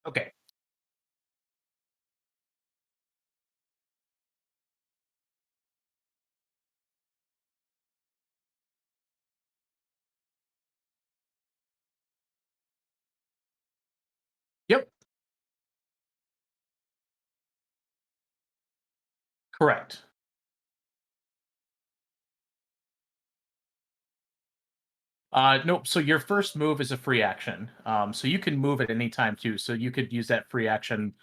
Okay. Yep. Correct. Nope. So your first move is a free action. So you can move at any time too. So you could use that free action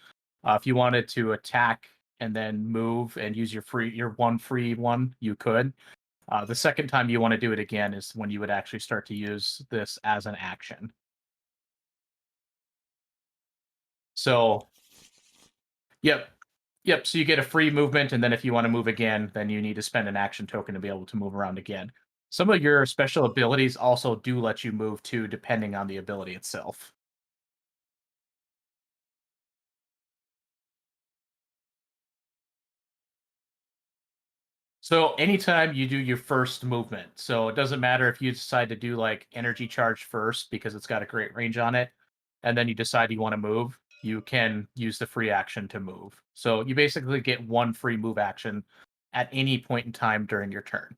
if you wanted to attack and then move and use your one free one. You could. The second time you want to do it again is when you would actually start to use this as an action. So yep, yep. So you get a free movement, and then if you want to move again, then you need to spend an action token to be able to move around again. Some of your special abilities also do let you move too, depending on the ability itself. So anytime you do your first movement, so it doesn't matter if you decide to do like energy charge first because it's got a great range on it, and then you decide you want to move, you can use the free action to move. So you basically get one free move action at any point in time during your turn.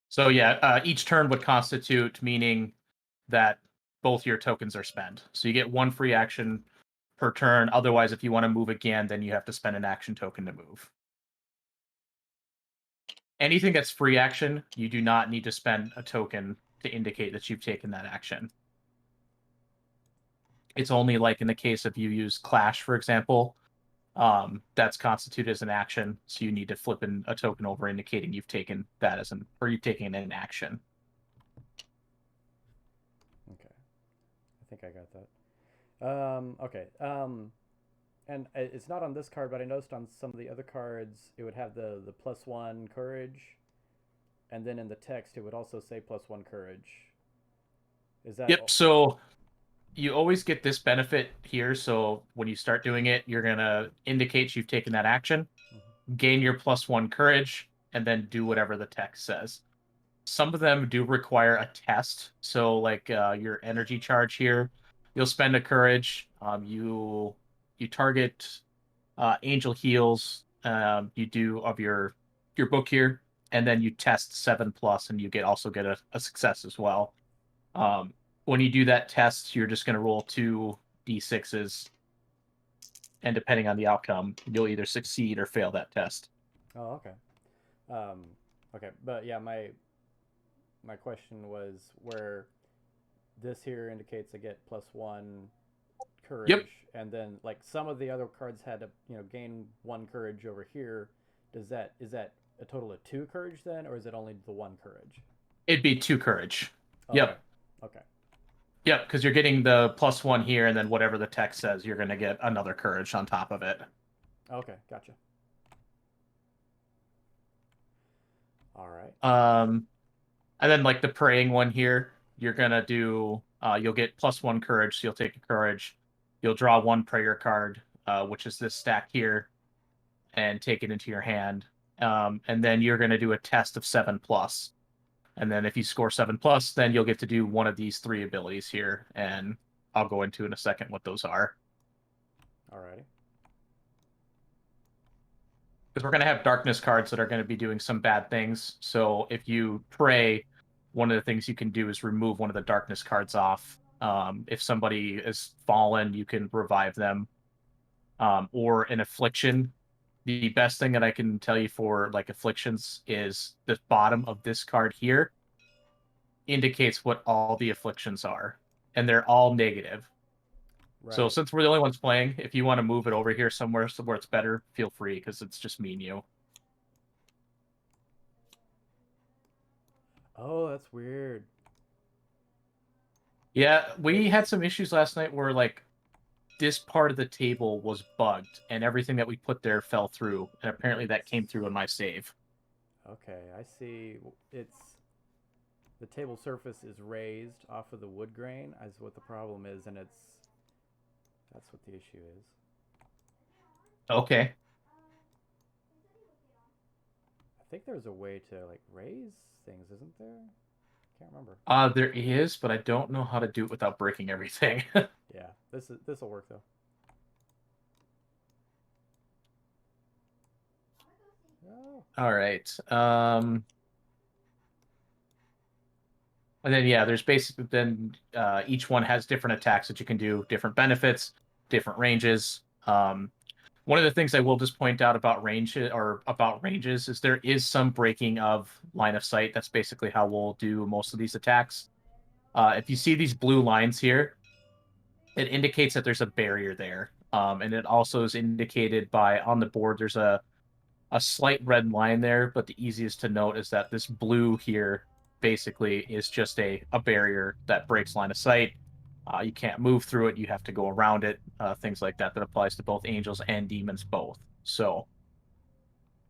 So yeah, each turn would constitute meaning that both your tokens are spent. So you get one free action per turn. Otherwise, if you want to move again, then you have to spend an action token to move. Anything that's free action, you do not need to spend a token to indicate that you've taken that action. It's only like in the case of you use Clash, for example, that's constituted as an action. So you need to flip in a token over indicating you've taken that as an, or you've taken an action. Okay, I think I got that. Okay. And it's not on this card, but I noticed on some of the other cards it would have the +1 courage, and then in the text it would also say +1 courage. Is that? Yep. So you always get this benefit here. So when you start doing it, you're gonna indicate you've taken that action, Mhm. gain your +1 courage, and then do whatever the text says. Some of them do require a test. So like your energy charge here, you'll spend a courage. You target angel heals. You do of your book here, and then you test 7+, and you get a success as well. Um, when you do that test, you're just going to roll two d6s, and depending on the outcome, you'll either succeed or fail that test. Oh, okay. Um, okay, but yeah, my question was where this here indicates I get +1 Yep, courage, and then like some of the other cards had to gain 1 courage over here. Is that a total of 2 courage then, or is it only the 1 courage? it'd be two courage. Oh, okay, Yep, okay, yep, because you're getting the +1 here, and then whatever the text says, you're going to get another courage on top of it. okay, gotcha. All right. And then like the praying one here, you're gonna do you'll get +1 courage, so you'll take a courage. You'll draw one prayer card, which is this stack here, and take it into your hand. And then you're gonna do a test of 7+. And then if you score 7+, then you'll get to do one of these three abilities here, and I'll go into in a second what those are. All righty. Because we're going to have darkness cards that are going to be doing some bad things. So if you pray, one of the things you can do is remove one of the darkness cards off. If somebody is fallen, you can revive them. Or an affliction. The best thing that I can tell you for like afflictions is the bottom of this card here indicates what all the afflictions are, and they're all negative. So Right. since we're the only ones playing, if you want to move it over here somewhere it's better, feel free because it's just me and you. Oh, that's weird. Yeah, It. we had some issues last night where like this part of the table was bugged and everything that we put there fell through, and apparently that came through in my save. Okay, I see. It's the table surface is raised off of the wood grain, is what the problem is, and that's what the issue is. Okay. I think there's a way to like raise things, isn't there? Can't remember. There is, but I don't know how to do it without breaking everything. Yeah, this will work though. Oh. All right. And then yeah, there's basically then each one has different attacks that you can do, different benefits, different ranges. One of the things I will just point out about ranges is there is some breaking of line of sight. That's basically how we'll do most of these attacks. If you see these blue lines here, it indicates that there's a barrier there. And it also is indicated by on the board, there's a slight red line there, but the easiest to note is that this blue here basically is just a barrier that breaks line of sight. You can't move through it, you have to go around it, things like that. That applies to both angels and demons both. So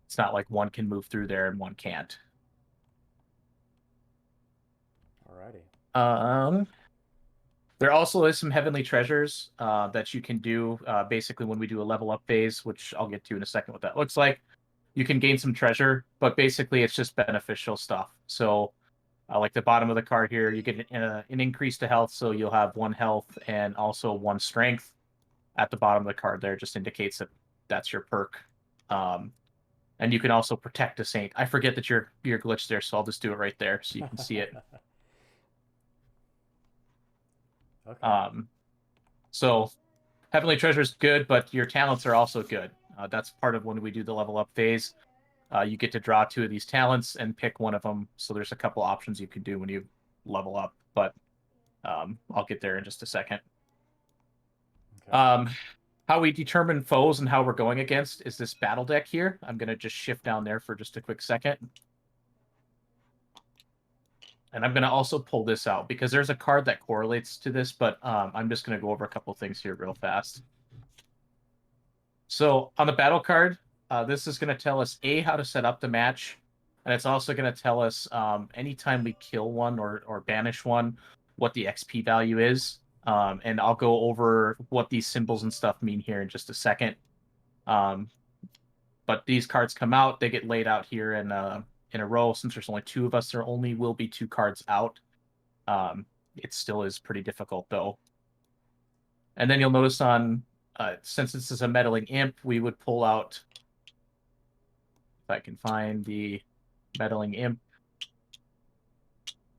it's not like one can move through there and one can't. Alrighty. Um, there also is some heavenly treasures that you can do basically when we do a level up phase, which I'll get to in a second what that looks like. You can gain some treasure, but basically it's just beneficial stuff. So, like the bottom of the card here, you get an increase to health, so you'll have 1 health and also 1 strength. At the bottom of the card there just indicates that that's your perk. And you can also protect a saint. I forget that you're glitched there, so I'll just do it right there so you can see it. Okay. So Heavenly Treasure is good, but your talents are also good. That's part of when we do the level up phase. You get to draw 2 of these talents and pick one of them. So there's a couple options you can do when you level up, but I'll get there in just a second. Okay. How we determine foes and how we're going against is this battle deck here. I'm going to just shift down there for just a quick second. And I'm going to also pull this out because there's a card that correlates to this, but I'm just going to go over a couple things here real fast. So on the battle card, this is going to tell us how to set up the match, and it's also going to tell us anytime we kill one or banish one, what the XP value is. And I'll go over what these symbols and stuff mean here in just a second. But these cards come out, they get laid out here in a row. Since there's only 2 of us, there only will be 2 cards out. It still is pretty difficult though. And then you'll notice on since this is a meddling imp, we would pull out, if I can find the meddling imp.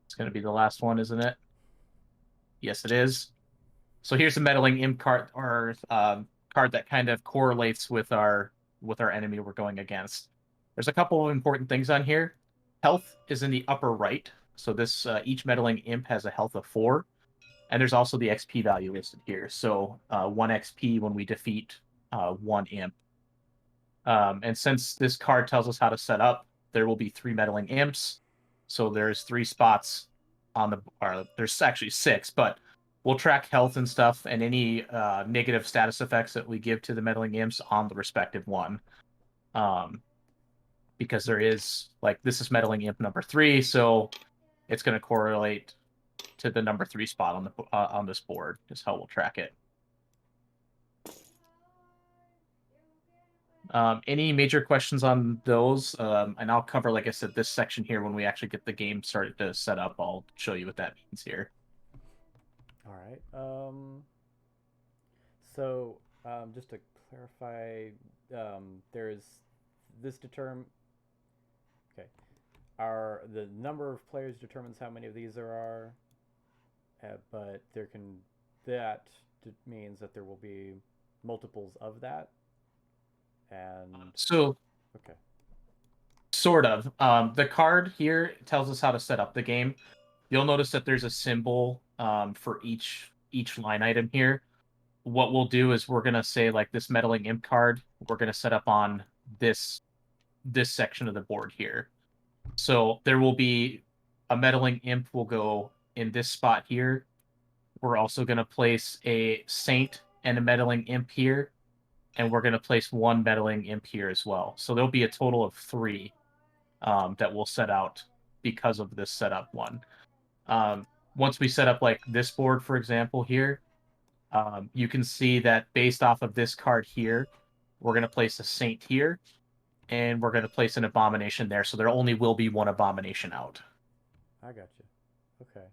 It's going to be the last one, isn't it? Yes, it is. So here's the meddling imp card, or card that kind of correlates with our enemy we're going against. There's a couple of important things on here. Health is in the upper right. So this each meddling imp has a health of 4. And there's also the XP value listed here. So 1 XP when we defeat 1 imp. And since this card tells us how to set up, there will be 3 meddling imps. So there's 3 spots on the, or there's actually 6, but we'll track health and stuff and any negative status effects that we give to the meddling imps on the respective one. Because there is, like, this is meddling imp number 3, so it's going to correlate to the number 3 spot on this board is how we'll track it. Any major questions on those? And I'll cover, like I said, this section here when we actually get the game started to set up. I'll show you what that means here. All right. So just to clarify, there's this Okay, the number of players determines how many of these there are, but that means that there will be multiples of that. And So okay, sort of. The card here tells us how to set up the game. You'll notice that there's a symbol for each line item here. What we'll do is we're gonna say, like, this meddling imp card, we're gonna set up on this section of the board here. So there will be a meddling imp will go in this spot here. We're also gonna place a saint and a meddling imp here, and we're gonna place 1 meddling imp here as well. So there'll be a total of 3 that we'll set out because of this setup one. Once we set up, like, this board, for example, here, you can see that based off of this card here, we're going to place a saint here, and we're going to place an abomination there. So there only will be 1 abomination out. I got you. Okay.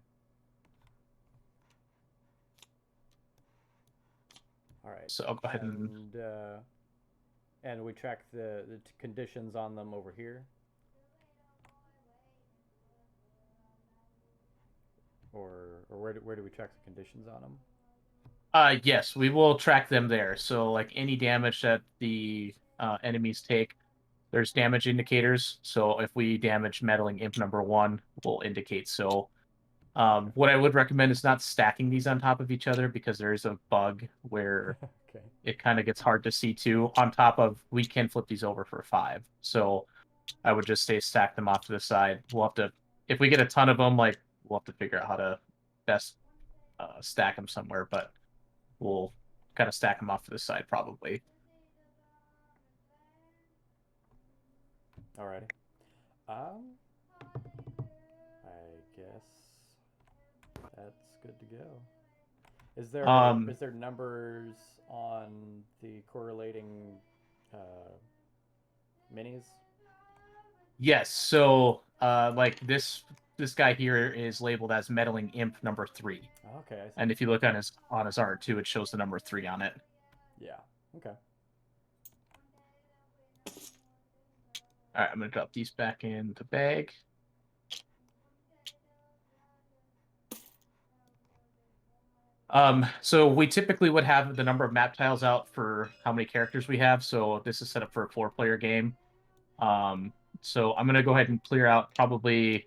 All right. So I'll go ahead and And we track the conditions on them over here, or where do we track the conditions on them? yes, we will track them there. So like any damage that the enemies take, there's damage indicators. So if we damage meddling imp number 1, we'll indicate so. Okay. What I would recommend is not stacking these on top of each other because there is a bug where Okay. it kind of gets hard to see too. On top of, we can flip these over for 5. So I would just say stack them off to the side. We'll have to, if we get a ton of them, like we'll have to figure out how to best stack them somewhere, but we'll kind of stack them off to the side probably. Alrighty. I guess that's good to go. Um, Is there numbers on the correlating uh, minis? yes. So like this guy here is labeled as meddling imp number 3. Okay, I see. And if you look on his art too, it shows the number 3 on it. Yeah. Okay. All right, I'm gonna drop these back in the bag. So we typically would have the number of map tiles out for how many characters we have. So this is set up for a 4-player game. So I'm gonna go ahead and clear out probably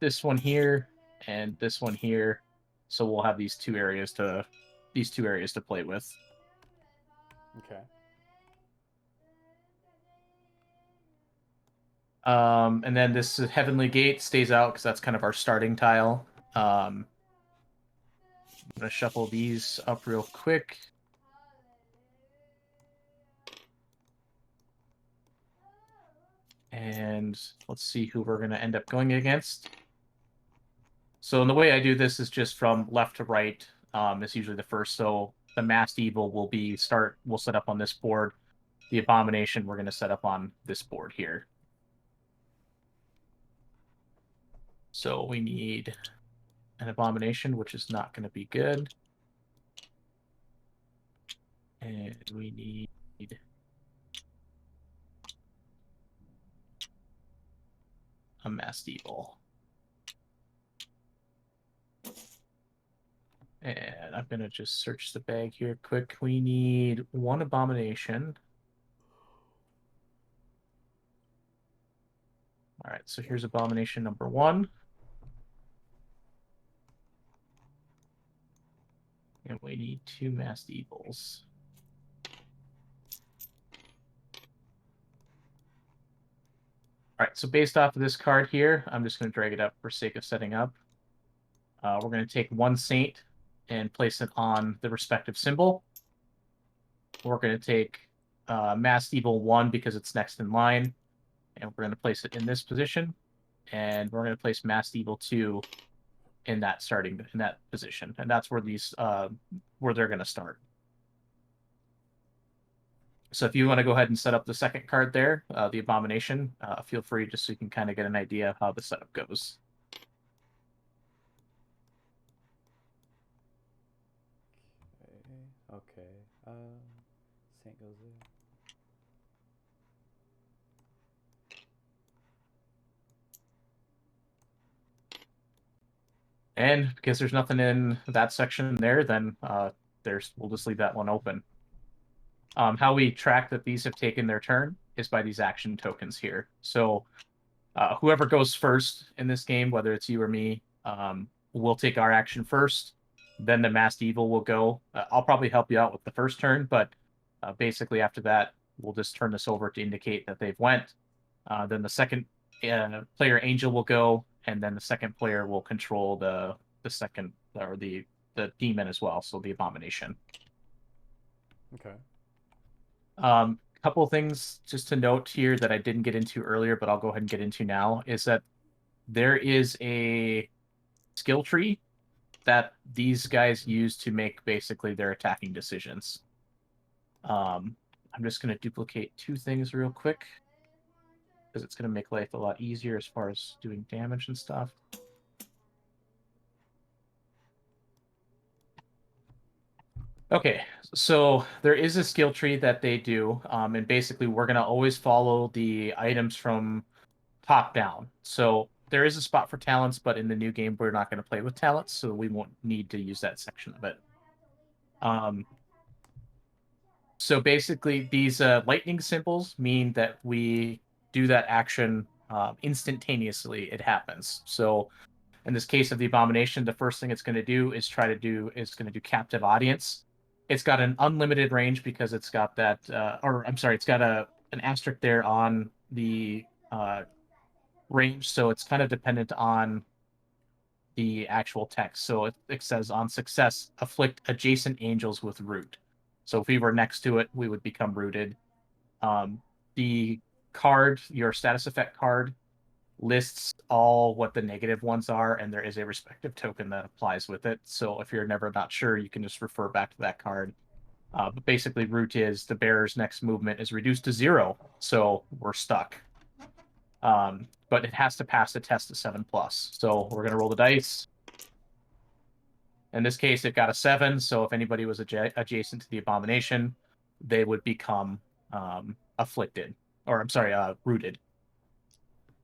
this one here and this one here. So we'll have these two areas to play with. Okay. And then this Heavenly Gate stays out because that's kind of our starting tile. I'm gonna shuffle these up real quick. And let's see who we're gonna end up going against. So the way I do this is just from left to right. Is usually the first. So the Masked Evil we'll set up on this board. The Abomination we're gonna set up on this board here. So we need an Abomination, which is not going to be good. And we need a Masked Evil. And I'm going to just search the bag here quick. We need one Abomination. All right, so here's Abomination number 1. And we need 2 Masked Evils. All right, so based off of this card here, I'm just going to drag it up for sake of setting up. We're going to take 1 Saint and place it on the respective symbol. We're going to take Masked Evil 1 because it's next in line, and we're going to place it in this position. And we're going to place Masked Evil 2 in that position, and that's where these where they're going to start. So if you want to go ahead and set up the second card there, the Abomination, feel free just so you can kind of get an idea of how the setup goes. Okay. Saint goes there. And because there's nothing in that section there, then we'll just leave that one open. How we track that these have taken their turn is by these action tokens here. So whoever goes first in this game, whether it's you or me, we'll take our action first. Then the Masked Evil will go. I'll probably help you out with the first turn, but basically after that, we'll just turn this over to indicate that they've went. Then the second player Angel will go, and then the second player will control the second or the demon as well, so the Abomination. Okay. Couple of things just to note here that I didn't get into earlier, but I'll go ahead and get into now, is that there is a skill tree that these guys use to make basically their attacking decisions. I'm just going to duplicate 2 things real quick. because it's going to make life a lot easier as far as doing damage and stuff. Okay, so there is a skill tree that they do, and basically we're going to always follow the items from top down. So there is a spot for talents, but in the new game we're not going to play with talents, so we won't need to use that section of it. Um, so basically, these lightning symbols mean that we do that action instantaneously. It happens. So in this case of the abomination, the first thing it's going to do is captive audience. It's got an unlimited range because it's got that, or I'm sorry, it's got an asterisk there on the range, so it's kind of dependent on the actual text. So it says on success, afflict adjacent angels with root. So if we were next to it, we would become rooted. The card, your status effect card, lists all what the negative ones are, and there is a respective token that applies with it. So if you're never not sure, you can just refer back to that card. But basically, root is the bearer's next movement is reduced to 0, so we're stuck. But it has to pass the test of 7+. So we're gonna roll the dice. In this case, it got a 7. So if anybody was adjacent to the abomination, they would become afflicted, or I'm sorry, rooted.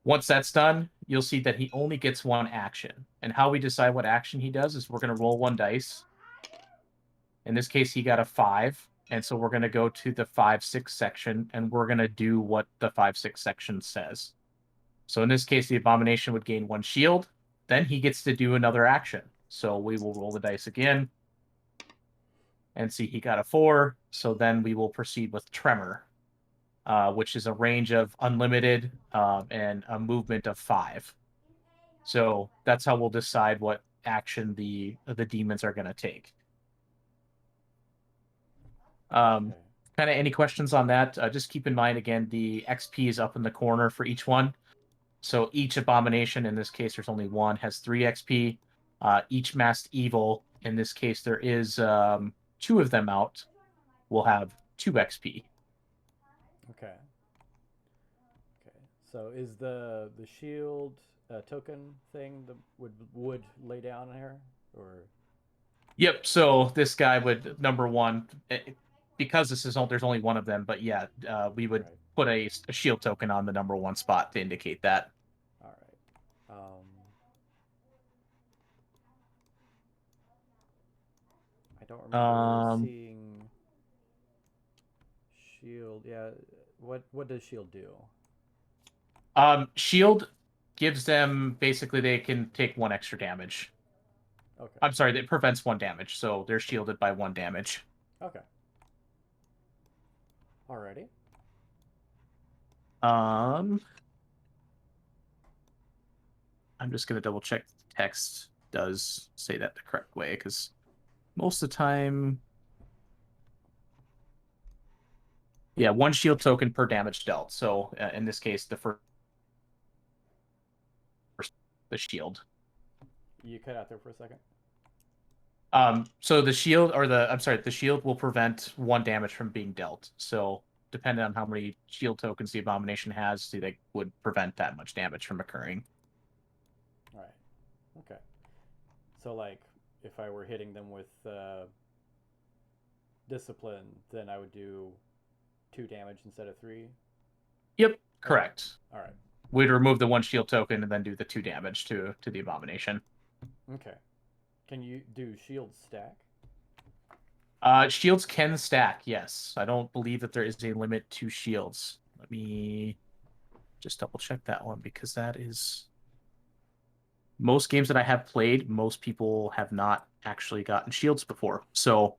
Once that's done, you'll see that he only gets one action. And how we decide what action he does is we're going to roll one dice. In this case, he got a 5. And so we're going to go to the 5-6 section, and we're going to do what the 5-6 section says. So in this case, the abomination would gain 1 shield. Then he gets to do another action. So we will roll the dice again and see he got a 4. So then we will proceed with Tremor, which is a range of unlimited and a movement of 5. So that's how we'll decide what action the demons are going to take. Okay. Kind of any questions on that? Just keep in mind, again, the XP is up in the corner for each one. So each abomination, in this case, there's only one, has 3 XP. Each masked evil, in this case, there is 2 of them out, will have 2 XP. Okay. Okay. So is the shield token thing that would lay down here, or? Yep. So this guy would number one, because there's only one of them. But yeah, we would Right. put a shield token on the number 1 spot to indicate that. All right. I don't remember Um, seeing shield. Yeah. What does shield do? Shield gives them basically they can take 1 extra damage. Okay. I'm sorry, that prevents 1 damage, so they're shielded by 1 damage. Okay. Alrighty. Um, I'm just gonna double check the text does say that the correct way, because most of the time, yeah, 1 shield token per damage dealt. So in this case, the first the shield. You cut out there for a second. So the shield, or the shield will prevent 1 damage from being dealt. So depending on how many shield tokens the abomination has, they would prevent that much damage from occurring. All right. Okay. So like, if I were hitting them with discipline, then I would do 2 damage instead of 3. Yep, Okay. correct. All right. We'd remove the 1 shield token and then do the 2 damage to the abomination. Okay. Can you do shield stack? Shields can stack, yes. I don't believe that there is a limit to shields. Let me just double check that one, because that is most games that I have played, most people have not actually gotten shields before. So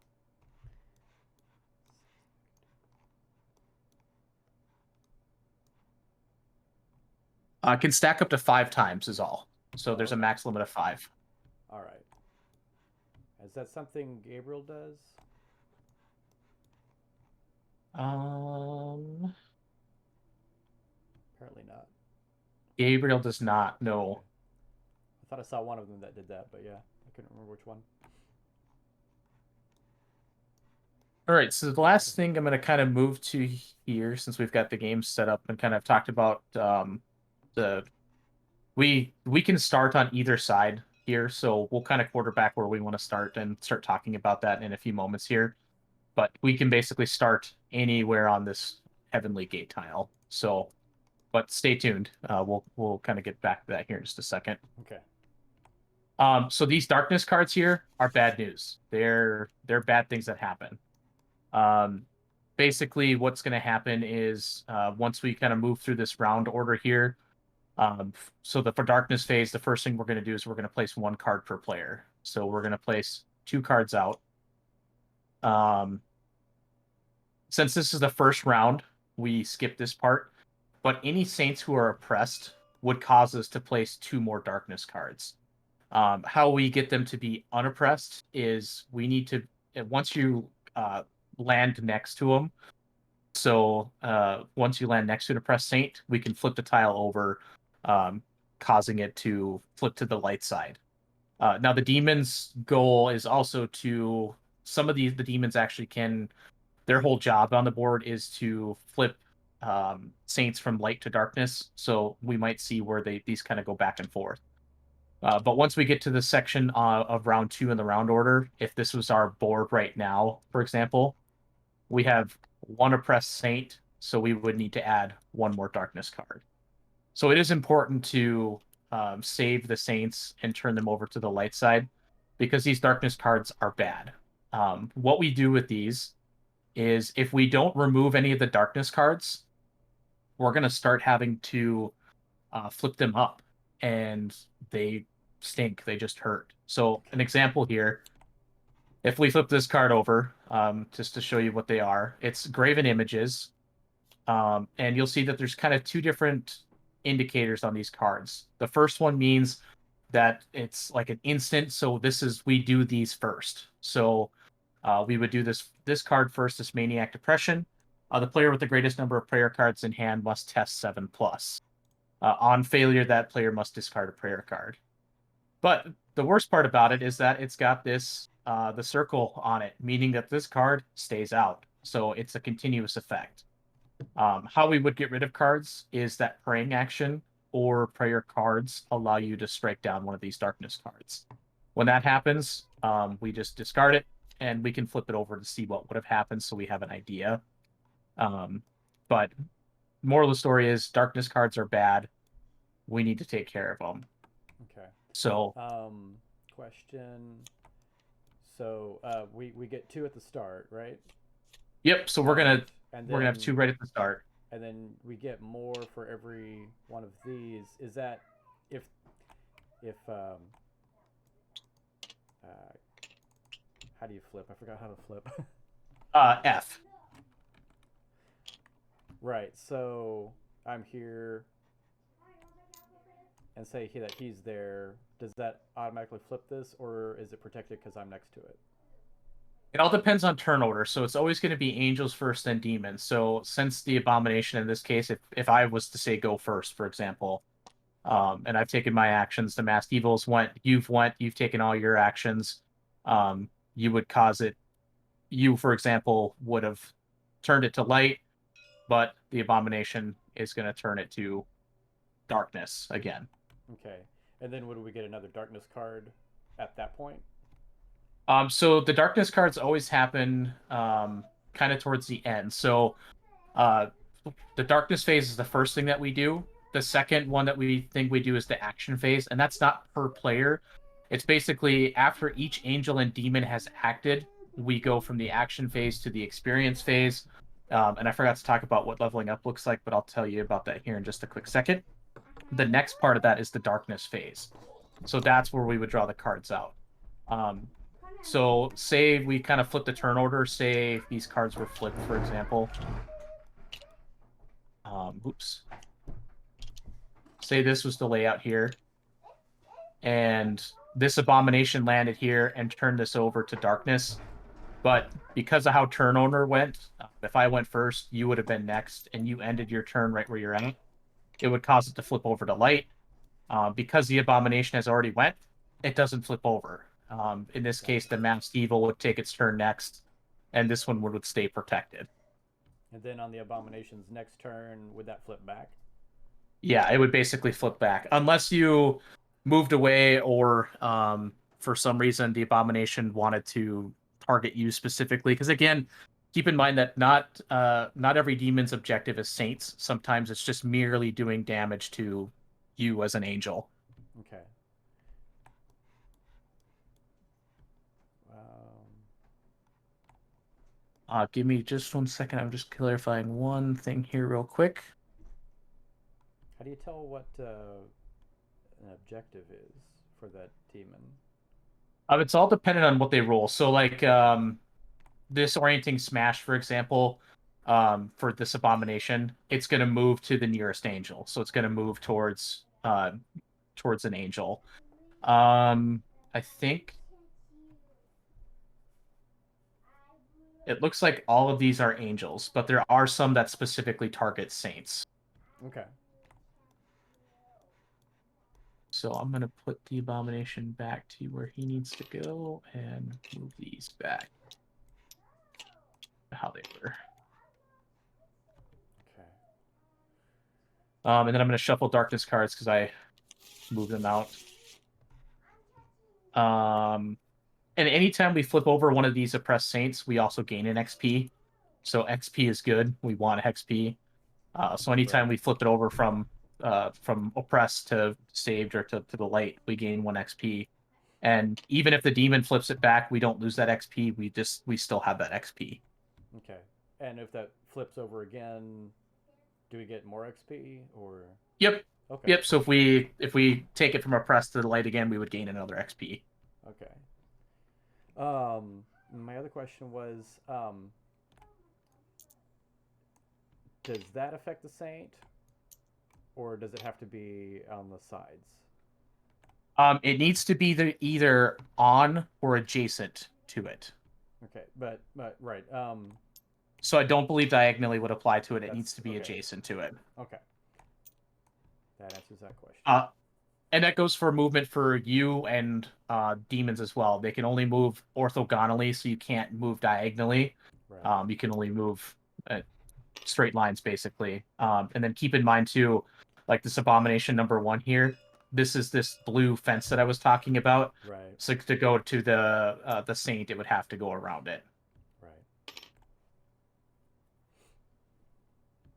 can stack up to 5 times is all. So there's a Okay. max limit of 5. All right. Is that something Gabriel does? Um, Apparently not. Gabriel does not Okay. know. I thought I saw one of them that did that, but yeah, I couldn't remember which one. All right, so the last thing I'm going to kind of move to here, since we've got the game set up and kind of talked about the we can start on either side here, so we'll kind of quarterback where we want to start and start talking about that in a few moments here. But we can basically start anywhere on this heavenly gate tile. So, but stay tuned. We'll kind of get back to that here in just a second. Okay. So these darkness cards here are bad news. They're bad things that happen. Um, Basically, what's going to happen is once we kind of move through this round order here, so for darkness phase, the first thing we're going to do is we're going to place one card per player. So we're going to place two cards out. Since this is the first round, we skip this part. But any saints who are oppressed would cause us to place two more darkness cards. How we get them to be unoppressed is we need to, once you land next to them, so once you land next to an oppressed saint, we can flip the tile over, causing it to flip to the light side. Now the demon's goal is also to, some of the demons actually can, their whole job on the board is to flip saints from light to darkness. So we might see where these kind of go back and forth. But once we get to the section of round 2 in the round order, if this was our board right now, for example, we have one oppressed saint, so we would need to add one more darkness card. So it is important to save the saints and turn them over to the light side, because these darkness cards are bad. What we do with these is, if we don't remove any of the darkness cards, we're going to start having to flip them up, and they stink. They just hurt. So an example here, if we flip this card over, just to show you what they are, it's Graven Images. And you'll see that there's kind of two different indicators on these cards. The first one means that it's like an instant. So this is, we do these first. So we would do this card first, this Maniac Depression. The player with the greatest number of prayer cards in hand must test 7+. On failure, that player must discard a prayer card. But the worst part about it is that it's got this the circle on it, meaning that this card stays out. So it's a continuous effect. How we would get rid of cards is that praying action or prayer cards allow you to strike down one of these darkness cards. When that happens, we just discard it, and we can flip it over to see what would have happened, so we have an idea. But moral of the story is, darkness cards are bad. We need to take care of them. Okay. So, question. So we get 2 at the start, right? yep. So we're gonna have 2 right at the start. And then we get more for every one of these. Is that if how do you flip? I forgot how to flip. F. Right. So I'm here and say that he's there. Does that automatically flip this, or is it protected because I'm next to it? It all depends on turn order. So it's always going to be angels first, then demons. So since the abomination in this case, if I was to say go first, for example, and I've taken my actions, the masked evils you've taken all your actions, you would cause it. You, for example, would have turned it to light, but the abomination is going to turn it to darkness again. Okay. And then would we get another darkness card at that point? So the darkness cards always happen kind of towards the end. So the darkness phase is the first thing that we do. The second one that we think we do is the action phase, and that's not per player. It's basically after each angel and demon has acted, we go from the action phase to the experience phase. And I forgot to talk about what leveling up looks like, but I'll tell you about that here in just a quick second. The next part of that is the darkness phase. So that's where we would draw the cards out. So say we kind of flip the turn order, say these cards were flipped, for example. Oops. Say this was the layout here, and this abomination landed here and turned this over to darkness. But because of how turn order went, if I went first, you would have been next, and you ended your turn right where you're at. It would cause it to flip over to light. Because the abomination has already went, it doesn't flip over. In this case, the masked evil would take its turn next, and this one would stay protected. And then on the abomination's next turn, would that flip back? Yeah, it would basically flip back unless you moved away or for some reason the abomination wanted to target you specifically. Because again, keep in mind that not every demon's objective is saints. Sometimes it's just merely doing damage to you as an angel. Okay. Um, Give me just 1 second. I'm just clarifying one thing here real quick. how do you tell what an objective is for that demon? It's all dependent on what they roll. So like disorienting smash, for example, for this abomination, it's going to move to the nearest angel. So it's going to move towards an angel. I think it looks like all of these are angels, but there are some that specifically target saints. Okay. So I'm going to put the abomination back to where he needs to go and move these back to how they were. Okay. And then I'm going to shuffle darkness cards because I moved them out. And anytime we flip over one of these oppressed saints, we also gain an XP. So XP is good. We want XP. So anytime Right. we flip it over from oppressed to saved or to the light, we gain 1 XP. And even if the demon flips it back, we don't lose that XP. We still have that XP. Okay. And if that flips over again, do we get more XP or? Yep. Okay. Yep. So if we take it from oppressed to the light again, we would gain another XP. Okay. My other question was, does that affect the saint, or does it have to be on the sides? It needs to be either on or adjacent to it. Okay, but right. So I don't believe diagonally would apply to it. It needs That's to be okay. adjacent to it. Okay, that answers that question. And that goes for movement for you and demons as well. They can only move orthogonally, so you can't move diagonally. Right. You can only move straight lines, basically. And then keep in mind too, like this abomination number 1 here. This is this blue fence that I was talking about. Right. So to go to the saint, it would have to go around it. Right.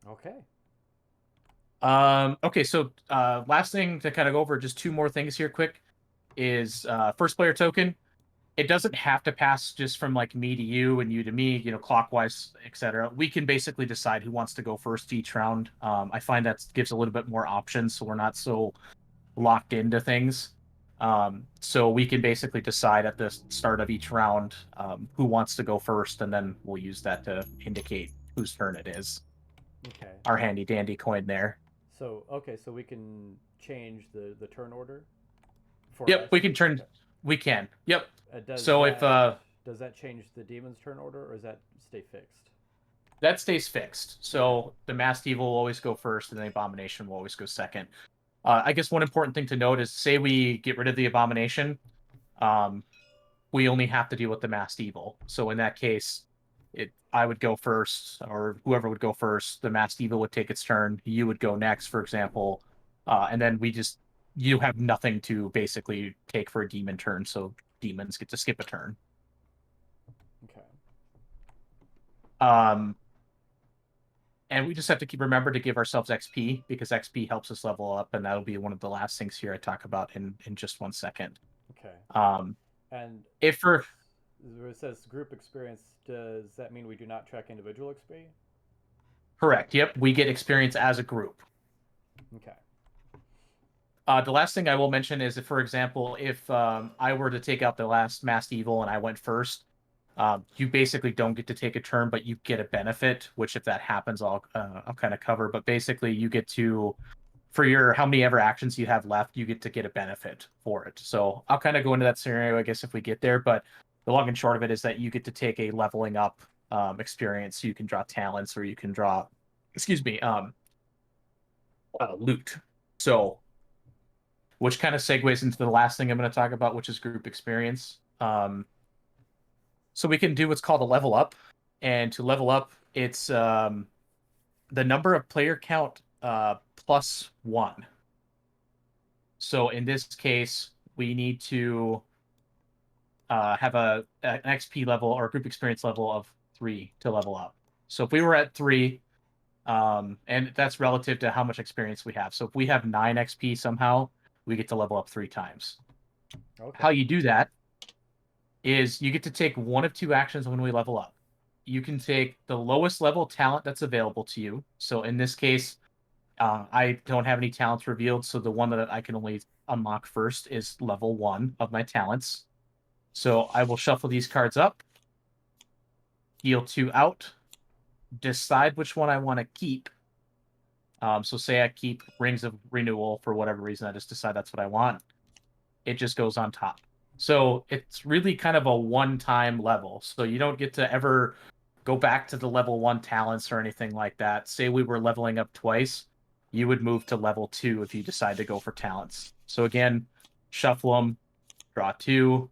Okay. Okay, so last thing to kind of go over, just 2 more things here quick, is first player token. It doesn't have to pass just from like me to you and you to me, clockwise, etc. We can basically decide who wants to go first each round. I find that gives a little bit more options, so we're not so locked into things. So we can basically decide at the start of each round who wants to go first, and then we'll use that to indicate whose turn it is. Okay. Our handy dandy coin there. So we can change the turn order for Yep, us. we can turn. Okay. We can. Yep. Does So if that change the demon's turn order, or does that stay fixed? that stays fixed, so the masked evil will always go first, and the abomination will always go second. I guess one important thing to note is, say we get rid of the abomination, um, we only have to deal with the masked evil. So in that case, I would go first, or whoever would go first. The masked evil would take its turn. You would go next, for example, and then you have nothing to basically take for a demon turn. So demons get to skip a turn. Okay. Um, and we just have to remember to give ourselves XP, because XP helps us level up, and that'll be one of the last things here I talk about in just 1 second. Okay. Um, And if for where it says group experience, does that mean we do not track individual XP? Correct, yep, we get experience as a group. Okay. The last thing I will mention is, if, for example, if I were to take out the last masked evil and I went first, you basically don't get to take a turn, but you get a benefit. Which, if that happens, I'll kind of cover. But basically, you get to, for your how many ever actions you have left, you get a benefit for it. So I'll kind of go into that scenario, I guess, if we get there. But the long and short of it is that you get to take a leveling up experience. You can draw talents, or you can draw, excuse me, loot. So, which kind of segues into the last thing I'm going to talk about, which is group experience. So we can do what's called a level up. And to level up, it's the number of player count plus 1. So in this case, we need to have an XP level or group experience level of 3 to level up. So if we were at 3, and that's relative to how much experience we have. So if we have 9 XP somehow, we get to level up 3 times. Okay. How you do that is you get to take one of 2 actions when we level up. You can take the lowest level talent that's available to you. So in this case, I don't have any talents revealed, so the one that I can only unlock first is level 1 of my talents. So I will shuffle these cards up, deal 2 out, decide which one I want to keep. So say I keep Rings of Renewal for whatever reason, I just decide that's what I want. It just goes on top. So it's really kind of a one-time level. So you don't get to ever go back to the level 1 talents or anything like that. Say we were leveling up twice, you would move to level 2 if you decide to go for talents. So again, shuffle them, draw 2,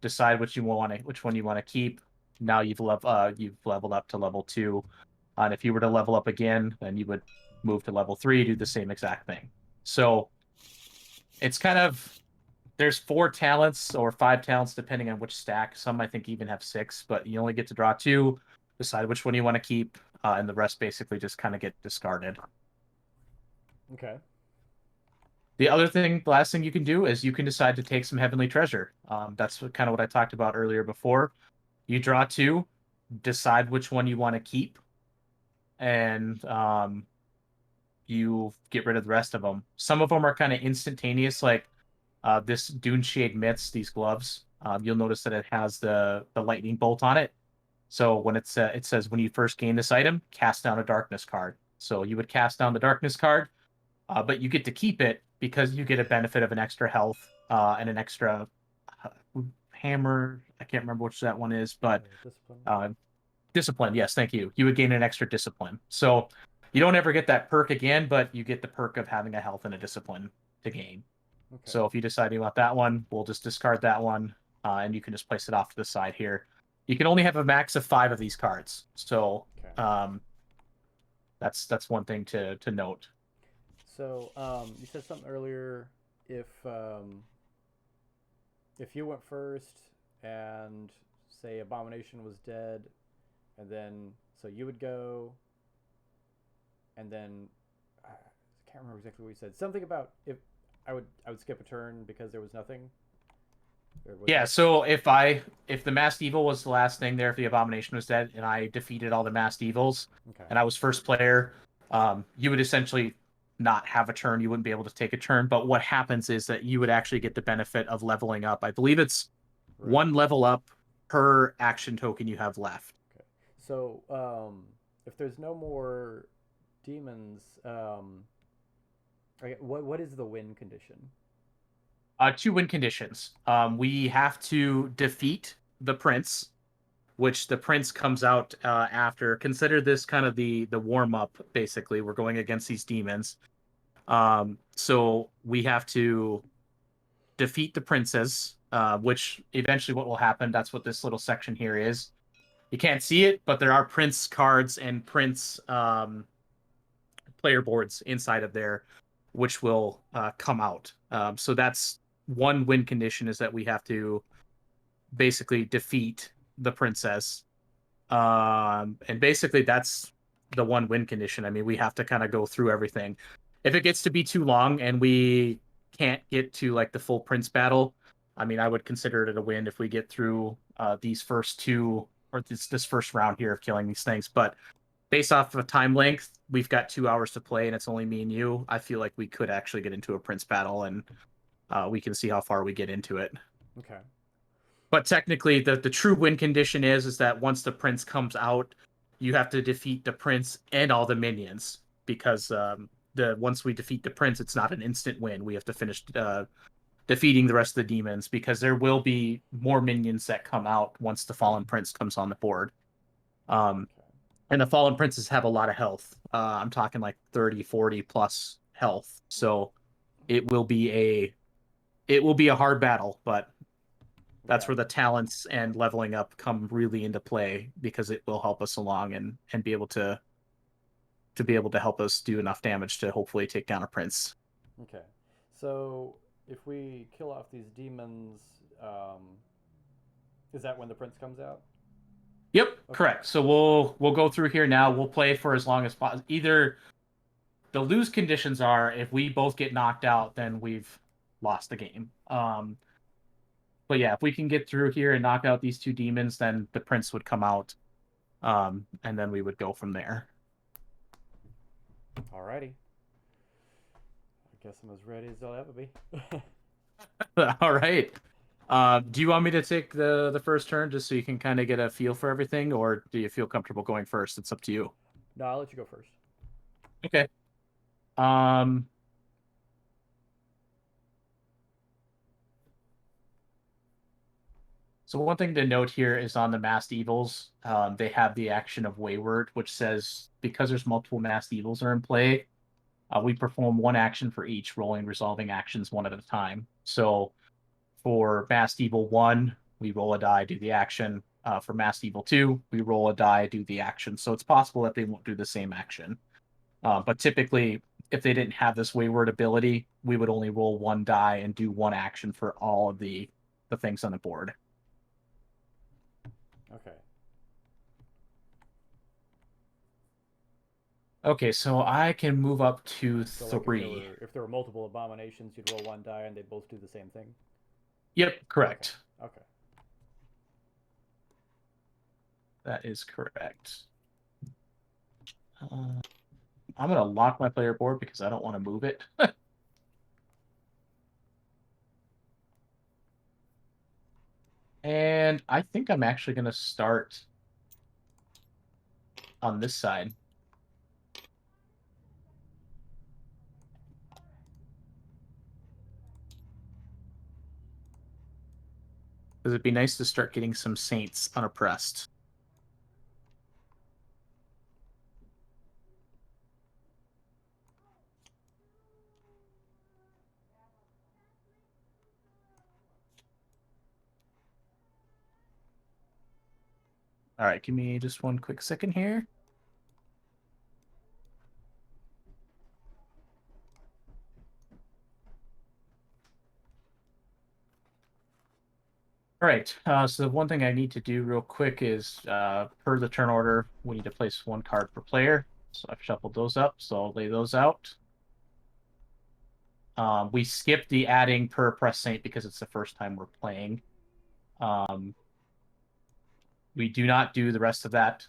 decide which one you want to keep. Now you've leveled up to level 2. And if you were to level up again, then you would move to level 3, do the same exact thing. So it's kind of there's 4 talents or 5 talents depending on which stack. Some I think even have 6, but you only get to draw 2, decide which one you want to keep, and the rest basically just kind of get discarded. Okay. The last thing you can do is you can decide to take some heavenly treasure. That's kind of what I talked about earlier before. You draw 2, decide which one you want to keep, and you get rid of the rest of them. Some of them are kind of instantaneous, like this Dune Shade Myths, these gloves. You'll notice that it has the lightning bolt on it. So when it says when you first gain this item, cast down a darkness card. So you would cast down the darkness card, but you get to keep it because you get a benefit of an extra health and an extra hammer. I can't remember which that one is, but Discipline. discipline. Yes, thank you. You would gain an extra discipline. So you don't ever get that perk again, but you get the perk of having a health and a discipline to gain. Okay. So if you decide you want that one, we'll just discard that one, and you can just place it off to the side here. You can only have a max of 5 of these cards, so Okay. that's one thing to note. So you said something earlier. If you went first and say Abomination was dead, and then so you would go, and then I can't remember exactly what you said. Something about if I would skip a turn because there was nothing. Or was Yeah, that so if the masked evil was the last thing there, if the abomination was dead, and I defeated all the masked evils, okay? and I was first player, you would essentially not have a turn. You wouldn't be able to take a turn. But what happens is that you would actually get the benefit of leveling up. I believe it's Right. 1 level up per action token you have left. Okay. So if there's no more demons, okay, what is the win condition? 2 win conditions. We have to defeat the prince, which the prince comes out after. Consider this kind of the warm up. Basically, we're going against these demons. So we have to defeat the princes, which eventually what will happen. That's what this little section here is. You can't see it, but there are prince cards and prince player boards inside of there, which will come out. So that's one win condition is that we have to basically defeat the princess. And basically that's the one win condition. I mean, we have to kind of go through everything. If it gets to be too long and we can't get to like the full prince battle, I mean, I would consider it a win if we get through these first 2 or this first round here of killing these things. But based off of time length, we've got 2 hours to play and it's only me and you. I feel like we could actually get into a prince battle and we can see how far we get into it. Okay. But technically, the true win condition is that once the prince comes out, you have to defeat the prince and all the minions because the once we defeat the prince, it's not an instant win. We have to finish defeating the rest of the demons because there will be more minions that come out once the fallen prince comes on the board. Um, Okay. and the fallen princes have a lot of health. I'm talking like 30, 40 plus health. So it will be a hard battle, but That's Yeah. where the talents and leveling up come really into play because it will help us along and be able to help us do enough damage to hopefully take down a prince. Okay. So if we kill off these demons, is that when the prince comes out? Yep, Okay. correct. So we'll go through here now. We'll play for as long as possible. Either the lose conditions are if we both get knocked out, then we've lost the game. But yeah, if we can get through here and knock out these two demons, then the prince would come out, and then we would go from there. Alrighty. I guess I'm as ready as I'll ever be. All right. Do you want me to take the first turn just so you can kind of get a feel for everything, or do you feel comfortable going first? It's up to you. No, I'll let you go first. Okay. Um, so one thing to note here is on the masked evils, they have the action of wayward, which says because there's multiple masked evils are in play, we perform one action for each, rolling resolving actions one at a time. So for masked evil 1, we roll a die, do the action. For masked evil 2, we roll a die, do the action. So it's possible that they won't do the same action. But typically, if they didn't have this wayward ability, we would only roll one die and do one action for all of the things on the board. Okay. Okay, so I can move up to So like if there 3. were if there were multiple abominations, you'd roll one die and they both do the same thing. Yep, Okay. correct. Okay. That is correct. I'm going to lock my player board because I don't want to move it. And I think I'm actually going to start on this side. Because it'd be nice to start getting some saints unoppressed. All right, give me just one quick second here. All right, so one thing I need to do real quick is, per the turn order, we need to place one card per player. So I've shuffled those up, so I'll lay those out. We skipped the adding per press saint because it's the first time we're playing. We do not do the rest of that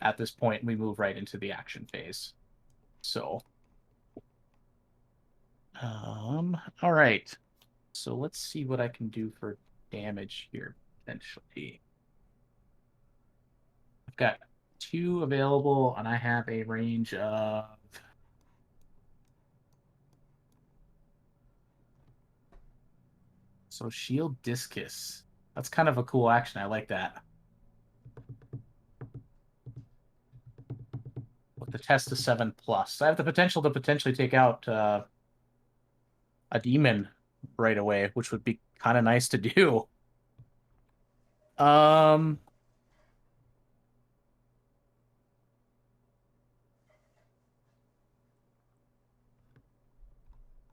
at this point. We move right into the action phase. So, all right. So let's see what I can do for damage here, potentially. I've got 2 available, and I have a range of... So Shield Discus. That's kind of a cool action. I like that. With the test of 7+. I have the potential to potentially take out a demon right away, which would be kind of nice to do. Um,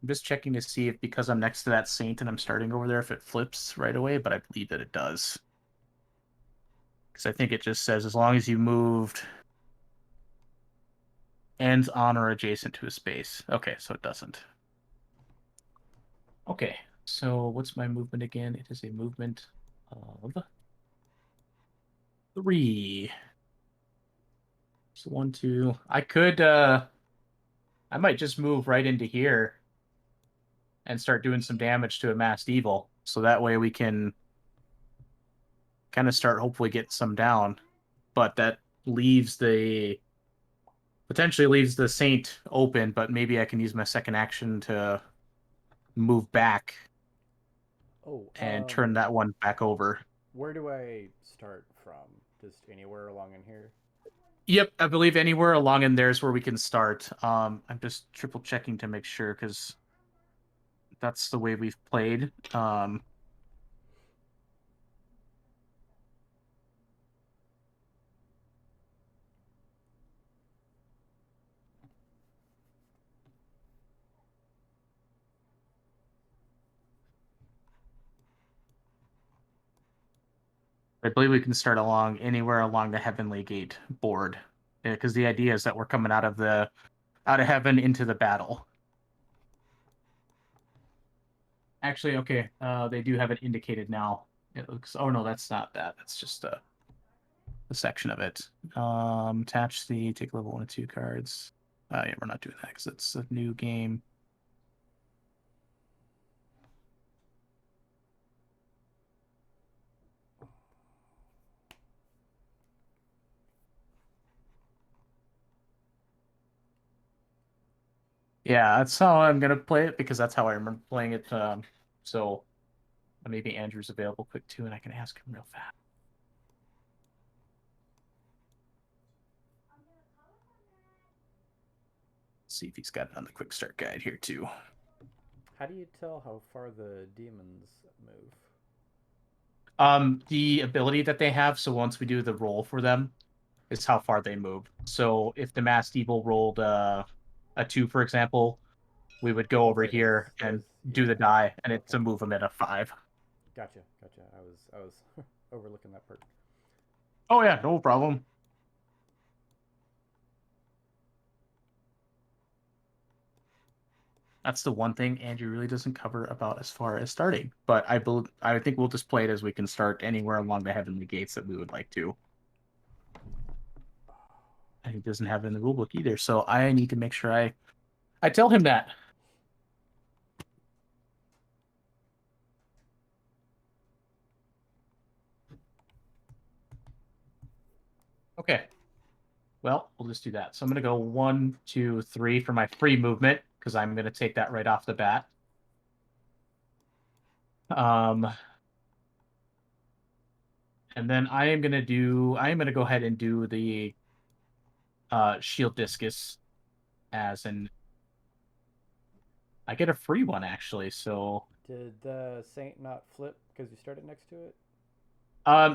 I'm just checking to see if because I'm next to that saint and I'm starting over there, if it flips right away, but I believe that it does. Because I think it just says as long as you moved ends on or adjacent to a space. Okay, so it doesn't. Okay, so what's my movement again? It is a movement of 3. So 1, 2. I might just move right into here and start doing some damage to a masked evil. So that way we can kind of start hopefully getting some down. But that leaves potentially leaves the saint open, but maybe I can use my second action to move back Oh, and turn that one back over. where do I start from? Just anywhere along in here? Yep, I believe anywhere along in there is where we can start. I'm just triple checking to make sure because that's the way we've played. I believe we can start along anywhere along the Heavenly Gate board, because the idea is that we're coming out of heaven into the battle. Actually, okay, they do have it indicated now. It looks. Oh no, that's not that. That's just a section of it. Attach the take level 1 and 2 cards. Yeah, we're not doing that because it's a new game. Yeah, that's how I'm gonna play it because that's how I remember playing it. So maybe Andrew's available quick too, and I can ask him real fast. See if he's got it on the quick start guide here too. How do you tell how far the demons move? The ability that they have. So once we do the roll for them, is how far they move. So if the masked evil rolled a 2, for example, we would go Oh, over there it is. here and do the die, and it's a Okay. movement of 5. Gotcha. I was overlooking that part. Oh yeah, no problem. That's the one thing Andrew really doesn't cover about as far as starting. But I think we'll just play it as we can start anywhere along the heavenly gates that we would like to. And he doesn't have it in the rulebook either, so I need to make sure I tell him that. Okay. Well, we'll just do that. So I'm going to go 1, 2, 3 for my free movement because I'm going to take that right off the bat. And then I am going to go ahead and do the shield discus as an. I get a free one actually, so. Did the saint not flip because you started next to it?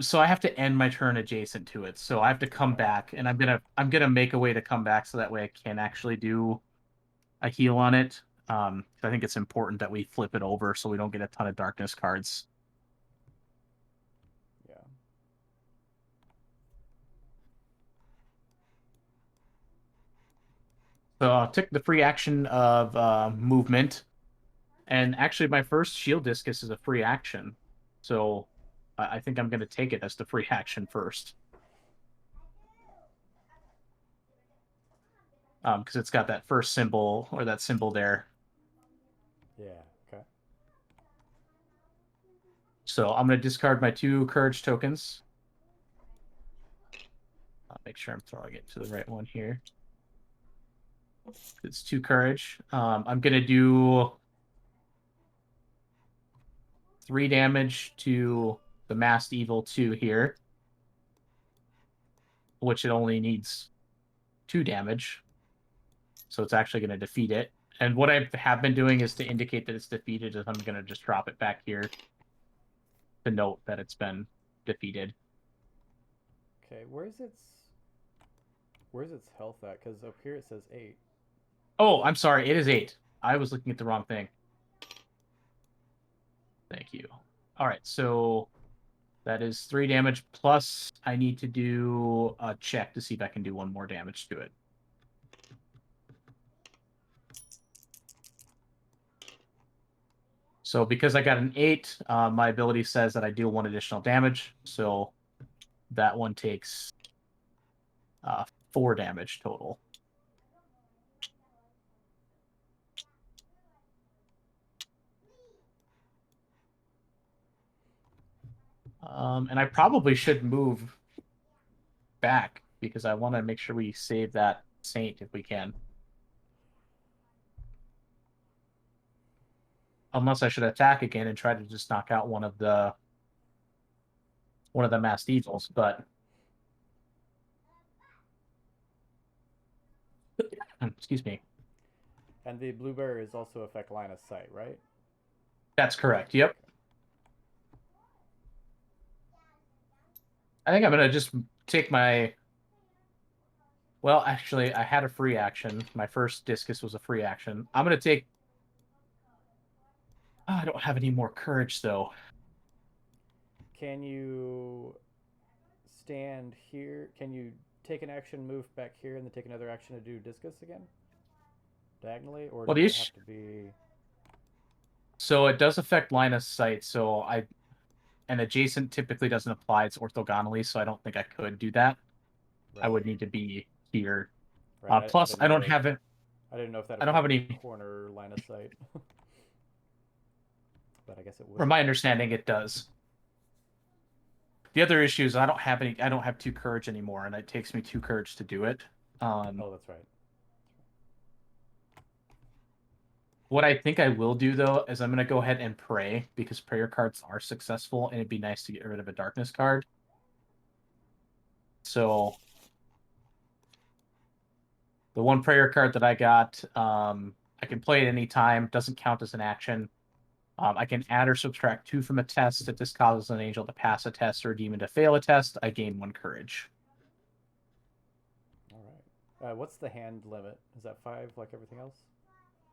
So I have to end my turn adjacent to it. So I have to come Oh, back, and I'm gonna make a way to come back so that way I can actually do a heal on it. 'Cause I think it's important that we flip it over so we don't get a ton of darkness cards. yeah. So I took the free action of movement, and actually my first shield discus is a free action. So I think I'm gonna take it as the free action first. Because it's got that first symbol or that symbol there. Yeah. Okay. So I'm going to discard my 2 courage tokens. I'll make sure I'm throwing it to the right one here. It's 2 courage. I'm going to do 3 damage to the masked evil 2 here, which it only needs 2 damage. So it's actually going to defeat it. And what I have been doing is to indicate that it's defeated is I'm going to just drop it back here to note that it's been defeated. Okay. Where's its health at? Because up here it says 8. Oh, I'm sorry. It is 8. I was looking at the wrong thing. Thank you. All right, so that is 3 damage plus I need to do a check to see if I can do 1 more damage to it. So because I got an 8, my ability says that I deal 1 additional damage. So that one takes 4 damage total. And I probably should move back because I want to make sure we save that saint if we can. Unless I should attack again and try to just knock out one of the masked evils, but excuse me. And the blueberries also affect line of sight, right? That's correct. Yep. I think I'm gonna just take my. Well, actually, I had a free action. My first discus was a free action. I'm gonna take. Oh, I don't have any more courage though. Can you stand here? Can you take an action, move back here, and then take another action to do discus again? Diagonally? Or Well, does it have to be... so it does affect line of sight. So and adjacent typically doesn't apply. It's orthogonally, so I don't think I could do that. I Right. would need to be here. Right. I Plus, didn't know if... I didn't know if that I don't have affected any. corner line of sight. But I guess it From wouldn't. my understanding, it does. The other issue is I don't have any. I don't have two courage anymore, and it takes me two courage to do it. Oh, that's right. What I think I will do though is I'm gonna go ahead and pray because prayer cards are successful, and it'd be nice to get rid of a darkness card. So the one prayer card that I got, I can play at any time. Doesn't count as an action. I can add or subtract 2 from a test. If this causes an angel to pass a test or a demon to fail a test, I gain 1 courage. All right. What's the hand limit? Is that 5 like everything else?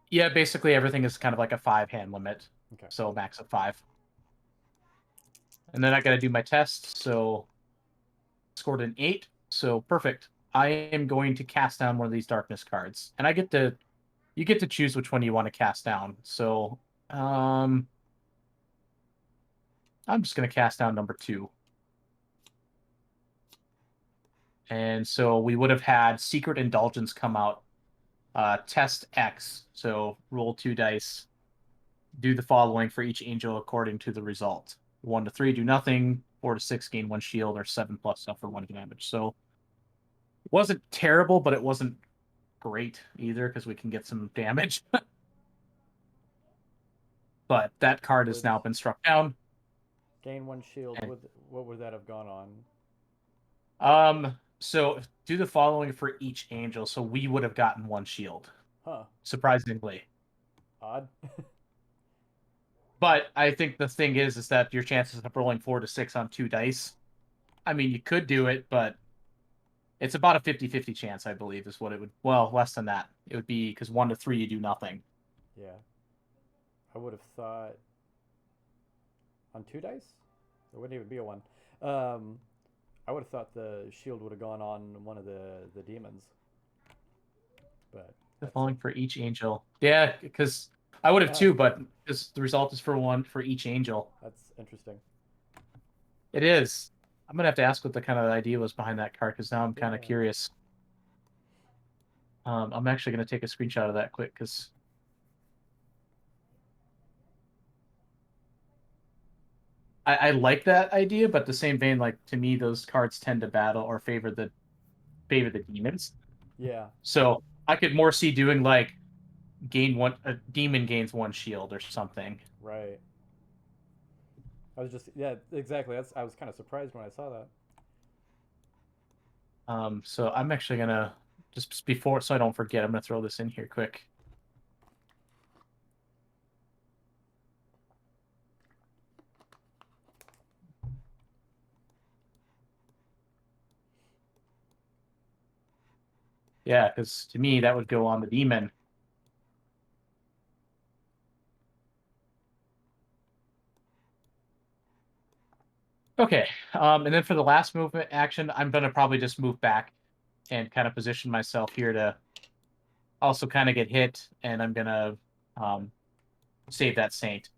Yeah, basically everything is kind of like a 5-hand limit. Okay. So max of 5. And then I got to do my test. So scored an 8. So perfect. I am going to cast down one of these darkness cards. And you get to choose which one you want to cast down. So I'm just going to cast down number 2. And so we would have had Secret Indulgence come out. Test X. So roll 2 dice. Do the following for each angel according to the result. 1 to 3, do nothing. 4 to 6, gain 1 shield, or 7 plus suffer 1 damage. So it wasn't terrible, but it wasn't great either because we can get some damage. But that card has Would now been struck down. gain 1 shield. And What would that have gone on? so do the following for each angel. So we would have gotten 1 shield, Huh. surprisingly. Odd. But I think the thing is that your chances of rolling 4 to 6 on 2 dice. I mean, you could do it, but it's about a 50-50 chance, I believe, is what it would. Well, less than that. It would be because 1 to 3, you do nothing. Yeah. I would have thought on 2 dice? There wouldn't even be a 1. I would have thought the shield would have gone on one of the demons. But The that's following for each angel. Yeah, because I would have too, but because the result is for 1 for each angel. that's interesting. It is. I'm gonna have to ask what the kind of idea was behind that card because now I'm kind of Yeah. curious. I'm actually gonna take a screenshot of that quick because I like that idea, but the same vein, like to me, those cards tend to battle or favor the demons. Yeah. So I could more see doing like a demon gains 1 shield or something. Right. I was just yeah, exactly. I was kind of surprised when I saw that. So I'm actually gonna just before so I don't forget, I'm gonna throw this in here quick. Yeah, because to me that would go on the demon. Okay, and then for the last movement action, I'm gonna probably just move back and kind of position myself here to also kind of get hit, and I'm gonna save that saint.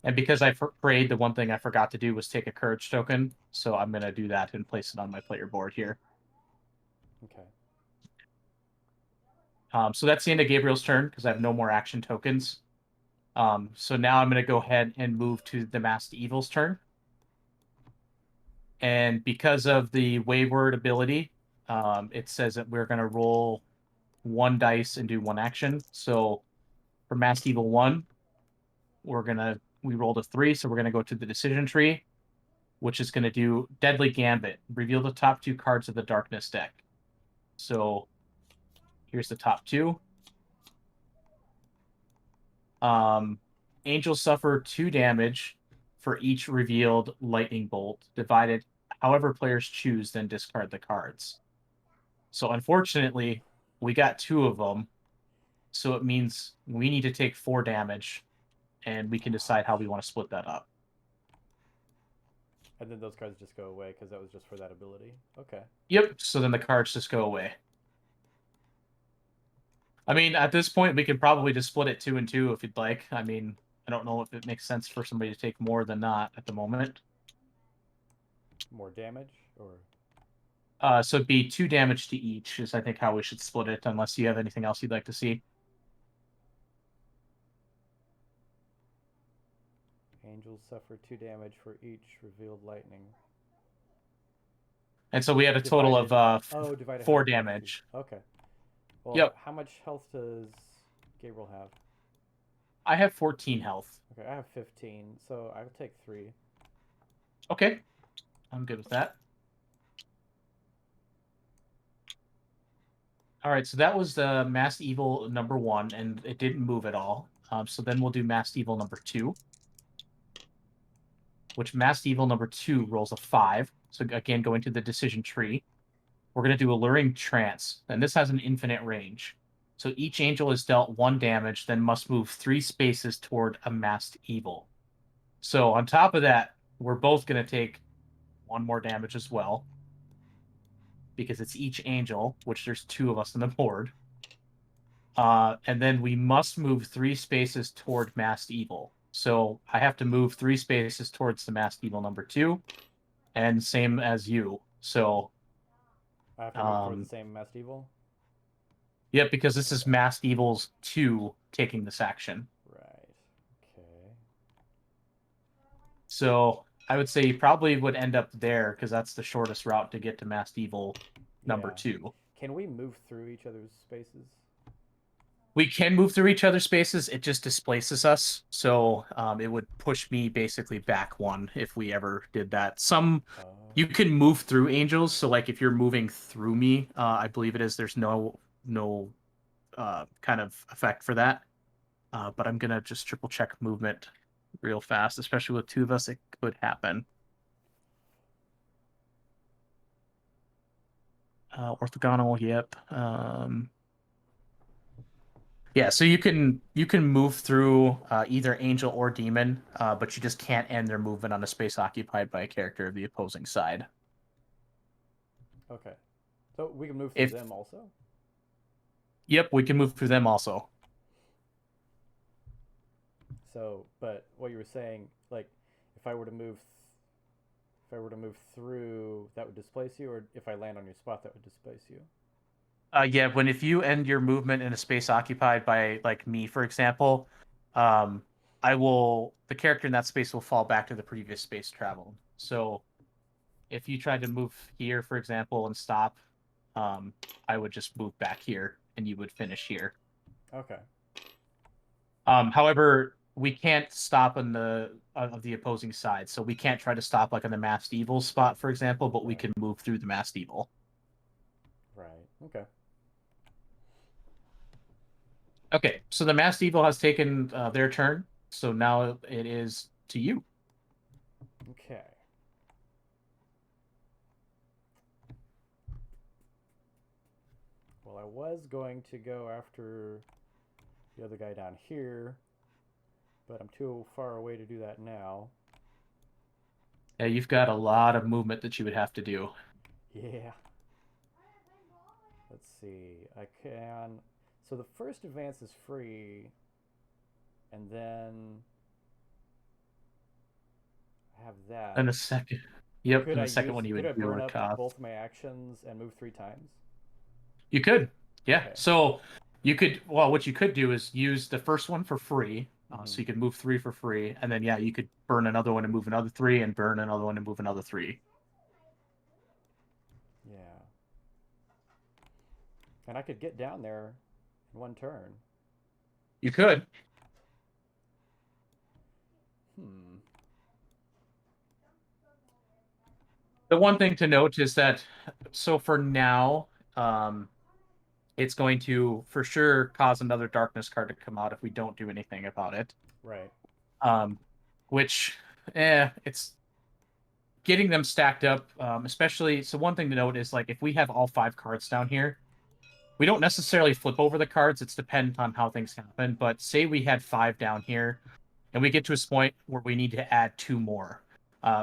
And because I prayed, the one thing I forgot to do was take a courage token, so I'm gonna do that and place it on my player board here. Okay. So that's the end of Gabriel's turn because I have no more action tokens. So now I'm gonna go ahead and move to the Masked Evil's turn. And because of the Wayward ability, it says that we're gonna roll 1 dice and do 1 action. So for Masked Evil 1, we rolled a 3, so we're gonna go to the decision tree, which is gonna do Deadly Gambit. Reveal the top 2 cards of the Darkness deck. So here's the top 2. Angels suffer 2 damage for each revealed lightning bolt, divided however players choose, then discard the cards. So unfortunately, we got 2 of them. So it means we need to take 4 damage, and we can decide how we want to split that up. And then those cards just go away because that was just for that ability. Okay. Yep. So then the cards just go away. I mean, at this point, we can probably just split it 2 and 2 if you'd like. I mean, I don't know if it makes sense for somebody to take more than not at the moment. More damage or So it'd be 2 damage to each is I think how we should split it, unless you have anything else you'd like to see. angels suffer 2 damage for each revealed lightning. And so we had a total Divided. of Divided 4 how many damage? damage. Okay. Well, Yep. how much health does Gabriel have? I have 14 health. Okay, I have 15, so I'll take 3. Okay. I'm good with that. All right, so that was the Masked Evil number 1, and it didn't move at all. So then we'll do Masked Evil number 2, which Masked Evil number 2 rolls a 5. So again, going to the decision tree, we're going to do Alluring Trance, and this has an infinite range. So each angel is dealt 1 damage, then must move 3 spaces toward a Masked Evil. So on top of that, we're both going to take 1 more damage as well, because it's each angel, which there's 2 of us on the board. And then we must move 3 spaces toward Masked Evil. So I have to move 3 spaces towards the Masked Evil number 2, and same as you. So I have to move toward the same Masked Evil? Yep, because this is Masked Evil's 2 taking this action. Right. Okay. So I would say you probably would end up there, because that's the shortest route to get to Masked Evil number 2. Can we move through each other's spaces? We can move through each other's spaces. It just displaces us. So it would push me basically back 1 if we ever did that. You can move through angels. So like if you're moving through me, I believe it is, there's no kind of effect for that. But I'm going to just triple check movement real fast, especially with 2 of us. It could happen. Orthogonal, yep. Yeah, so you can move through either angel or demon, but you just can't end their movement on a space occupied by a character of the opposing side. Okay. So we can move through them also? Yep, we can move through them also. So, but what you were saying, like, if I were to move through, that would displace you, or if I land on your spot, that would displace you? Yeah, if you end your movement in a space occupied by like me, for example, the character in that space will fall back to the previous space traveled. So if you tried to move here, for example, and stop, I would just move back here and you would finish here. Okay. However, we can't stop on the opposing side, so we can't try to stop like on the Masked Evil spot, for example, but we can move through the Masked Evil. Right. Okay. Okay, so the Masked Evil has taken their turn, so now it is to you. Okay. Well, I was going to go after the other guy down here, but I'm too far away to do that now. Yeah, you've got a lot of movement that you would have to do. Yeah. Let's see. I can... So the first advance is free, and then I have that. And the second... Yep, Could and I the second one you could would I do burn a up cost. both my actions and move 3 times? You could. Yeah. Okay. So you could... Well, what you could do is use the first one for free, so you could move 3 for free, and then, yeah, you could burn another one and move another 3, and burn another one and move another 3. Yeah. And I could get down there in 1 turn. You could. The one thing to note is that, so for now, it's going to for sure cause another darkness card to come out if we don't do anything about it. Right. Which, it's getting them stacked up, especially. So one thing to note is like if we have all 5 cards down here, we don't necessarily flip over the cards. It's dependent on how things happen. But say we had 5 down here, and we get to a point where we need to add 2 more.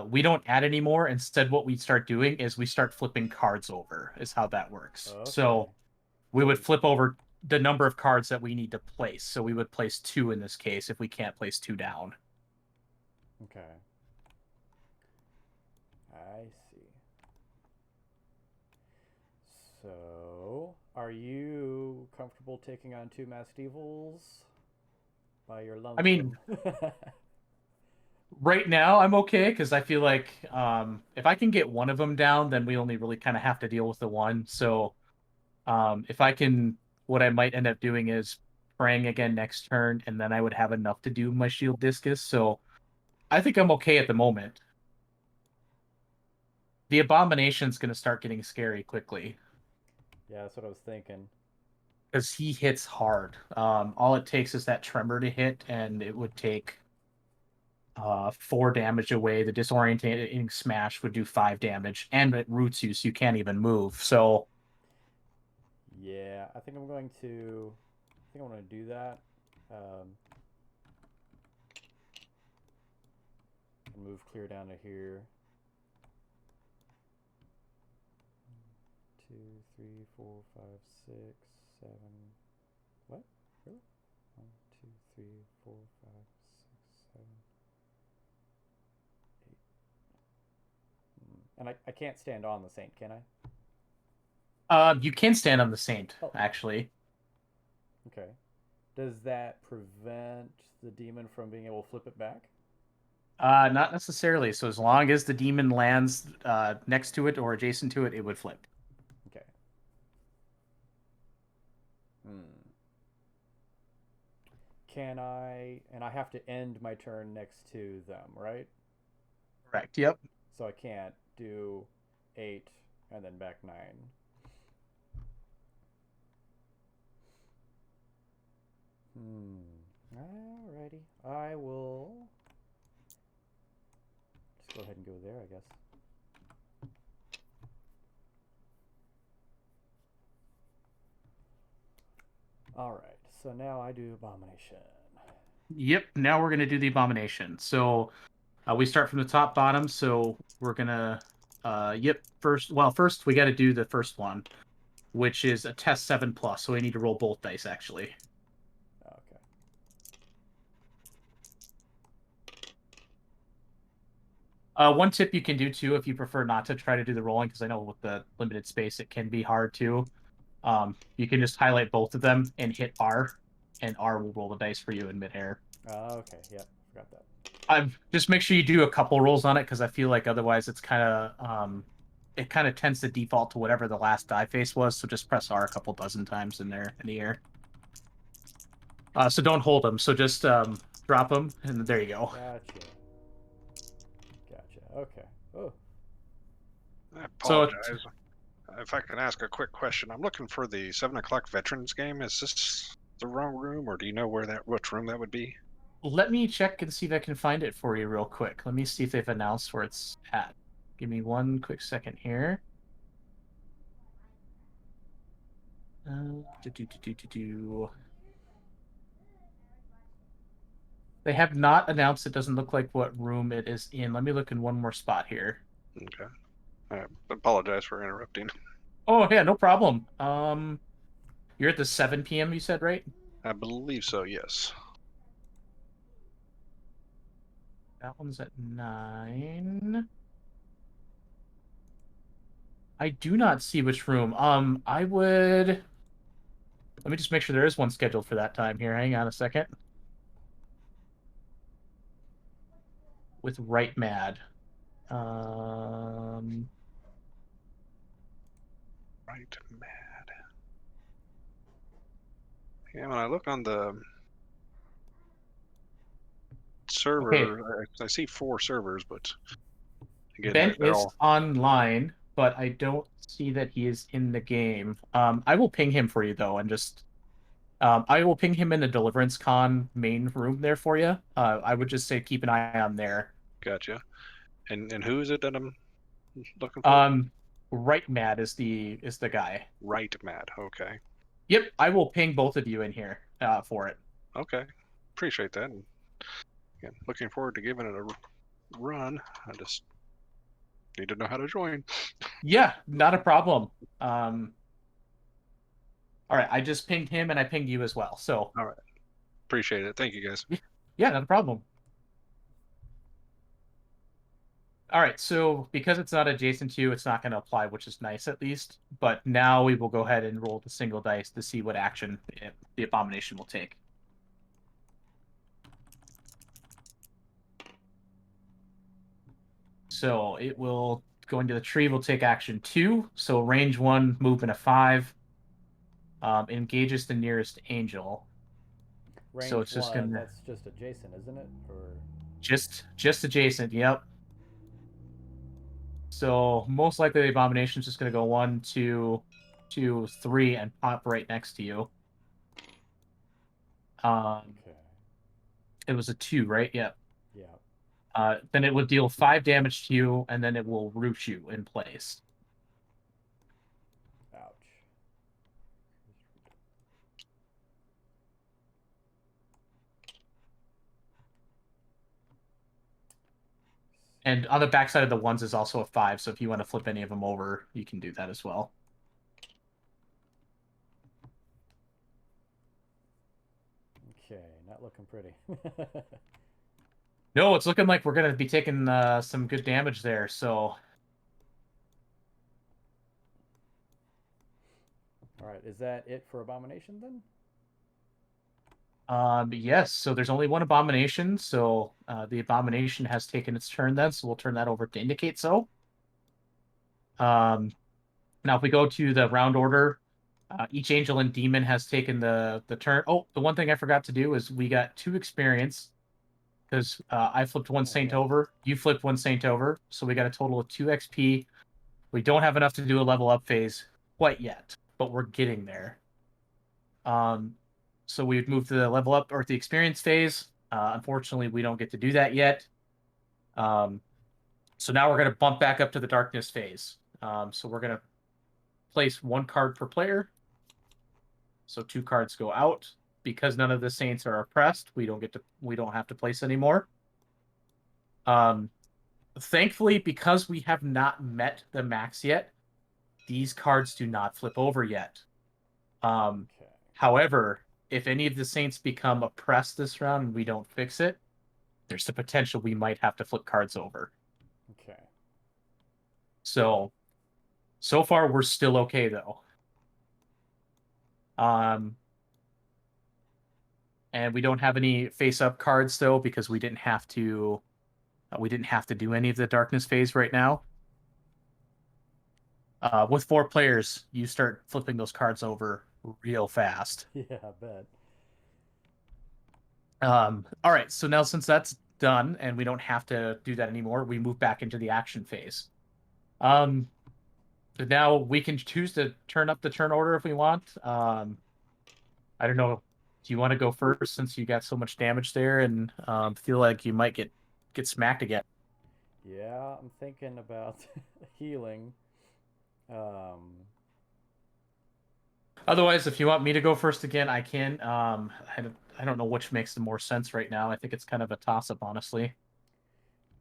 We don't add any more. Instead, what we start doing is we start flipping cards over, is how that works. Okay. So we would flip over the number of cards that we need to place. So we would place 2 in this case if we can't place 2 down. Okay. I see. So, are you comfortable taking on 2 masked evils by your I mean, lonesome? right now I'm okay because I feel like if I can get one of them down, then we only really kind of have to deal with the one. So if I can, what I might end up doing is praying again next turn, and then I would have enough to do my shield discus. So I think I'm okay at the moment. The abomination's going to start getting scary quickly Yeah, that's what I was thinking. because he hits hard. All it takes is that tremor to hit, and it would take 4 damage away. The disorientating smash would do 5 damage, and it roots you, so you can't even move. So Yeah, I think I'm going to. I think I want to do that. Um, and move clear down to here. 2, 3, 4, 5, 6, 7. What? Really? 1, 2, 3, 4, 5, 6, 7, 8. And I can't stand on the saint, can I? you can stand on the saint, Oh, actually. okay. Does that prevent the demon from being able to flip it back? Not necessarily. So as long as the demon lands next to it or adjacent to it, it would flip. Okay. Hmm. Can I? And I have to end my turn next to them, right? Correct. Yep. So I can't do 8 and then back 9. Alrighty. I will just go ahead and go there, I guess. Alright, so now I do Abomination. Yep. Now we're gonna do the abomination. So we start from the top bottom. So we're gonna yep, first well, first we gotta do the first one, which is a test 7 plus. So we need to roll both dice actually. Okay. One tip you can do too, if you prefer not to try to do the rolling, because I know with the limited space it can be hard too. You can just highlight both of them and hit R, and R will roll the dice for you in midair. Okay, yep, forgot that. I've just make sure you do a couple rolls on it because I feel like otherwise it kind of tends to default to whatever the last die face was. So just press R a couple dozen times in there in the air. So don't hold them. So just drop them, and there you go. Gotcha. Gotcha. Okay. Oh, I So apologize. If I can ask a quick question, I'm looking for the 7 o'clock veterans game. Is this the wrong room, or do you know which room that would be? let me check and see if I can find it for you real quick. Let me see if they've announced where it's at. Give me one quick second here. Do, do, do, do, do, do. They have not announced. It doesn't look like what room it is in. Let me look in one more spot here. Okay. I apologize for interrupting. Oh yeah, no problem. You're at the 7 p.m. you said, right? I believe so, yes. That one's at 9. I do not see which room. I would let me just make sure there is one scheduled for that time here. Hang on a second. With Right Mad. Um Right, mad. Yeah, when I look on the okay. server, I see 4 servers, but again, Ben they're is all online, but I don't see that he is in the game. I will ping him for you though, and just I will ping him in the Deliverance Con main room there for you. I would just say keep an eye on there. gotcha. And who is it that I'm looking for? Um, Right Mad is the guy. Right, mad. Okay. Yep, I will ping both of you in here for it. Okay. Appreciate that. And again, looking forward to giving it a run. I just need to know how to join. Yeah, not a problem. All right, I just pinged him and I pinged you as well. So All right. Appreciate it. Thank you, guys. yeah, not a problem. All right, so because it's not adjacent to you, it's not going to apply, which is nice at least. But now we will go ahead and roll the single dice to see what action the abomination will take. So it will go into the tree. Will take action 2. So range 1, movement of 5. Engages the nearest angel. So Range it's just 1, gonna that's just adjacent, isn't it? Or just adjacent. Yep. So most likely the abomination's just gonna go 1, 2, 2, 3, and pop right next to you. okay. It was a 2, right? Yep. Yeah. Then it would deal 5 damage to you, and then it will root you in place. Ouch. And on the backside of the ones is also a 5, so if you want to flip any of them over, you can do that as well. Okay, not looking pretty. No, it's looking like we're going to be taking some good damage there, so... Alright, is that it for Abomination then? Yes, so there's only one abomination, so the abomination has taken its turn then, so we'll turn that over to indicate so. Now if we go to the round order, each angel and demon has taken the turn. Oh, the one thing I forgot to do is we got 2 experience, because I flipped 1 saint yeah. over, you flipped 1 saint over, so we got a total of 2 XP. We don't have enough to do a level up phase quite yet, but we're getting there. So we've moved to the level up or the experience phase. Unfortunately, we don't get to do that yet. So now we're going to bump back up to the darkness phase. So we're going to place 1 card per player. So 2 cards go out. Because none of the saints are oppressed, we don't have to place anymore. Thankfully, because we have not met the max yet, these cards do not flip over yet. Okay. However, if any of the saints become oppressed this round and we don't fix it, there's the potential we might have to flip cards over. Okay. So far we're still okay though. And we don't have any face-up cards though because we didn't have to do any of the darkness phase right now. With 4 players, you start flipping those cards over real fast. Yeah, I bet. All right, so now since that's done and we don't have to do that anymore, we move back into the action phase. Now we can choose to turn up the turn order if we want. I don't know. Do you want to go first since you got so much damage there and feel like you might get smacked again? Yeah, I'm thinking about healing. Otherwise, if you want me to go first again, I can. I don't know which makes the more sense right now. I think it's kind of a toss-up, honestly.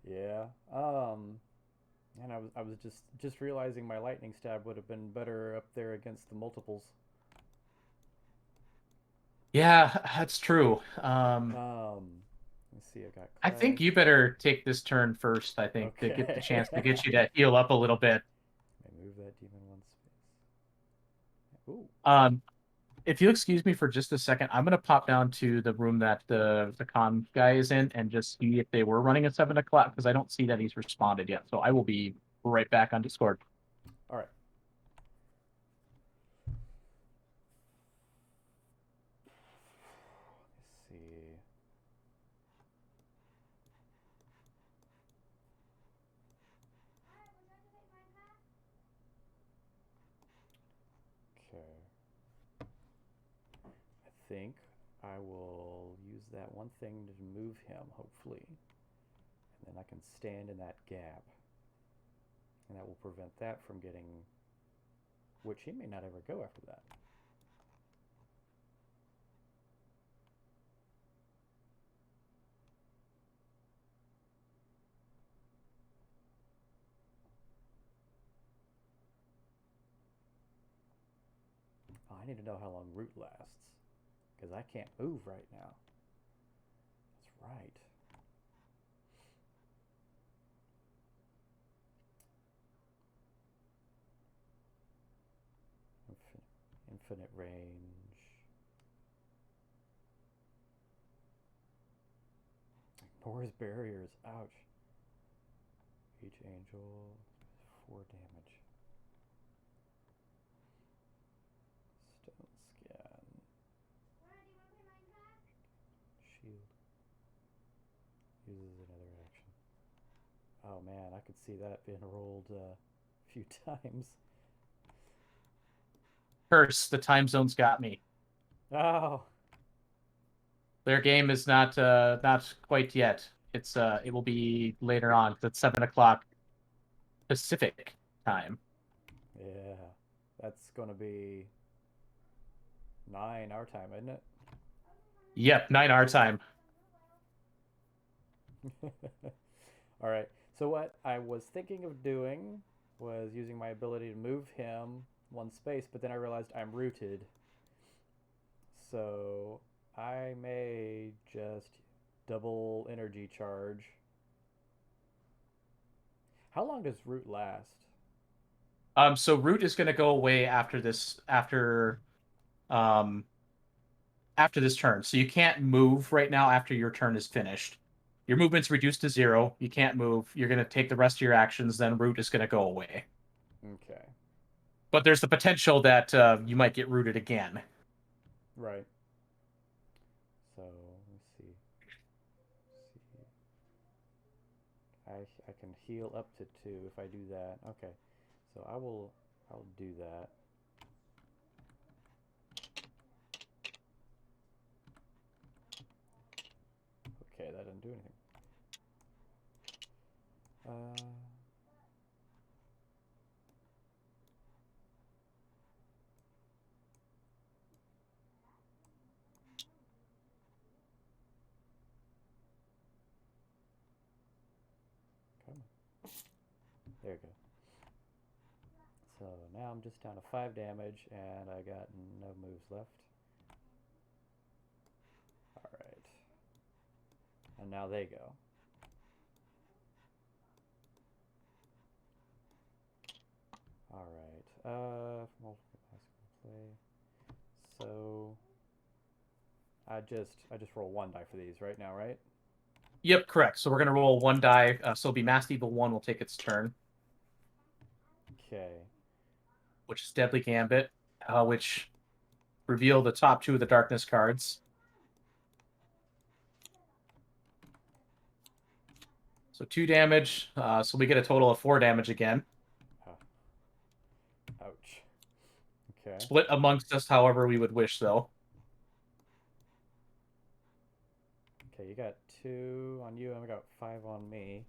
Yeah. And I was just realizing my lightning stab would have been better up there against the multiples. Yeah, that's true. Let's see, I got I think clank. you better take this turn first, I think, to get the Okay. chance to get you to heal up a little bit. I move that demon 1 space. Ooh. If you excuse me for just a second, I'm gonna pop down to the room that the con guy is in and just see if they were running at 7 o'clock because I don't see that he's responded yet. So I will be right back on Discord. All right. Let's see. Okay. I think I will use that one thing to move him, hopefully. And then I can stand in that gap. And that will prevent that from getting... Which he may not ever go after that. need to know how long root lasts, because I can't move right now. That's right. Infinite range. Ignores barriers. Ouch. Each angel, 4 damage. Stone scan. Shield. Uses another action. Oh man, I could see that being rolled a few times. Curse, the time zone's got me. Oh. Their game is not quite yet. It will be later on. It's 7 o'clock Pacific time. Yeah. That's gonna be 9 our time, isn't it? Yep, 9 our time. All right. So what I was thinking of doing was using my ability to move him 1 space, but then I realized I'm rooted. So I may just double energy charge. How long does root last? So root is gonna go away after this turn. So you can't move right now after your turn is finished. Your movement's reduced to 0. You can't move. You're gonna take the rest of your actions, then root is gonna go away. Okay. But there's the potential that you might get rooted again. Right. So let's see. I can heal up to 2 if I do that. Okay. So I'll do that. Okay, that didn't do anything. Come on. There you go. So now I'm just down to 5 damage, and I got no moves left. Alright. And now they go. Alright. Play. So I just roll 1 die for these right now, right? Yep, correct. So we're gonna roll 1 die. So it'll be Masked Evil 1 will take its turn. Okay. Which is Deadly Gambit, which reveal the top 2 of the Darkness cards. So 2 damage. So we get a total of 4 damage again. Oh. Ouch. Okay. Split amongst us however we would wish, though. Okay, you got 2 on you, and I got 5 on me.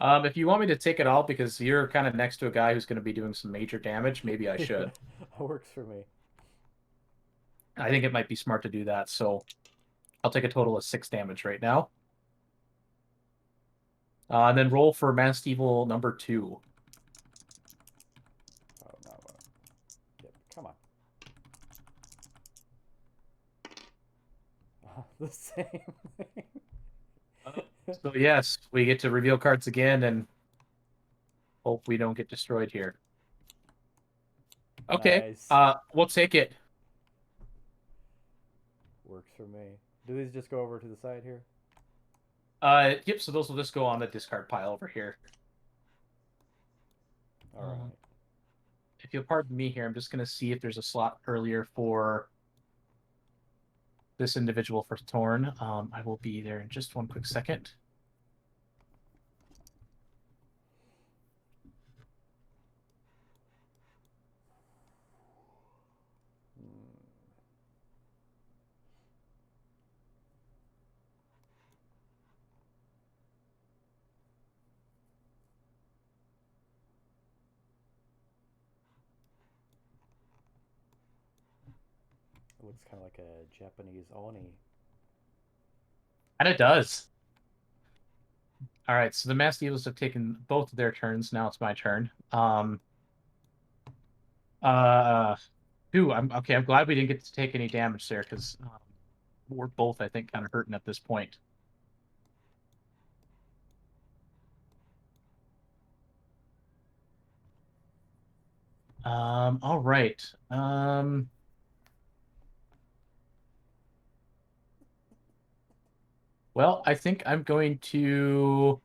If you want me to take it all because you're kind of next to a guy who's going to be doing some major damage, maybe I should. That works for me. I think it might be smart to do that, so I'll take a total of 6 damage right now. And then roll for Masked Evil number 2. Oh, no. Yep, come on. The same thing. So yes, we get to reveal cards again and hope we don't get destroyed here. Okay, Nice. we'll take it. Works for me. Do these just go over to the side here? Yep, so those will just go on the discard pile over here. Alright. If you'll pardon me here, I'm just going to see if there's a slot earlier for this individual for Torn. I will be there in just 1 quick second. It looks kind of like a Japanese Oni. And it does. All right, so the Masked Evils have taken both of their turns. Now it's my turn. Ooh, I'm okay. I'm glad we didn't get to take any damage there because we're both, I think, kind of hurting at this point. All right. Well, I think I'm going to.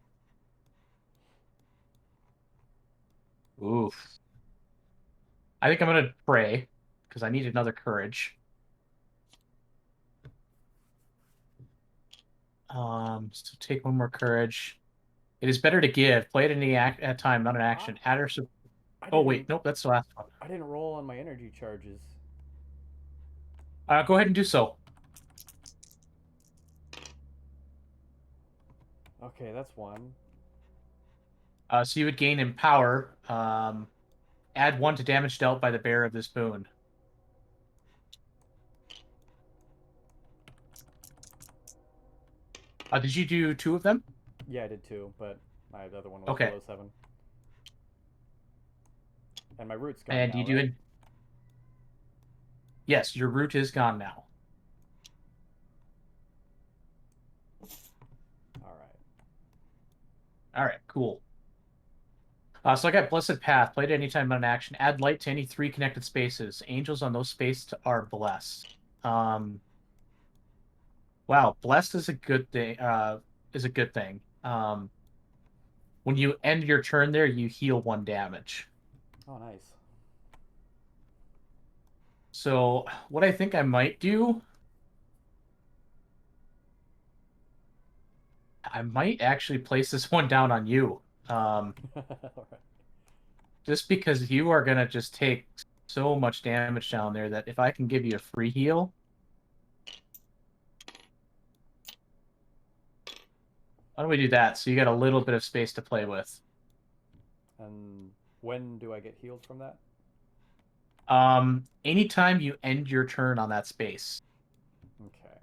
Oof. I think I'm going to pray because I need another courage. So take one more courage. It is better to give. Play it in the at time, not an action. Add or sub. I Oh didn't. wait, nope, that's the last one. I didn't roll on my energy charges. Go ahead and do so. Okay, that's one. So you would gain in power. Add 1 to damage dealt by the bearer of this boon. Did you do 2 of them? Yeah, I did too, but my other one was Okay. below 7. And my root's gone And now, you do right? it. Yes, your root is gone now. All right. All right, cool. So I got Blessed Path. Played anytime on an action. Add light to any 3 connected spaces. Angels on those spaces are blessed. Wow, blessed is a good thing. Is a good thing. When you end your turn there, you heal 1 damage. Oh, nice. So what I think I might do, I might actually place this one down on you. All right. Just because you are gonna just take so much damage down there that if I can give you a free heal. Why don't we do that? So you got a little bit of space to play with. And when do I get healed from that? Anytime you end your turn on that space. Okay.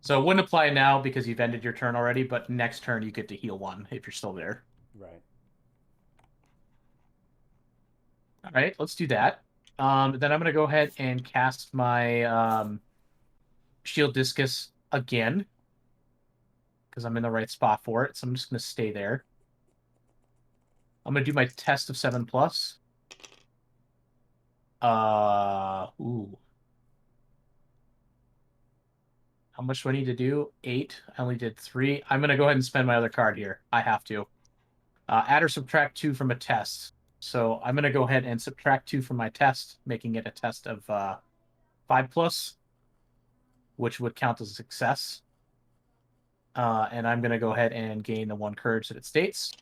So it wouldn't apply now because you've ended your turn already, but next turn you get to heal 1 if you're still there. Right. All right, let's do that. Then I'm gonna go ahead and cast my Shield Discus again because I'm in the right spot for it. So I'm just gonna stay there. I'm gonna do my test of 7 plus. Ooh. How much do I need to do? 8. I only did 3. I'm gonna go ahead and spend my other card here. I have to. Add or subtract 2 from a test. So I'm gonna go ahead and subtract 2 from my test, making it a test of 5 plus, which would count as a success. And I'm gonna go ahead and gain the 1 courage that it states.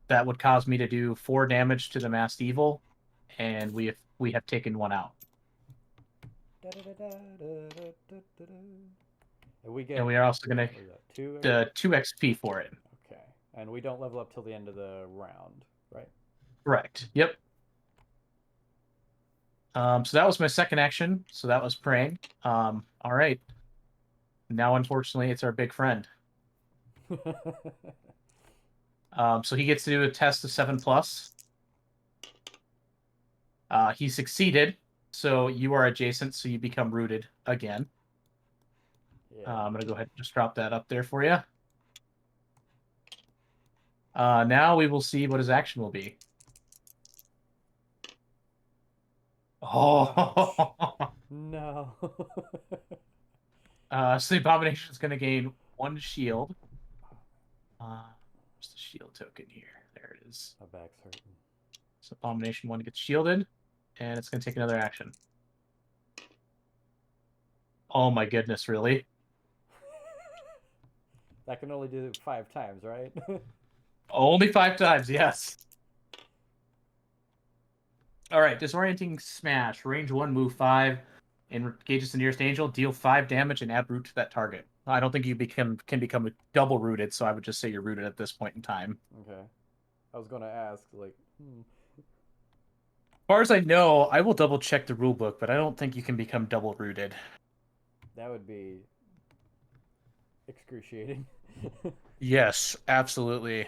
That would cause me to do 4 damage to the masked evil, and we have taken 1 out. And we And get, we are also going to what is that, 2? the 2 XP for it. Okay. And we don't level up till the end of the round, right? Correct. Yep. So that was my second action. So that was praying. All right. Now, unfortunately, it's our big friend. So he gets to do a test of 7 plus. He succeeded, so you are adjacent, so you become rooted again. Yeah. I'm gonna go ahead and just drop that up there for you. Now we will see what his action will be. Oh, No. so the abomination is gonna gain 1 shield. Where's the shield token here? There it is. My back's hurting. So abomination 1 gets shielded, and it's gonna take another action. Oh my goodness, really? That can only do 5 times, right? Only 5 times, yes. All right, disorienting smash, range 1, move 5, engages the nearest angel, deal 5 damage, and add root to that target. I don't think you can become double rooted, so I would just say you're rooted at this point in time. Okay. I was gonna ask, like, As far as I know, I will double check the rule book, but I don't think you can become double rooted. that would be excruciating. Yes, absolutely.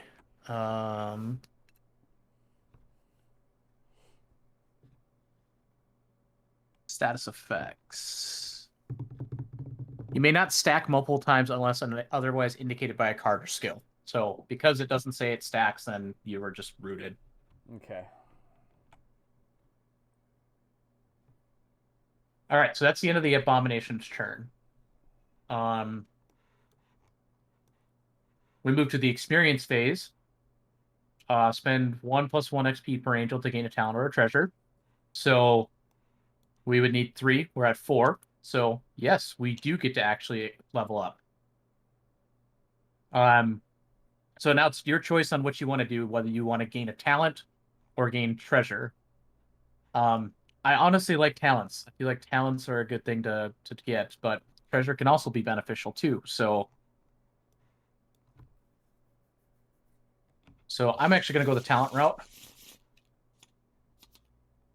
Status effects. You may not stack multiple times unless otherwise indicated by a card or skill. So because it doesn't say it stacks, then you were just rooted. Okay. All right, so that's the end of the Abomination's turn. We move to the experience phase. Spend 1 + 1 XP per angel to gain a talent or a treasure. So we would need 3. We're at 4. So yes, we do get to actually level up. So now it's your choice on what you want to do, whether you want to gain a talent or gain treasure. I honestly like talents. I feel like talents are a good thing to get, but treasure can also be beneficial too. So I'm actually going to go the talent route.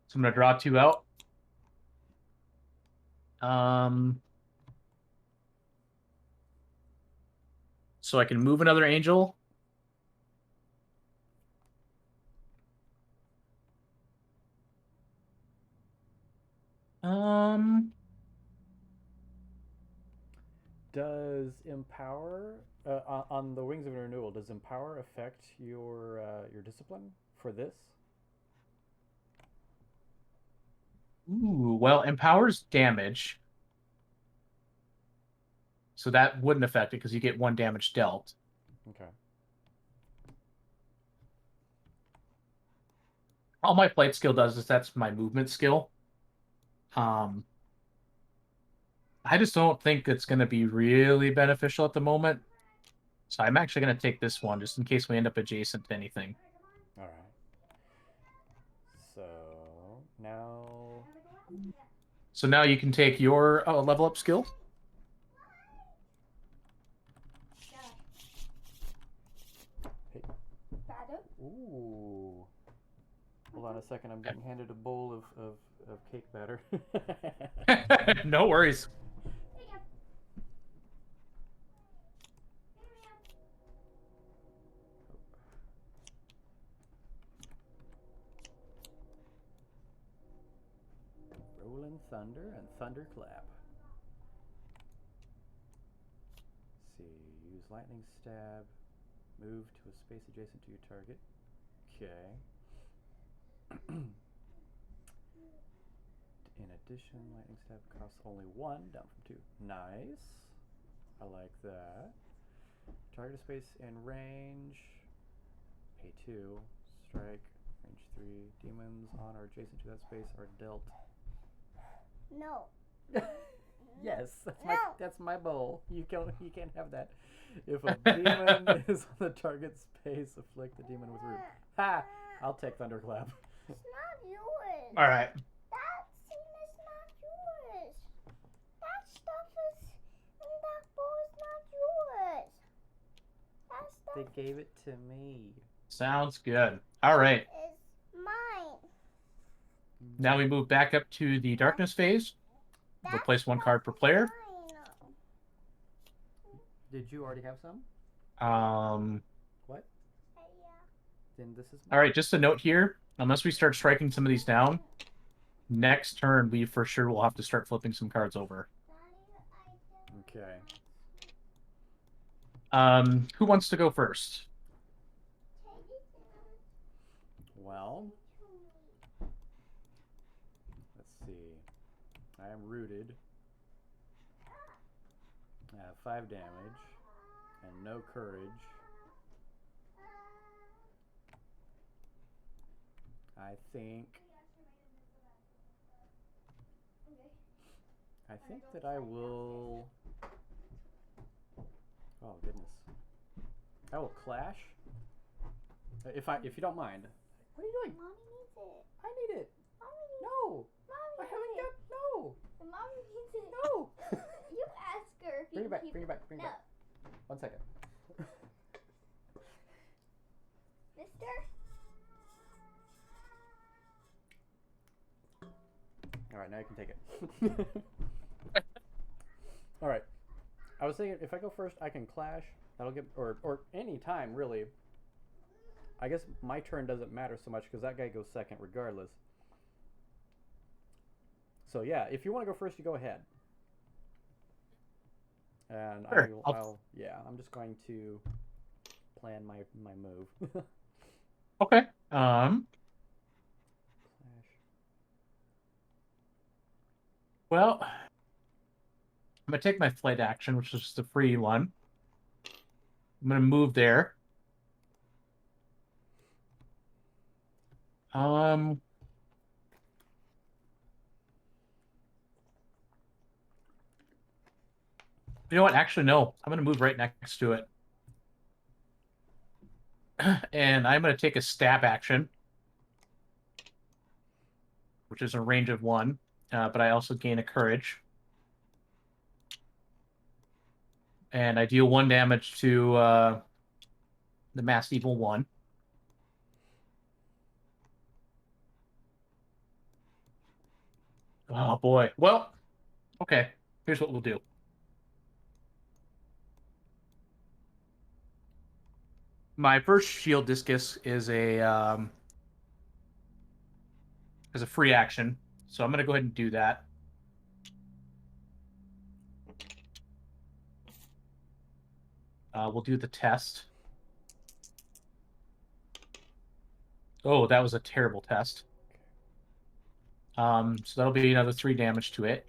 So I'm going to draw 2 out. So I can move another angel. Does Empower on the Wings of Renewal? Does Empower affect your discipline for this? Ooh, well, empowers damage. So that wouldn't affect it because you get 1 damage dealt. Okay. All my flight skill does is that's my movement skill. I just don't think it's going to be really beneficial at the moment. So I'm actually going to take this one just in case we end up adjacent to anything. All right. So now. So now you can take your level up skill. Hey. Ooh. Hold on a second. I'm getting handed a bowl of cake batter. No worries. Rolling Thunder and Thunderclap. Let's see. Use Lightning Stab. Move to a space adjacent to your target. Okay. In addition, Lightning Stab costs only 1, down from 2. Nice. I like that. Target space and range. Pay 2. Strike. Range 3. Demons on or adjacent to that space are dealt. No. Yes, No. that's my bowl. You can't have that. If a demon is on the target space, afflict the demon with root. Ha! I'll take Thunderclap. It's not yours. All right. That scene is not yours. That stuff is in that bowl is not yours. That stuff They gave it to me. Sounds good. All right. is mine. Now we move back up to the darkness phase. That Replace 1 stuff card per is player. mine. Did you already have some? What? Yeah. Then this is All right, just a note here. Unless we start striking some of these down, next turn we for sure will have to start flipping some cards over. Okay. Who wants to go first? Well, let's see. I am rooted. I have 5 damage and no courage. I think that I will. Oh goodness. I will clash. If you don't mind. What are you doing? Mommy needs it. I need it. Mommy needs No. Mommy I haven't needs got no. it. Mommy needs it. No. You ask her if Bring you it back. keep Bring it back. Bring it No. back. 1 second. Mister? All right, now you can take it. All right. I was thinking if I go first, I can clash. That'll get or any time really. I guess my turn doesn't matter so much because that guy goes second regardless. So yeah, if you want to go first, you go ahead. And Sure, I'm just going to plan my move. Okay. Clash. Well, I'm gonna take my flight action, which is just a free one. I'm gonna move there. Um, you know what? Actually, no. I'm gonna move right next to it, and I'm gonna take a stab action, which is a range of 1. But I also gain a courage, and I deal 1 damage to the masked evil 1. Oh boy. Well, okay. Here's what we'll do. My first shield discus is a free action, so I'm gonna go ahead and do that. We'll do the test. Oh, that was a terrible test. So that'll be another 3 damage to it.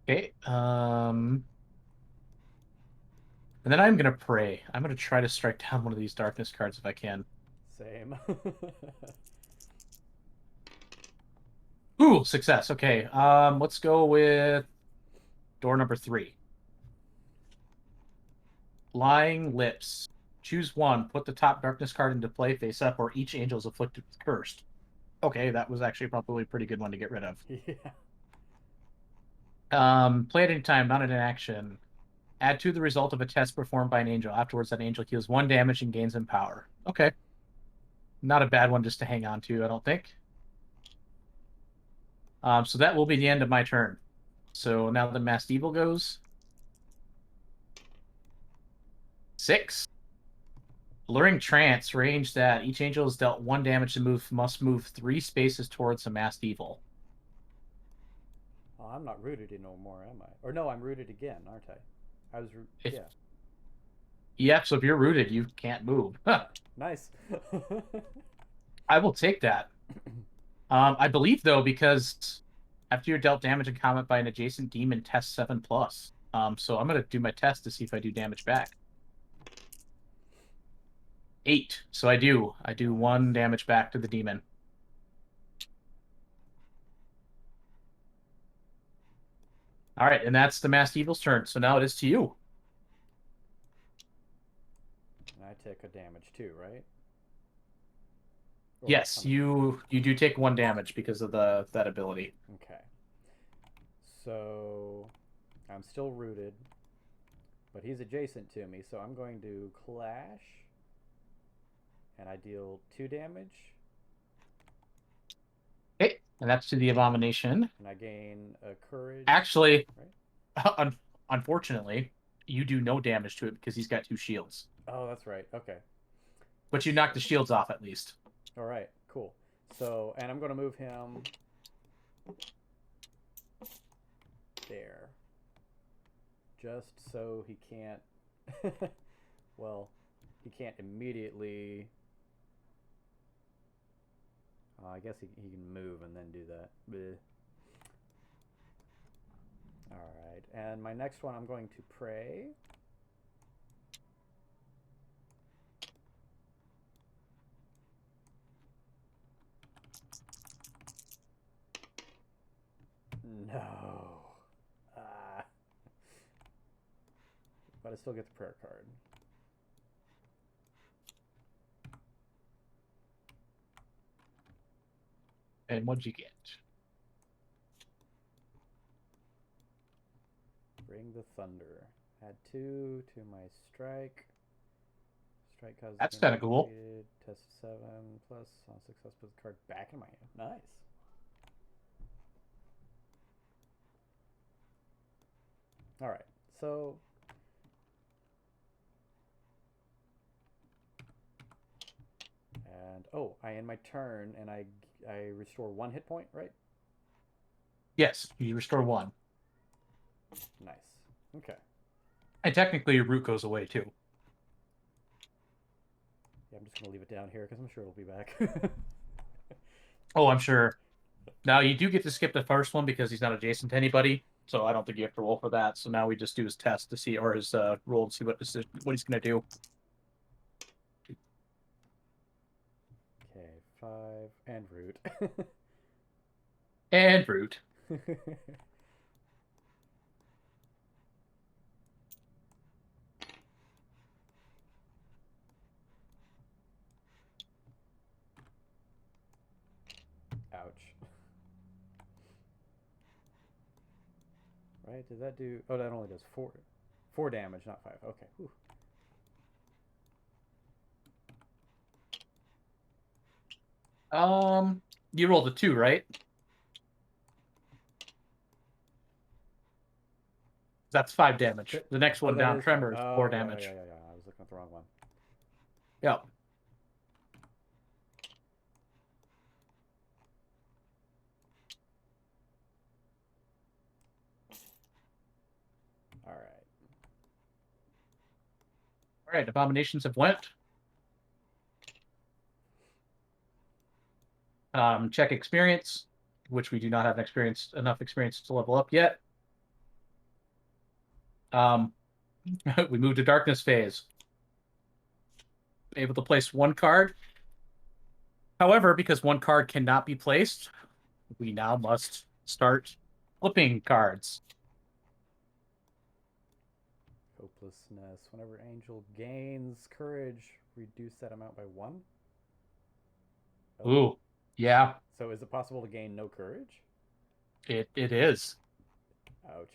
Okay. And then I'm gonna pray. I'm gonna try to strike down one of these darkness cards if I can. Same. Ooh, success. Okay. Let's go with door number 3. Lying Lips. Choose 1. Put the top darkness card into play face up, or each angel is afflicted with cursed. Okay, that was actually probably a pretty good one to get rid of. Yeah. Play at any time, not in an action. Add to the result of a test performed by an angel. Afterwards, that angel heals 1 damage and gains in power. Okay. Not a bad one just to hang on to, I don't think. So that will be the end of my turn. So now the Masked Evil goes. 6. Alluring Trance, range that each angel is dealt 1 damage to must move 3 spaces towards a Masked Evil. Oh, I'm not rooted no more, am I? Or no, I'm rooted again, aren't I? I was yeah. Yep, so if you're rooted, you can't move. Huh. Nice. I will take that. I believe, though, because after you're dealt damage in combat by an adjacent demon, test 7+. So I'm going to do my test to see if I do damage back. 8. So I do. I do 1 damage back to the demon. All right, and that's the Masked Evil's turn. So now it is to you. And I take a damage too, right? Or Yes, you do take 1 damage because of that ability. Okay. So I'm still rooted, but he's adjacent to me, so I'm going to clash, and I deal 2 damage, Okay, and that's to the Abomination. and I gain a courage. Actually, right? unfortunately, you do no damage to it because he's got 2 shields. Oh, that's right. Okay. But you knock the shields off at least. All right. Cool. So, and I'm going to move him there, just so he can't. Well, he can't immediately. I guess he can move and then do that. Bleh. All right, and my next one, I'm going to pray. No. But I still get the prayer card. And what'd you get? Bring the thunder. Add 2 to my strike. Strike causes. That's kind of cool. Test 7 plus on success. Put the card back in my hand. Nice. All right. So And oh, I end my turn and I restore 1 hit point, right? Yes, you restore 1. Nice. Okay. And technically, your root goes away too. Yeah, I'm just gonna leave it down here because I'm sure it'll be back. Oh, I'm sure. Now, you do get to skip the first one because he's not adjacent to anybody, so I don't think you have to roll for that. So now we just do his test to see, or his roll to see what he's going to do. Okay, 5 and root. And root. Ouch. Right? Did that do? Oh, that only does 4 damage, not 5. Okay. Whew. You rolled a 2, right? That's 5 damage. The next one that down, is Tremor, is 4 yeah, damage. yeah. I was looking at the wrong one. Yep. All right. All right, abominations have went. Check experience, which we do not have enough experience to level up yet. We move to darkness phase. Able to place 1 card. However, because 1 card cannot be placed, we now must start flipping cards. Hopelessness. Whenever Angel gains courage, reduce that amount by 1. Oh. Ooh, yeah, So is it possible to gain no courage? it is. Ouch.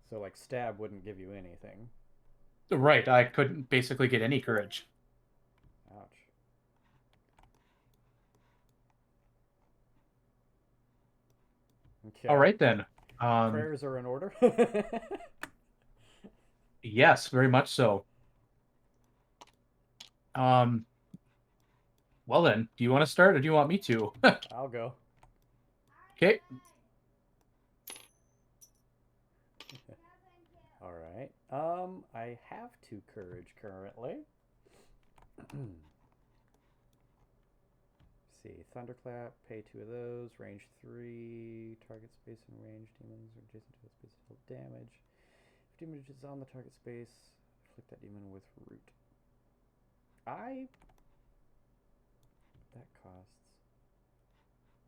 So like stab wouldn't give you anything. Right, I couldn't basically get any courage. Ouch. Okay. All right then. Prayers are in order. Yes, very much so. Well then, do you want to start or do you want me to? I'll go. Okay. All right. I have 2 courage currently. See, Thunderclap, pay 2 of those, range 3, target space and range, demons are adjacent to the space deal damage. If damage is on the target space, afflict that demon with root. That costs.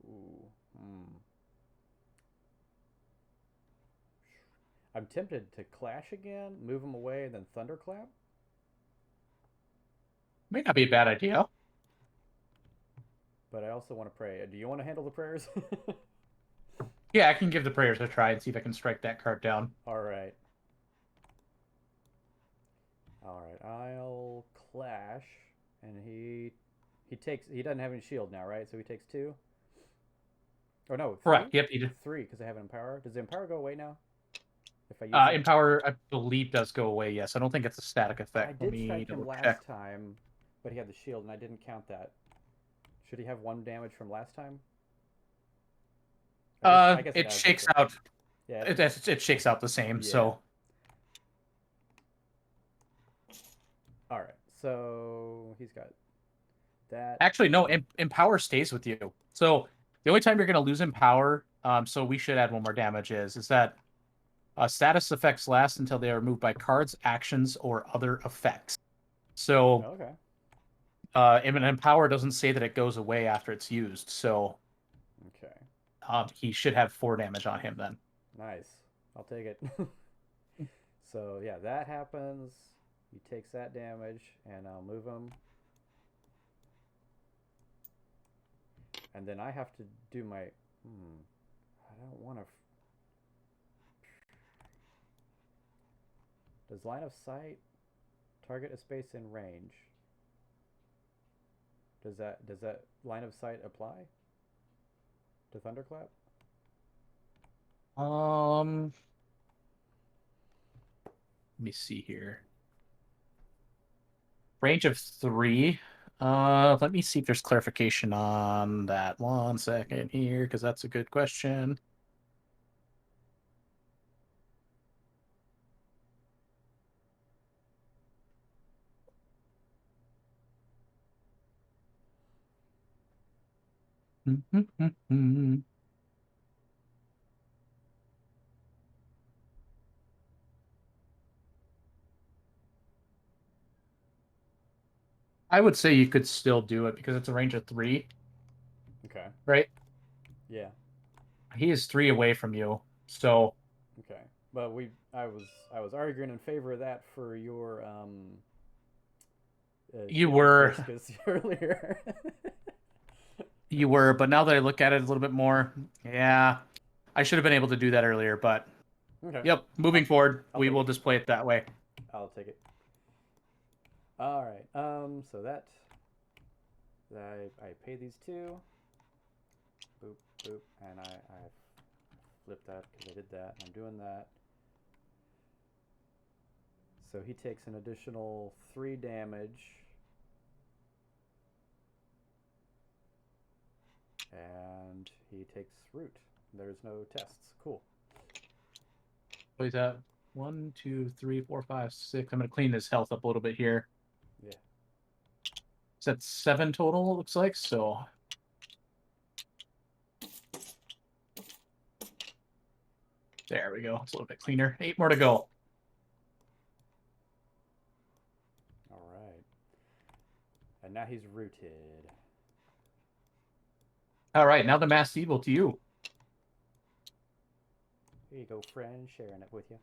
Ooh. I'm tempted to clash again, move him away, and then thunderclap. May not be a bad idea. But I also want to pray. Do you want to handle the prayers? Yeah, I can give the prayers a try and see if I can strike that card down. All right. All right. I'll clash, and he doesn't have any shield now, right? So he takes 2. Or no, 3? Correct. Yep, you did. 3 because I have empower. Does the empower go away now? If I use it? Empower, I believe, does go away. Yes, I don't think it's a static effect. I Let did me strike him double last check. time, but he had the shield, and I didn't count that. Should he have 1 damage from last time? I guess It adds shakes up to- out. Yeah. It shakes out the same. Yeah. So All right. So he's got that. actually, no. Empower stays with you. So the only time you're going to lose Empower, so we should add 1 more damage is that status effects last until they are removed by cards, actions, or other effects. So Okay. and Empower doesn't say that it goes away after it's used. So Okay. he should have 4 damage on him then. Nice. I'll take it. So yeah, that happens. He takes that damage, and I'll move him. And then I have to do my. I don't want to. Does line of sight target a space in range? Does that line of sight apply to Thunderclap? Let me see here. Range of 3. Let me see if there's clarification on that. 1 second here, because that's a good question. I would say you could still do it because it's a range of 3, Okay. right? Yeah. He is 3 away from you, so Okay. But I was arguing in favor of that for your you healing were discus earlier. you were, but now that I look at it a little bit more, yeah, I should have been able to do that earlier, but Okay. yep, moving forward, I'll we take will it. display it that way. I'll take it. All right. So that I pay these 2. Boop boop, and I flipped that because I did that. And I'm doing that. So he takes an additional 3 damage. And he takes root. There's no tests. Cool. So he's at 1, 2, 3, 4, 5, 6. I'm gonna clean his health up a little bit here. Yeah. Is that 7 total? It looks like so. There we go. It's a little bit cleaner. 8 more to go. All right. And now he's rooted. All right, now the mass evil to you. Here you go, friend. Sharing it with you.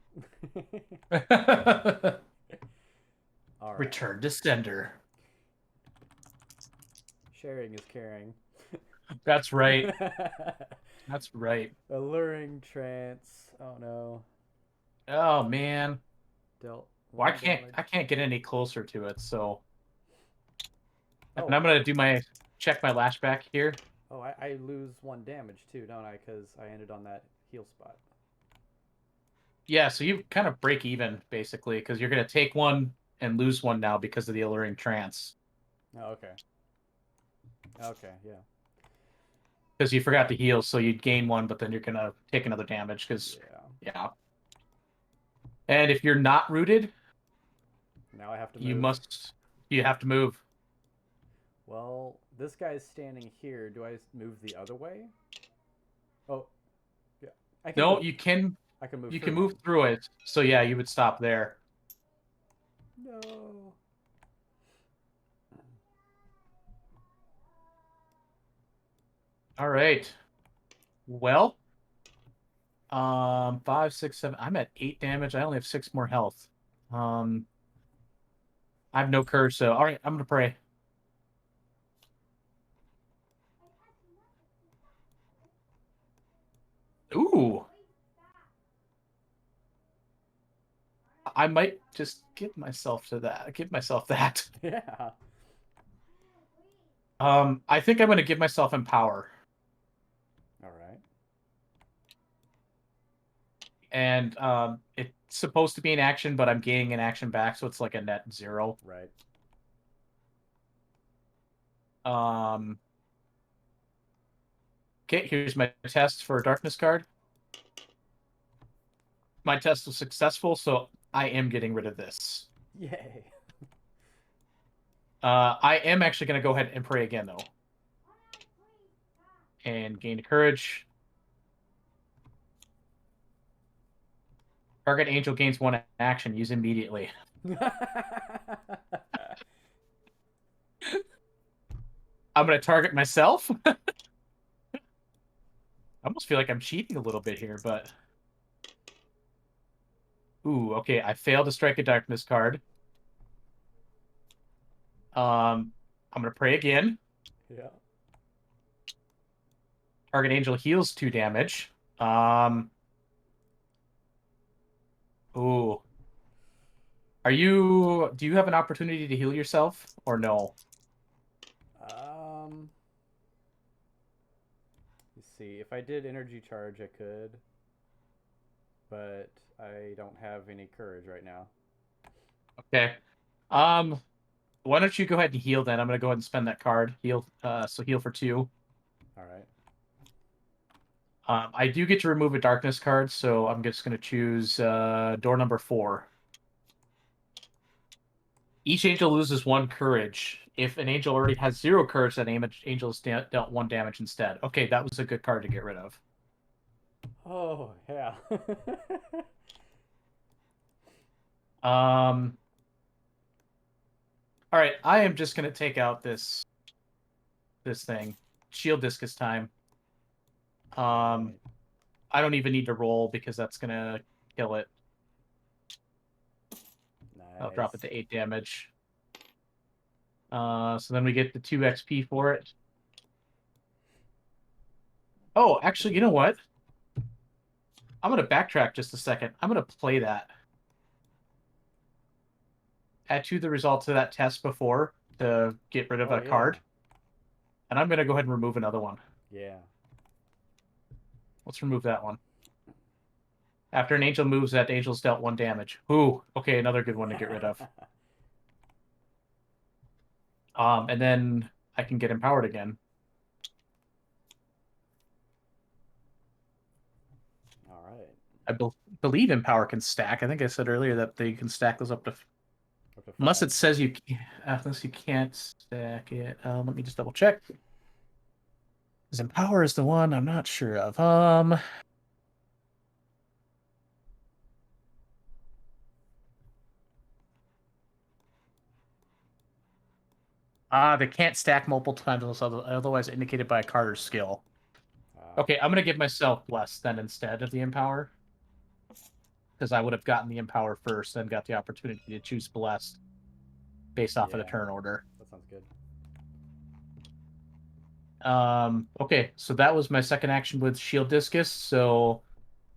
All right. Return to sender. Sharing is caring. That's right. That's right. Alluring trance. Oh no. Oh man. Dealt Well, 1 damage. I can't get any closer to it, so. Oh. And I'm gonna do my check my lashback here. Oh, I lose 1 damage too, don't I? Because I ended on that heal spot. Yeah, so you kind of break even basically, because you're gonna take 1 and lose 1 now because of the alluring trance. Oh, okay. Okay, yeah. Because you forgot to heal, so you'd gain 1, but then you're gonna take another damage. Because yeah. And if you're not rooted, Now I have to move. you have to move. Well, this guy's standing here. Do I move the other way? Oh, yeah. I can No, move. you can. I can move. You through can move him. through it. So yeah, you would stop there. No. All right. Well, 5, 6, 7. I'm at 8 damage. I only have 6 more health. I have no curse, so all right, I'm gonna pray. Ooh. I might just give myself to that. Give myself that. Yeah. I think I'm gonna give myself empower. All right. And it's supposed to be an action, but I'm gaining an action back, so it's like a net 0. Right. Okay, here's my test for a darkness card. My test was successful, so I am getting rid of this. Yay. I am actually going to go ahead and pray again, though. And gain courage. Target angel gains 1 action. Use immediately. I'm going to target myself. I almost feel like I'm cheating a little bit here, but... Ooh, okay. I failed to strike a darkness card. I'm going to pray again. Yeah. Target angel heals 2 damage. Ooh. Do you have an opportunity to heal yourself or no? Let's see. If I did energy charge, I could. But I don't have any courage right now. Okay. Why don't you go ahead and heal then? I'm gonna go ahead and spend that card. Heal. So heal for 2. All right. I do get to remove a darkness card, so I'm just gonna choose door number 4. Each angel loses 1 courage. If an angel already has 0 courage, that angel is dealt 1 damage instead. Okay, that was a good card to get rid of. Oh yeah. Um. All right, I am just gonna take out this thing. Shield discus time. Right. I don't even need to roll because that's gonna kill it. I'll drop it Nice. to 8 damage. So then we get the 2 XP for it. Oh, actually, you know what? I'm gonna backtrack just a second. I'm gonna play that. Add to the results of that test before to get rid of Oh a card. yeah. And I'm gonna go ahead and remove another one. Yeah. Let's remove that one. After an angel moves, that angel's dealt 1 damage. Ooh, okay, another good one to get rid of. And then I can get empowered again. All right. I believe empower can stack. I think I said earlier that they can stack those up to Up to unless 5. it says you unless you can't stack it. Let me just double check. Because empower is the one I'm not sure of. They can't stack multiple times unless otherwise indicated by a card or skill. Okay, I'm gonna give myself bless then instead of the empower. Because I would have gotten the empower first, then got the opportunity to choose blessed based off of the Yeah. turn order. That sounds good. Okay, so that was my second action with Shield Discus, so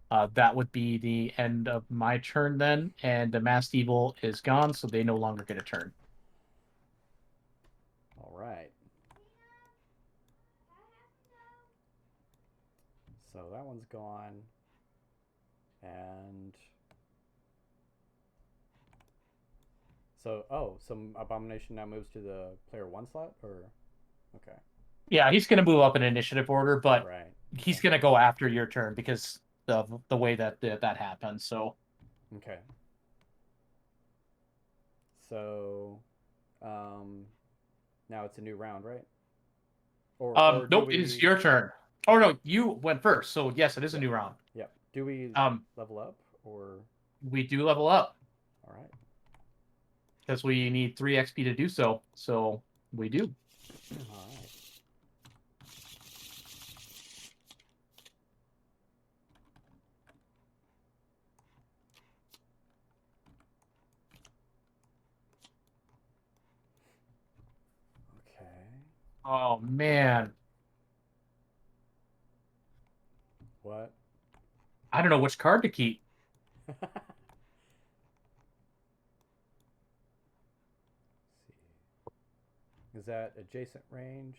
that would be the end of my turn then, and the Masked Evil is gone, so they no longer get a turn. All right. So that one's gone. And so some Abomination now moves to the player 1 slot, or okay. Yeah, he's going to move up in initiative order, but Right. he's going to go after your turn because of the way that that happens. So Okay. So now it's a new round, right? Or do nope, we... it is your turn. Oh no, you went first, so yes, it is a Yeah. new round. Yep. Do we Um, level up, or... we do level up All right. because we need 3 XP to do so. So we do. All right. Okay. Oh man, What? I don't know which card to keep. See. Is that adjacent range?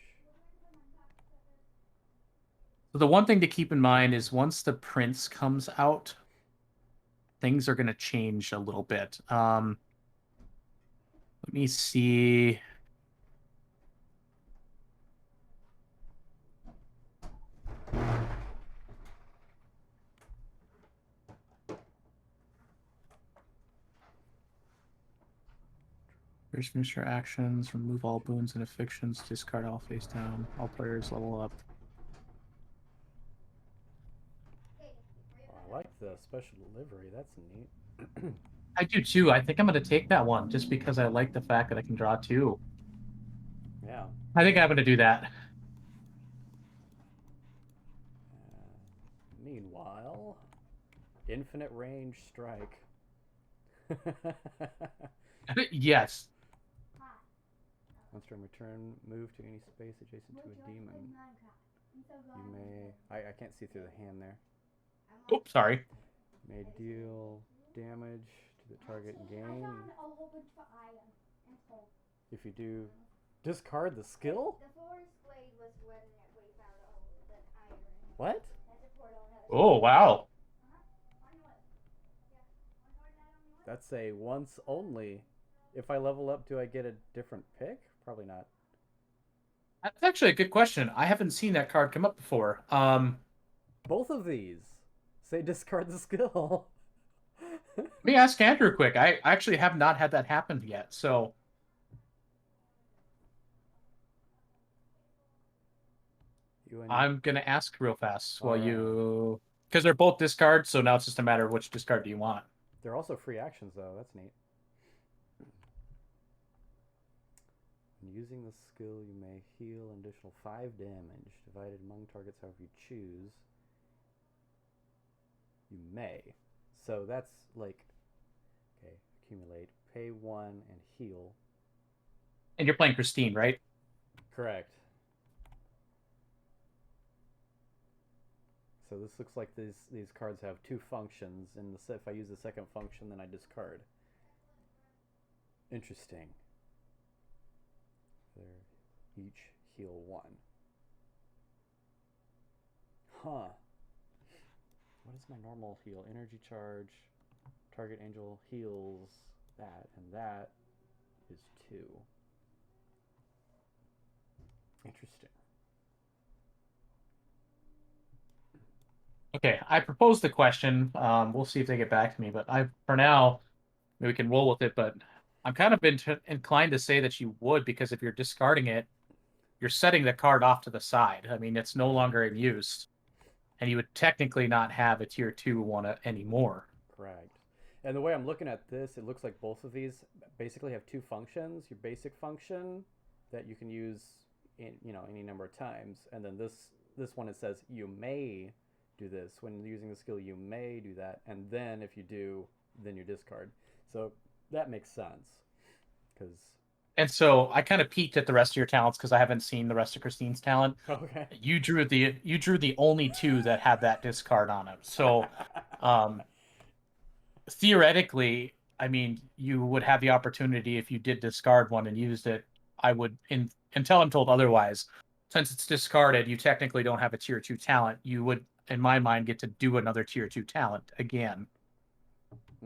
So the one thing to keep in mind is once the prince comes out, things are going to change a little bit. Let me see. First finish your actions, remove all boons and afflictions, discard all face down. All players level up. Oh, I like the special delivery. That's neat. I do too. I think I'm going to take that one just because I like the fact that I can draw 2. Yeah. I think I'm going to do that. Meanwhile, infinite range strike. Yes. Once during return, move to any space adjacent to a demon. You may... I can't see through the hand there. Oops, sorry. May deal damage to the target and gain. If you do, discard the skill? What? Oh, wow. That's a once only. If I level up, do I get a different pick? Probably not. That's actually a good question. I haven't seen that card come up before. Both of these say discard the skill. Let me ask Andrew quick. I actually have not had that happen yet, so I'm gonna ask real fast while you, because they're both discards, so now it's just a matter of which discard do you want. They're also free actions, though. That's neat. Using the skill, you may heal an additional 5 damage, divided among targets however you choose. You may. So that's like, okay, accumulate, pay 1, and heal. And you're playing Christine, right? Correct. So this looks like these cards have 2 functions, and if I use the second function, then I discard. Interesting. They're each heal 1. Huh. What is my normal heal? Energy charge. Target angel heals that, and that is 2. Interesting. Okay, I proposed the question. We'll see if they get back to me, but for now, maybe we can roll with it. But I'm kind of inclined to say that you would, because if you're discarding it, you're setting the card off to the side. I mean, it's no longer in use, and you would technically not have a tier 2 one anymore. Correct. And the way I'm looking at this, it looks like both of these basically have 2 functions. Your basic function that you can use in, any number of times, and then this one, it says you may do this. When using the skill, you may do that, and then if you do, then you discard. So that makes sense. And so I kind of peeked at the rest of your talents because I haven't seen the rest of Christine's talent. Okay. You drew the only 2 that had that discard on them. So theoretically, I mean, you would have the opportunity if you did discard one and used it. I would, until I'm told otherwise, since it's discarded, you technically don't have a tier 2 talent. You would, in my mind, get to do another tier 2 talent again.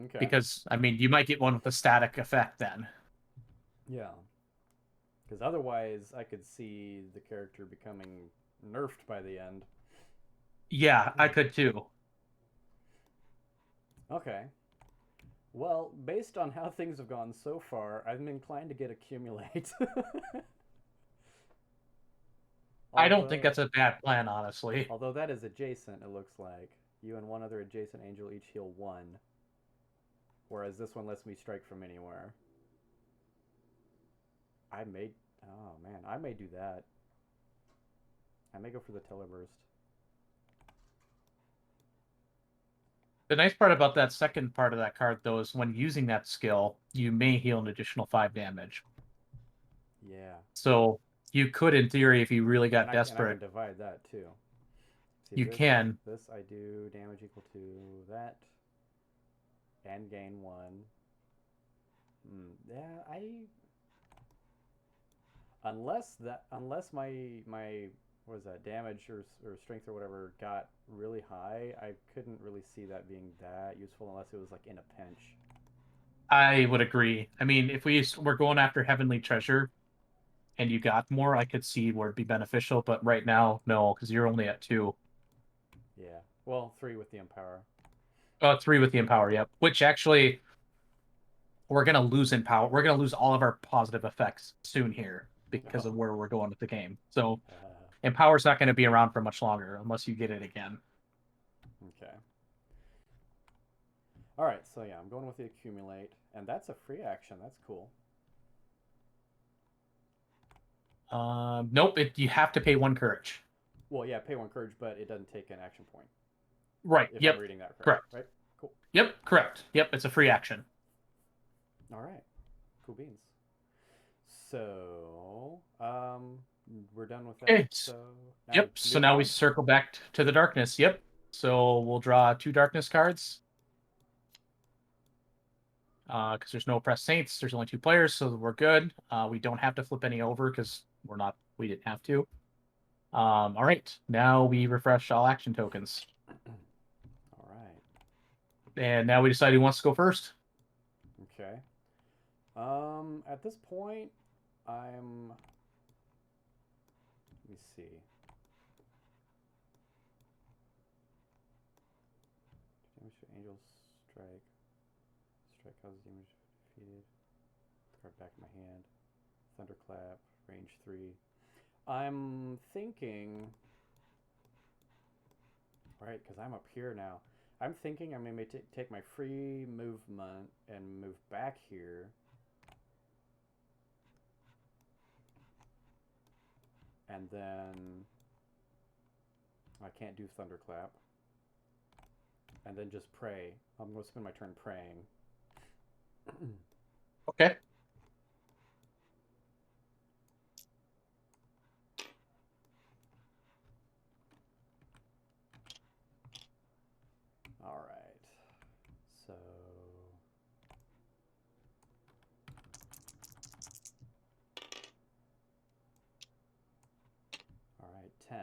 Okay. Because, I mean, you might get one with a static effect then. Yeah. Because otherwise, I could see the character becoming nerfed by the end. Yeah, I could too. Okay. Well, based on how things have gone so far, I'm inclined to get accumulate. I don't think that's a bad plan, honestly. Although that is adjacent, it looks like. You and one other adjacent angel each heal 1. Whereas this one lets me strike from anywhere. I may do that. I may go for the teleburst. The nice part about that second part of that card, though, is when using that skill, you may heal an additional 5 damage. Yeah. So you could, in theory, if you really got desperate. I can divide that too. See, you can. This I do damage equal to that, and gain 1. Yeah, unless my what is that, damage or strength or whatever got really high, I couldn't really see that being that useful unless it was like in a pinch. I would agree. I mean, if we're going after Heavenly Treasure and you got more, I could see where it'd be beneficial, but right now, no, because you're only at 2. Yeah. Well, 3 with the Empower. 3 with the Empower, yep. Which actually, we're going to lose Empower. We're going to lose all of our positive effects soon here because of where we're going with the game. So Empower's not going to be around for much longer unless you get it again. Okay. All right, so yeah, I'm going with the Accumulate, and that's a free action. That's cool. Nope, you have to pay 1 courage. Well, yeah, pay 1 courage, but it doesn't take an action point. Right, if I'm reading that correct. Right? Cool. Yep, correct. Yep, it's a free action. All right. Cool beans. So, we're done with that. Okay. So now we circle back to the darkness. Yep. So we'll draw 2 darkness cards. Because there's no oppressed saints. There's only 2 players, so we're good. We don't have to flip any over because we didn't have to. All right. Now we refresh all action tokens. All right. And now we decide who wants to go first. At this point, I'm. Let me see. Damage to Angel's Strike. Strike causes damage defeated. Card back in my hand. Thunderclap. Range 3. I'm thinking. Right, because I'm up here now. I'm thinking I'm going to take my free movement and move back here. And then I can't do Thunderclap. And then just pray. I'm going to spend my turn praying. Okay. All right. So all right, 10.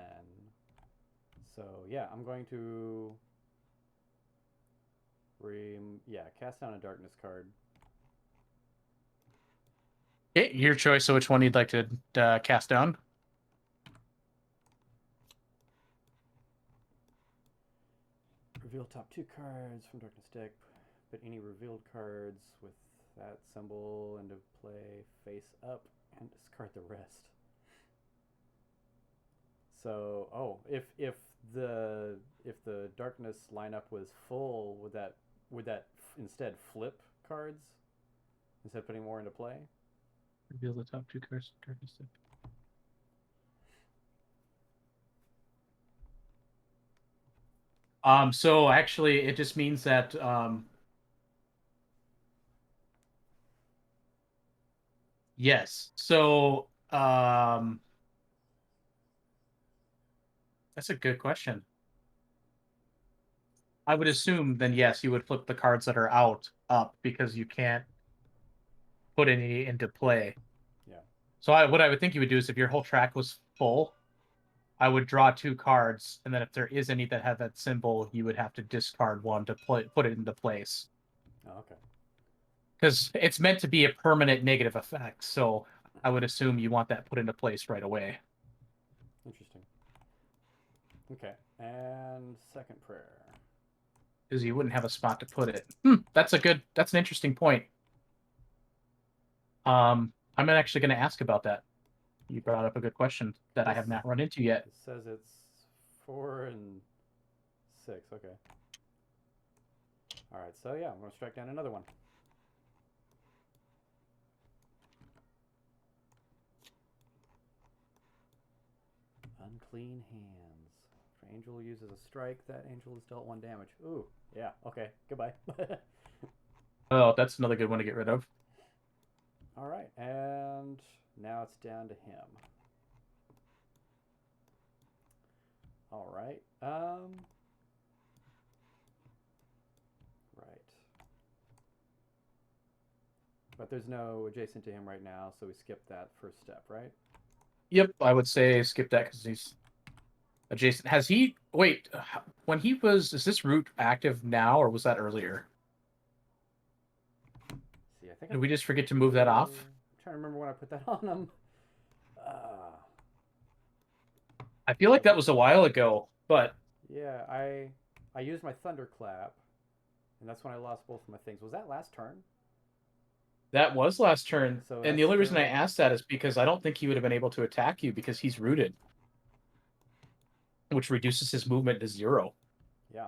So yeah, I'm going to cast down a darkness card. Okay, your choice of which one you'd like to cast down. Reveal top 2 cards from darkness deck. Put any revealed cards with that symbol into play face up and discard the rest. So, if the darkness lineup was full, would that instead flip cards instead of putting more into play? Reveal the top 2 cards. Darkness deck. So actually, it just means that yes. So that's a good question. I would assume then yes, you would flip the cards that are out up because you can't put any into play. Yeah. So what I would think you would do is if your whole track was full, I would draw 2 cards, and then if there is any that have that symbol, you would have to discard one to put it into place. Oh, okay. Because it's meant to be a permanent negative effect, so I would assume you want that put into place right away. Interesting. Okay, and second prayer. Because you wouldn't have a spot to put it. That's an interesting point. I'm actually going to ask about that. You brought up a good question that I have not run into yet. It says it's 4 and 6. Okay. All right. So yeah, I'm going to strike down another one. Unclean Hands. If an angel uses a strike, that angel is dealt 1 damage. Ooh. Yeah. Okay. Goodbye. Oh, that's another good one to get rid of. All right, and now it's down to him. All right. Right. But there's no adjacent to him right now, so we skip that first step, right? Yep, I would say skip that because he's adjacent. Has he... Wait, when he was... Is this route active now, or was that earlier? See, I think Did we just forget to move that off? I'm trying to remember when I put that on him. I feel like that was a while ago, but... Yeah, I used my Thunderclap, and that's when I lost both of my things. Was that last turn? That was last turn. So And the only reason I that's asked that is because I don't think he would have been able to attack you because he's rooted. Which reduces his movement to 0. Yeah.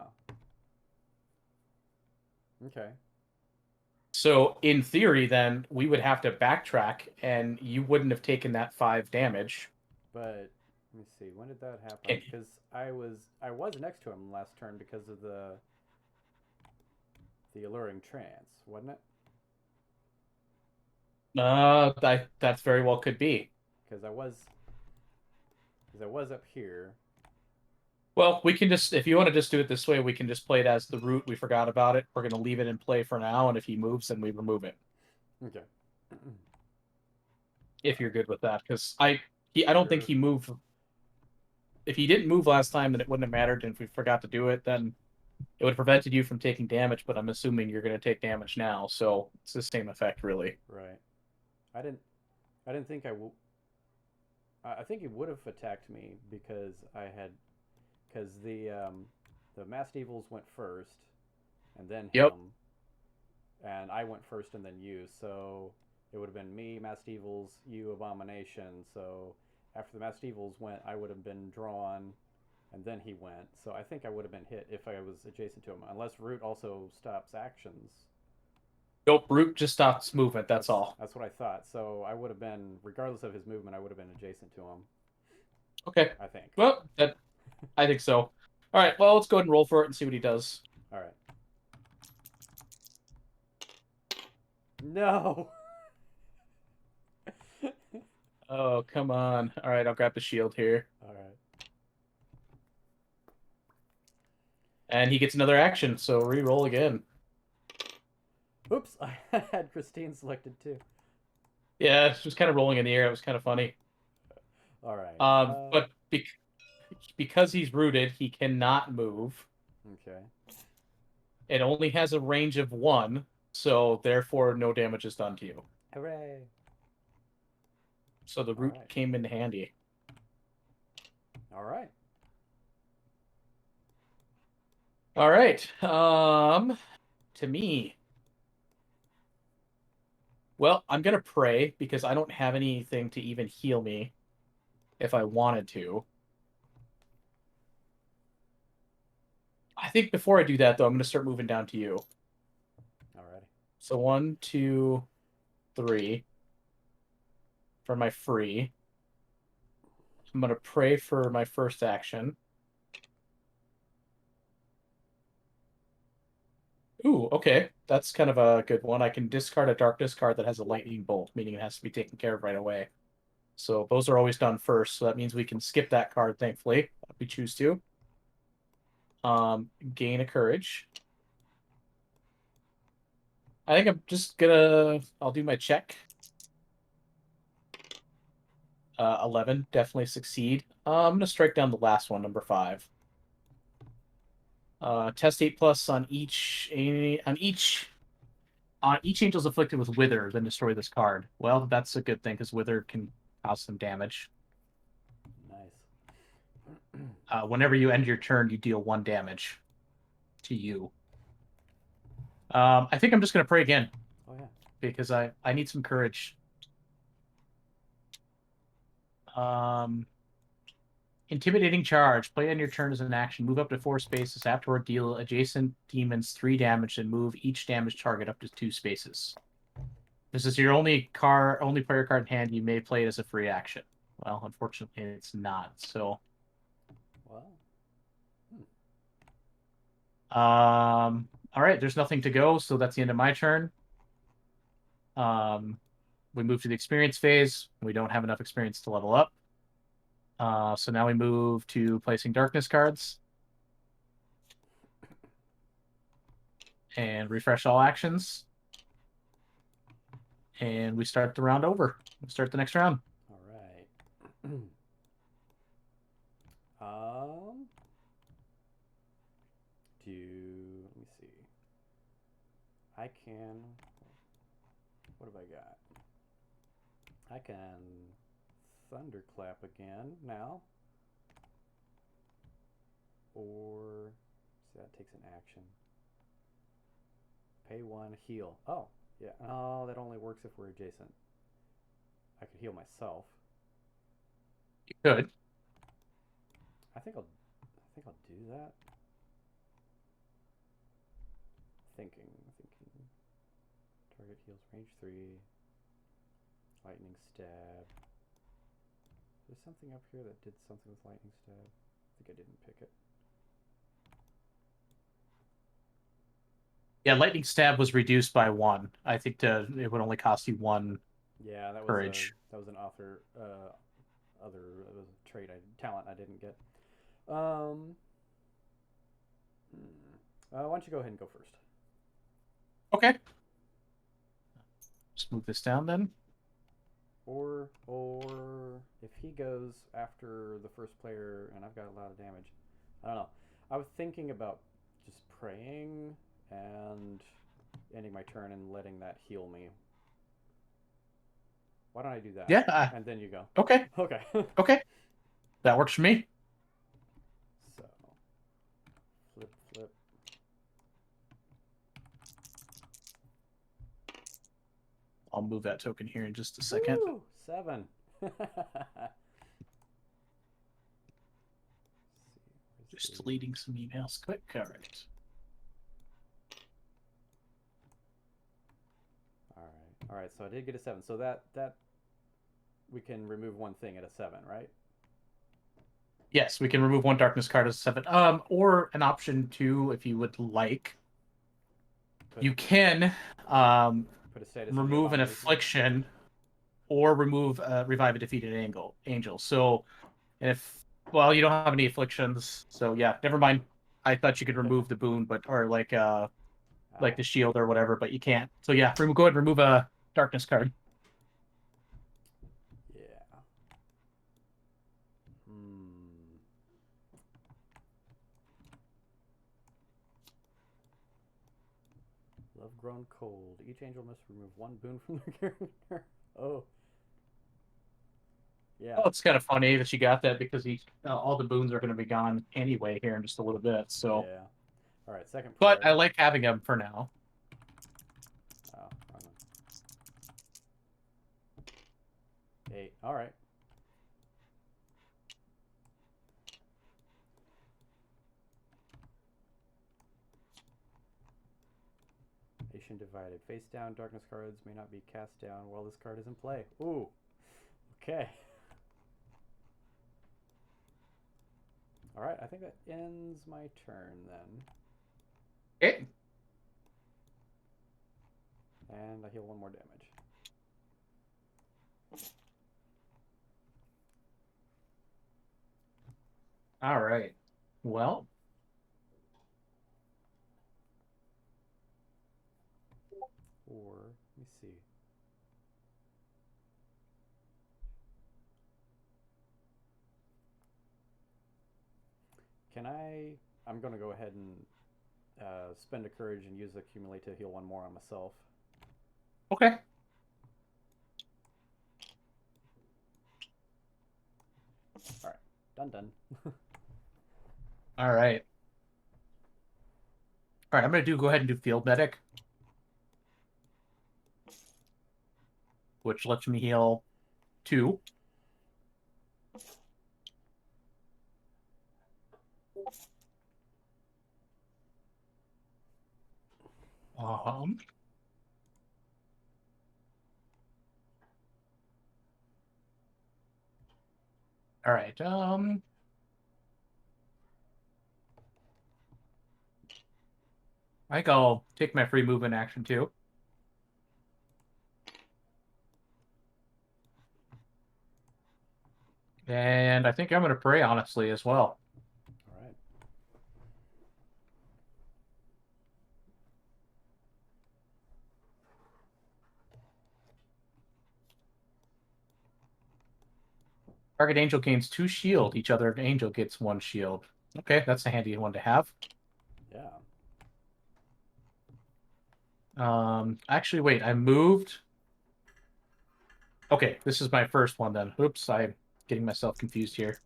Okay. So, in theory, then, we would have to backtrack, and you wouldn't have taken that 5 damage. But let me see. When did that happen? And- Because I was next to him last turn because of the alluring trance, wasn't it? That very well could be. Because I was up here. Well, we can just, if you want to just do it this way, we can just play it as the root. We forgot about it. We're going to leave it in play for now, and if he moves, then we remove it. Okay. If you're good with that, because I don't think he moved. If he didn't move last time, then it wouldn't have mattered. And if we forgot to do it, then It would have prevented you from taking damage, but I'm assuming you're going to take damage now, so it's the same effect, really. Right. I didn't think I will. I think he would have attacked me because the masked evils went first, and then Yep. him, and I went first and then you. So it would have been me, masked evils, you, abomination. So after the masked evils went, I would have been drawn, and then he went. So I think I would have been hit if I was adjacent to him, unless root also stops actions. Nope, Root just stops movement, that's all. That's what I thought. So I would have been, regardless of his movement, I would have been adjacent to him. Okay. I think. Well, I think so. All right, well, let's go ahead and roll for it and see what he does. All right. No. Oh, come on. All right, I'll grab the shield here. All right. And he gets another action, so re-roll again. Oops, I had Christine selected too. Yeah, it was kind of rolling in the air. It was kind of funny. All right. But because he's rooted, he cannot move. Okay. It only has a range of 1, so therefore no damage is done to you. Hooray. So the root Alright. came in handy. All right. All right. To me. Well, I'm gonna pray because I don't have anything to even heal me if I wanted to. I think before I do that, though, I'm gonna start moving down to you. Alrighty. So 1, 2, 3 for my free. I'm gonna pray for my first action. Ooh, okay. That's kind of a good one. I can discard a darkness card that has a lightning bolt, meaning it has to be taken care of right away. So those are always done first, so that means we can skip that card, thankfully, if we choose to. Gain a courage. I think I'm just gonna... I'll do my check. 11, definitely succeed. I'm gonna strike down the last one, number 5. Test 8+ on each angel's afflicted with wither, then destroy this card. Well, that's a good thing because wither can cause some damage. Nice. Whenever you end your turn, you deal 1 damage to you. I think I'm just gonna pray again. Oh yeah. Because I need some courage. Intimidating charge. Play on your turn as an action. Move up to 4 spaces. Afterward, deal adjacent demons 3 damage and move each damage target up to 2 spaces. This is your only player card in hand. You may play it as a free action. Well, unfortunately, it's not. So, Well. all right. There's nothing to go, so that's the end of my turn. We move to the experience phase. We don't have enough experience to level up. So now we move to placing darkness cards. And refresh all actions. And we start the round over. We start the next round. All right. Let me see. I can. What have I got? I can thunderclap again now. Or see, that takes an action. Pay 1, heal. Oh, yeah. Oh, that only works if we're adjacent. I could heal myself. You could. I think I'll do that. Thinking. Target heals range 3. Lightning stab. There's something up here that did something with lightning stab. I think I didn't pick it. Yeah, lightning stab was reduced by 1. I think it would only cost you 1. Yeah, that was courage. That was an it was a trait talent I didn't get. Why don't you go ahead and go first? Okay. Just move this down then. Or if he goes after the first player and I've got a lot of damage, I don't know. I was thinking about just praying and ending my turn and letting that heal me. Why don't I do that? Yeah. And then you go. Okay. Okay. Okay. That works for me. So, flip. I'll move that token here in just a second. Woo! 7. Just deleting some emails quick. All right. All right. So I did get a 7. So that we can remove one thing at a 7, right? Yes, we can remove one darkness card as a 7. Or an option 2, if you would like. You can put a status remove an abomination. affliction or remove revive a defeated angel. So if you don't have any afflictions, so yeah, never mind. I thought you could remove the boon, or like the shield or whatever, but you can't. So yeah, go ahead and remove a darkness card. Yeah. Love grown cold. Each angel must remove one boon from their character. Oh. Yeah. Oh, it's kind of funny that you got that because all the boons are going to be gone anyway here in just a little bit. So. Yeah. All right. Second prayer. But I like having them for now. Oh, wrong one. 8. All right. Nation divided. Face down. Darkness cards may not be cast down while this card is in play. Ooh. Okay. All right. I think that ends my turn then. Okay. And I heal 1 more damage. All right. Well. Or, let me see. I'm going to go ahead and spend a courage and use accumulate to heal 1 more on myself. Okay. All right. Done. All right. All right, I'm going to go ahead and do Field Medic. Which lets me heal 2. All right. I think I'll take my free movement action too. And I think I'm going to pray honestly as well. All right. Target angel gains 2 shield. Each other angel gets 1 shield. Okay, that's a handy one to have. Yeah. Actually, wait, I moved. Okay, this is my first one then. Oops, I'm getting myself confused here.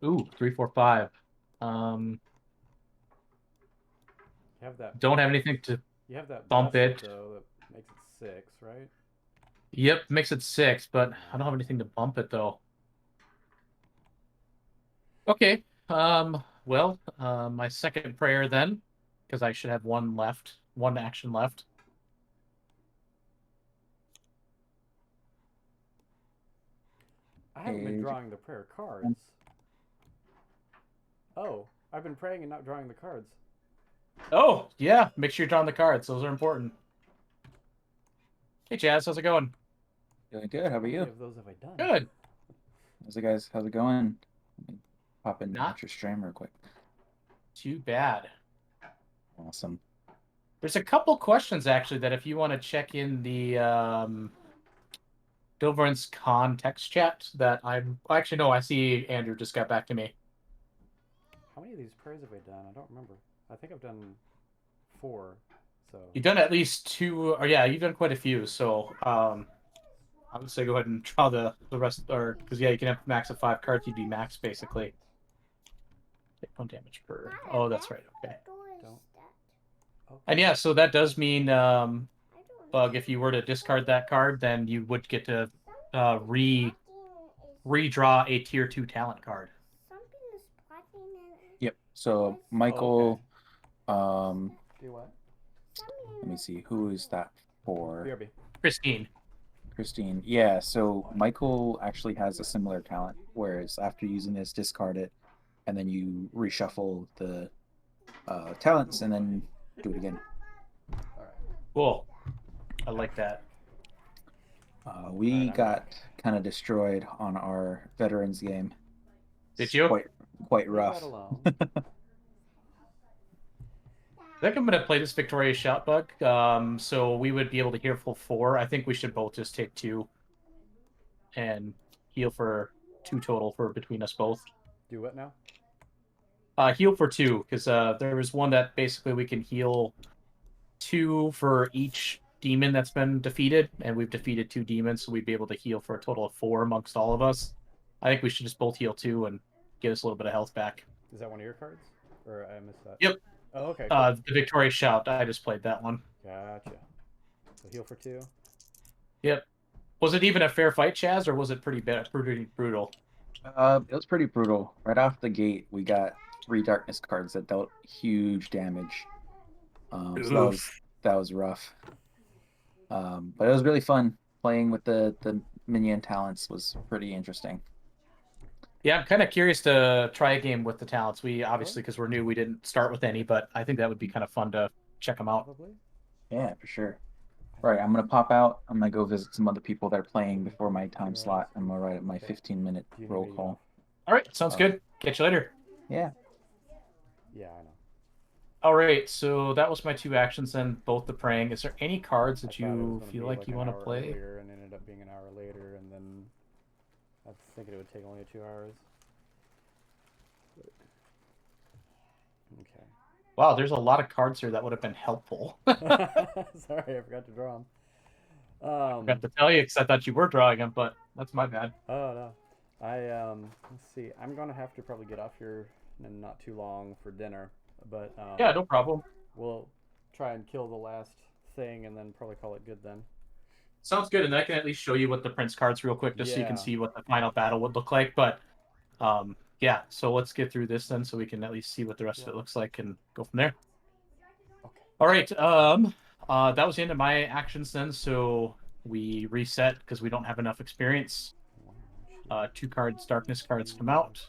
Ooh, 3, 4, 5. You have that. Don't have anything to You have that bump blessed, it. though, that makes it 6, right? Yep, makes it 6, but I don't have anything to bump it though. Okay. Well, my second prayer then, because I should have 1 left, 1 action left. I haven't been drawing the prayer cards. Oh, I've been praying and not drawing the cards. Oh, yeah. Make sure you're drawing the cards. Those are important. Hey, Jazz. How's it going? Doing good. How about How you? many of those have I done? Good. How's it going? Let me pop in Not- at your stream real quick. Too bad. Awesome. There's a couple questions, actually, that if you want to check in the Deliverance Con text chat that I'm... Actually, no, I see Andrew just got back to me. How many of these prayers have I done? I don't remember. I think I've done 4. So You've done at least 2, or yeah, you've done quite a few. So I would say go ahead and draw the rest, or because yeah, you can have max of 5 cards. You'd be max basically. Take 1 damage per. Oh, that's right. Okay. don't. Okay. And yeah, so that does mean I don't Bug, if you were to discard that card, then you would get to redraw a tier 2 talent card. Something is plotting and Yep. So Michael, Do what? let me see, who is that for? BRB. Christine. Christine. Yeah, so Michael actually has a similar talent, whereas after using this, discard it, and then you reshuffle the talents and then do it again. All right. Cool. I like that. We Alright, I'm got kind of destroyed on our veterans game. Did you? Quite Leave rough. that alone. I think I'm going to play this Victorious Shout Bug, so we would be able to heal for 4. I think we should both just take 2 and heal for 2 total for between us both. Do what now? Heal for 2, because there is one that basically we can heal 2 for each demon that's been defeated, and we've defeated 2 demons, so we'd be able to heal for a total of 4 amongst all of us. I think we should just both heal 2 and get us a little bit of health back. Is that one of your cards? Or I missed that? Yep. Oh, okay. Cool. The Victorious Shout, I just played that one. Gotcha. So heal for 2. Yep. Was it even a fair fight, Chaz, or was it pretty brutal? It was pretty brutal. Right off the gate, we got 3 darkness cards that dealt huge damage. So that was rough. But it was really fun. Playing with the minion talents was pretty interesting. Yeah, I'm kind of curious to try a game with the talents. We obviously, because we're new, we didn't start with any, but I think that would be kind of fun to check them out. Probably. Yeah, for sure. All right, I'm gonna pop out. I'm gonna go visit some other people that are playing before my time slot. I'm gonna write up my 15-minute Do you need roll me to get call. off? All right, sounds good. Catch you later. Yeah. Yeah, I know. All right, so that was my 2 actions and both the praying. Is there any cards I that thought it was you gonna feel be like you an want to hour play? earlier and ended up being an hour later, and then I was thinking it would take only 2 hours. Okay. Wow, there's a lot of cards here that would have been helpful. Sorry, I forgot to draw them. I forgot to tell you because I thought you were drawing them, but that's my bad. Oh no, let's see. I'm gonna have to probably get off here in not too long for dinner, but Yeah, no problem. we'll try and kill the last thing and then probably call it good then. Sounds good, and I can at least show you what the prince cards real quick, just so you can Yeah. see what the final battle would look like. But yeah, so let's get through this then, so we can at least see what the rest of it looks like and go from there. Okay. All right. That was the end of my actions then. So we reset because we don't have enough experience. 2 cards, darkness cards come out,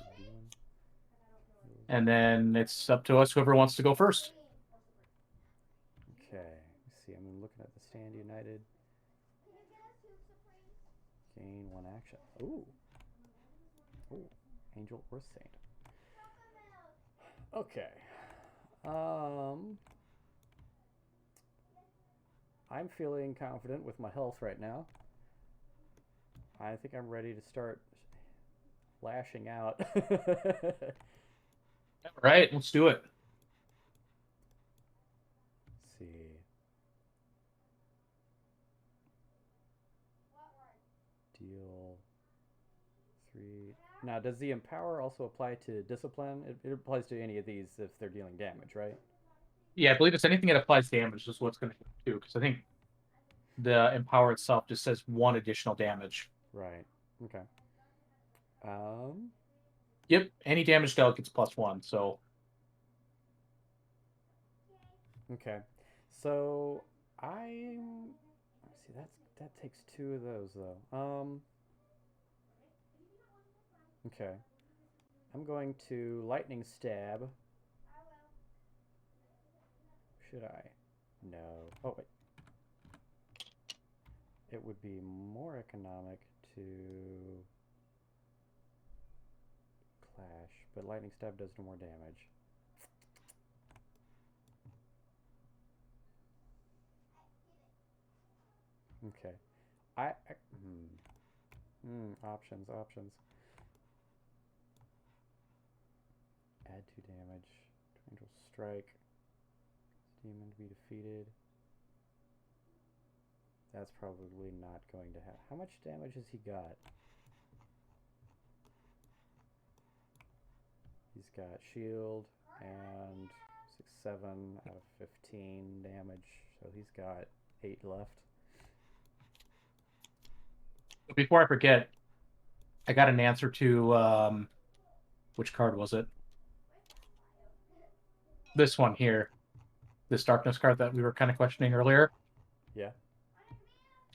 and then it's up to us. Whoever wants to go first. Okay. Let's see. I'm looking at the Stand United. Gain 1 action. Ooh. Ooh. Angel or Saint. Okay. I'm feeling confident with my health right now. I think I'm ready to start lashing out. All right, let's do it. Let's see. Deal 3. Now, does the empower also apply to discipline? It applies to any of these if they're dealing damage, right? Yeah, I believe it's anything that applies damage is what's going to do, because I think the empower itself just says 1 additional damage. Right. Okay. Yep, any damage dealt gets +1. So Okay. So let's see, that takes 2 of those though. Okay. I'm going to lightning stab. Should I? No. Oh wait. It would be more economic to clash, but lightning stab does no more damage. Okay. Options. Add 2 damage. Angel strike. Demon to be defeated. That's probably not going to have. How much damage has he got? He's got shield and 6, 7 out of 15 damage, so he's got 8 left. Before I forget, I got an answer to which card was it? This one here. This darkness card that we were kind of questioning earlier. Yeah.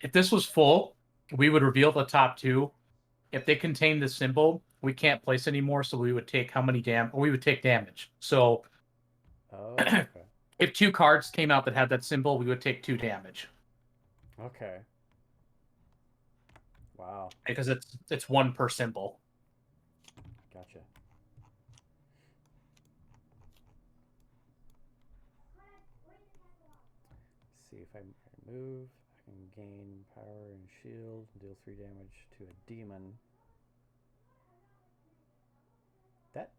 If this was full, we would reveal the top 2. If they contain the symbol, we can't place anymore, so we would take how many we would take damage. So Oh, okay. if 2 cards came out that had that symbol, we would take 2 damage. Okay. Wow. Because it's 1 per symbol. Gotcha. See if I move, I can gain power and shield, deal 3 damage to a demon. That.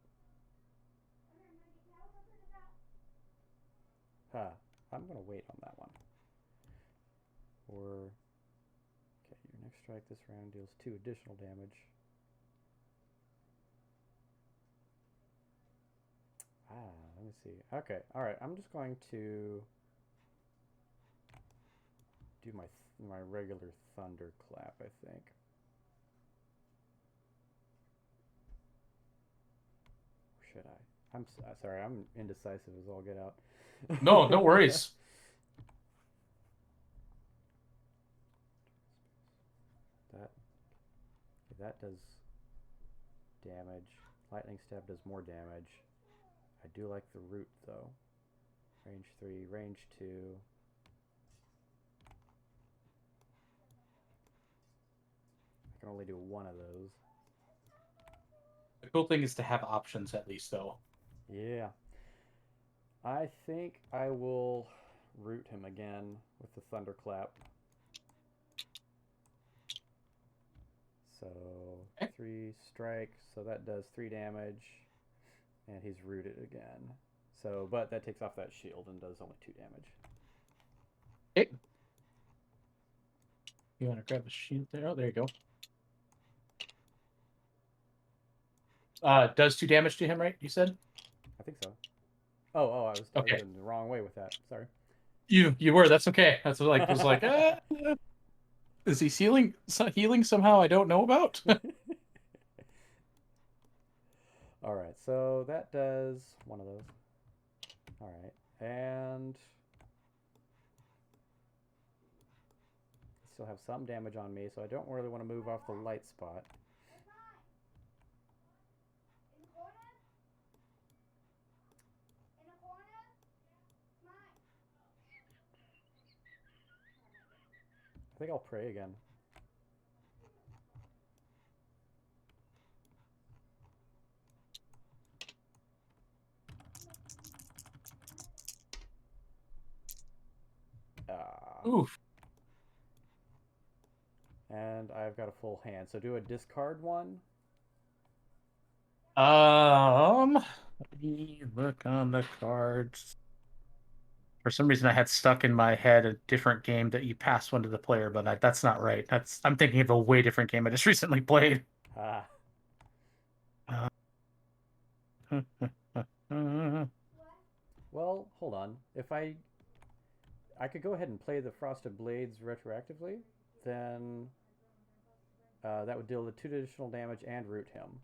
Huh. I'm gonna wait on that one. Or. Okay, your next strike this round deals 2 additional damage. Let me see. Okay, alright, I'm just going to do my regular thunderclap, I think. Or should I? I'm sorry, I'm indecisive as all get out. No worries. That does damage. Lightning stab does more damage. I do like the root though. Range 3, range 2. I can only do 1 of those. The cool thing is to have options at least, though. Yeah. I think I will root him again with the thunderclap. So 3 strike, so that does 3 damage, and he's rooted again. So, but that takes off that shield and does only 2 damage. Okay. You want to grab a shield there? Oh, there you go. Does 2 damage to him, right? You said? I think so. Oh, I was Okay. going the wrong way with that. Sorry. You were. That's okay. That's what, like was like. Is he healing somehow? I don't know about. All right, so that does 1 of those. All right, and still have some damage on me, so I don't really want to move off the light spot. I think I'll pray again. Oof. And I've got a full hand, so do a discard 1. Let me look on the cards. For some reason, I had stuck in my head a different game that you pass one to the player, but that's not right. I'm thinking of a way different game I just recently played. Ah. Well, hold on. If I could go ahead and play the Frosted Blades retroactively, then that would deal the 2 additional damage and root him.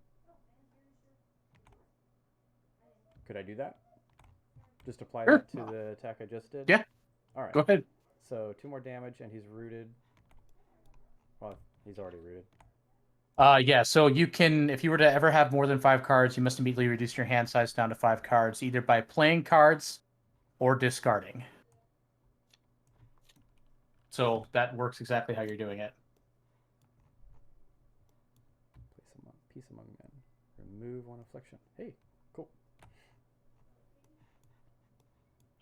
Could I do that? Just apply Sure. that to the attack I just did? Yeah. All right. Go ahead. So 2 more damage, and he's rooted. Well, he's already rooted. Yeah, so you can, if you were to ever have more than 5 cards, you must immediately reduce your hand size down to 5 cards, either by playing cards or discarding. So that works exactly how you're doing it. Peace among men. Remove 1 affliction. Hey, cool.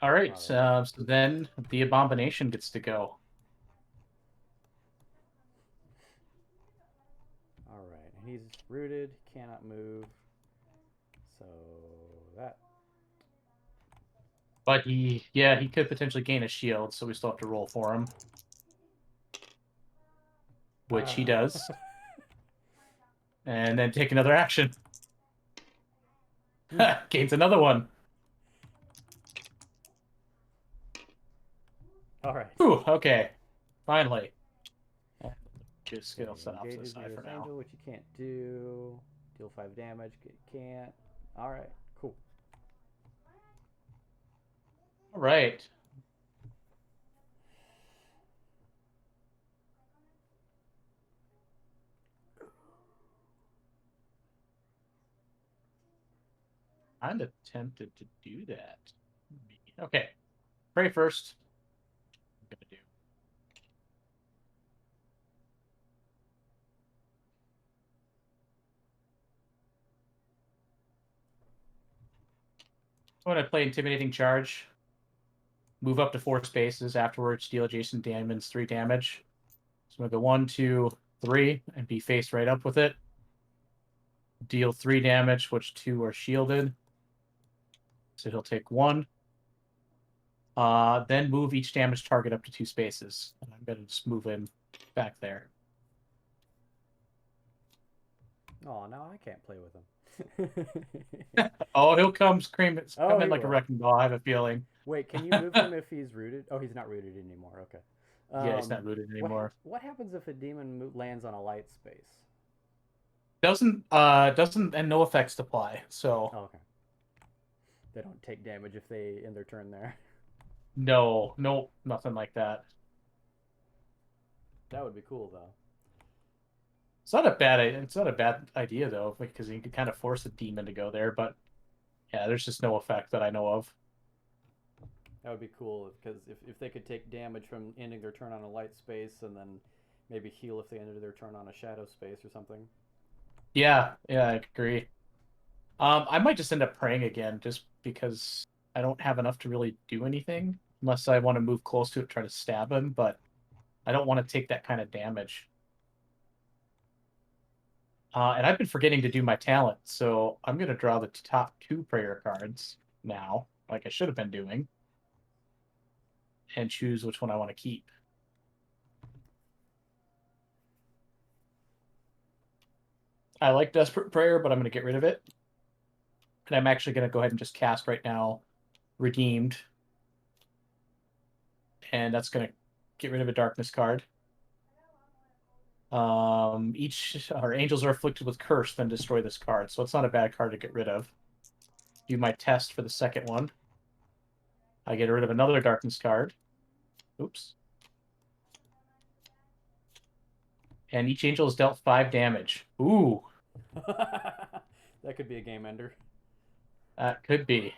All right, so then the abomination gets to go. All right, and he's rooted, cannot move. So that. But he could potentially gain a shield, so we still have to roll for him. Which he does. And then take another action. Gains another one. All right. Ooh, okay. Finally. Just skill Okay, set off to the engages side for nearest now. angel, which you can't do. Deal 5 damage. Can't. All right. Cool. All right. I'm tempted to do that. Okay. Pray first. I'm gonna do. When I play Intimidating Charge, move up to 4 spaces. Afterwards, deal adjacent demons 3 damage. So I'm gonna go 1, 2, 3, and be faced right up with it. Deal 3 damage, which 2 are shielded. So he'll take 1. Then move each damage target up to 2 spaces. And I'm gonna just move him back there. Oh, now I can't play with him. Oh, he'll come screaming, Oh, come in he like a will. wrecking ball. I have a feeling. Wait, can you move him if he's rooted? Oh, he's not rooted anymore. Okay. Yeah, he's not rooted anymore. What happens if a demon lands on a light space? Doesn't and no effects apply. So Oh, okay. They don't take damage if they end their turn there. no, nothing like that. That would be cool though. It's not a bad idea though, because you can kind of force a demon to go there. But yeah, there's just no effect that I know of. That would be cool because if they could take damage from ending their turn on a light space and then maybe heal if they ended their turn on a shadow space or something. Yeah, I agree. I might just end up praying again, just because I don't have enough to really do anything, unless I want to move close to it, try to stab him. But I don't want to take that kind of damage. And I've been forgetting to do my talent, so I'm going to draw the top 2 prayer cards now, like I should have been doing, and choose which one I want to keep. I like Desperate Prayer, but I'm going to get rid of it. And I'm actually going to go ahead and just cast right now Redeemed. And that's going to get rid of a Darkness card. Each our angels are afflicted with curse, then destroy this card. So it's not a bad card to get rid of. Do my test for the second one. I get rid of another Darkness card. Oops. And each angel is dealt 5 damage. Ooh. That could be a game ender. That could be.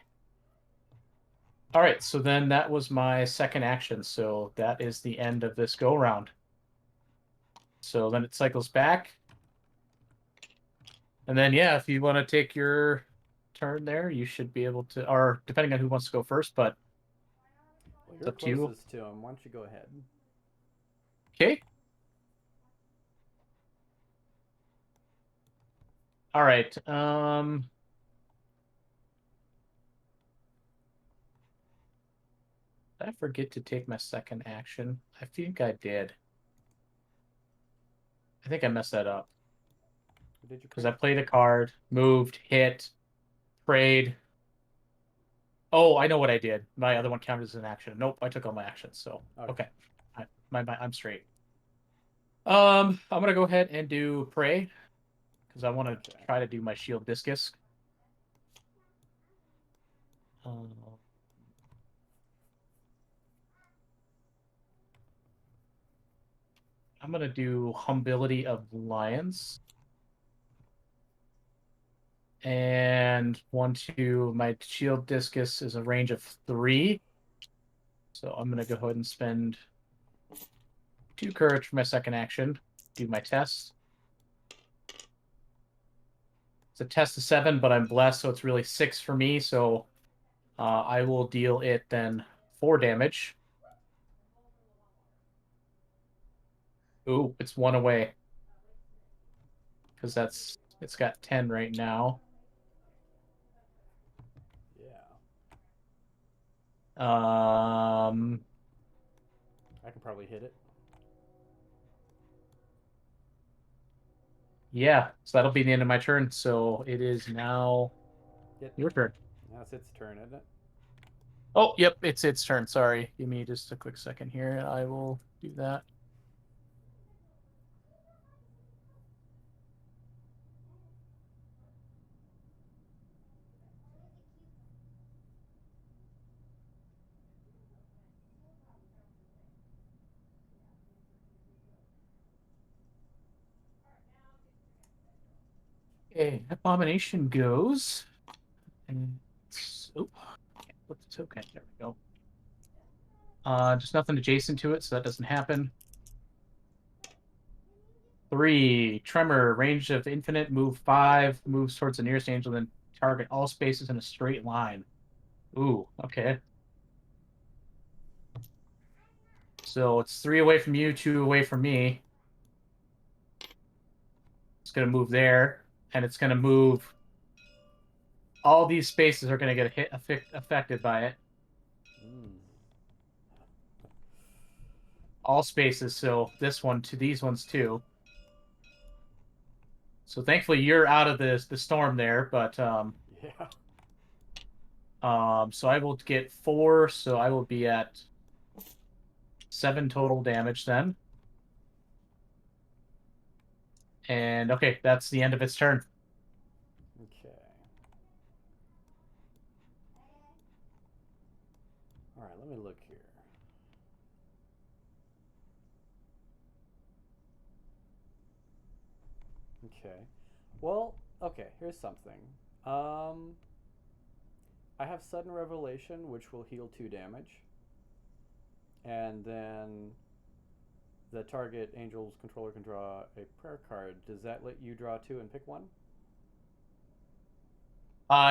All right, so then that was my second action. So that is the end of this go round. So then it cycles back. And then, yeah, if you want to take your turn there, you should be able to, or depending on who wants to go first, but Well, it's you're up to you. closest to him. Why don't you go ahead? Okay. All right. Did I forget to take my second action? I think I did. I think I messed that up. Did you Because I played a card, moved, hit, prayed. Oh, I know what I did. My other one counted as an action. Nope, I took all my actions. So okay, I'm straight. I'm gonna go ahead and do pray because I want to try to do my shield discus. I'm gonna do humility of lions. And 1, 2, my shield discus is a range of 3. So I'm going to go ahead and spend 2 courage for my second action. Do my test. It's a test of 7, but I'm blessed, so it's really 6 for me. So I will deal it then 4 damage. Ooh, it's 1 away. Because it's got 10 right now. Um, I can probably hit it. yeah, so that'll be the end of my turn. So it is now Yep. your turn. Now it's its turn, isn't it? Oh, yep, it's its turn. Sorry. Give me just a quick second here. I will do that. Okay, Abomination goes. And oh, can't put the token. There we go. Just nothing adjacent to it, so that doesn't happen. 3, Tremor, range of infinite, move 5, moves towards the nearest angel, then target all spaces in a straight line. Ooh, okay. So it's 3 away from you, 2 away from me. It's going to move there, and it's going to move. All these spaces are going to get affected by it. Mm. All spaces, so this one to these ones too. So thankfully you're out of the storm there, but Yeah. so I will get 4, so I will be at 7 total damage then. And okay, that's the end of its turn. Okay. All right, let me look here. Okay. Well, okay, here's something. I have Sudden Revelation, which will heal 2 damage. And then the target angel's controller can draw a prayer card. Does that let you draw 2 and pick one?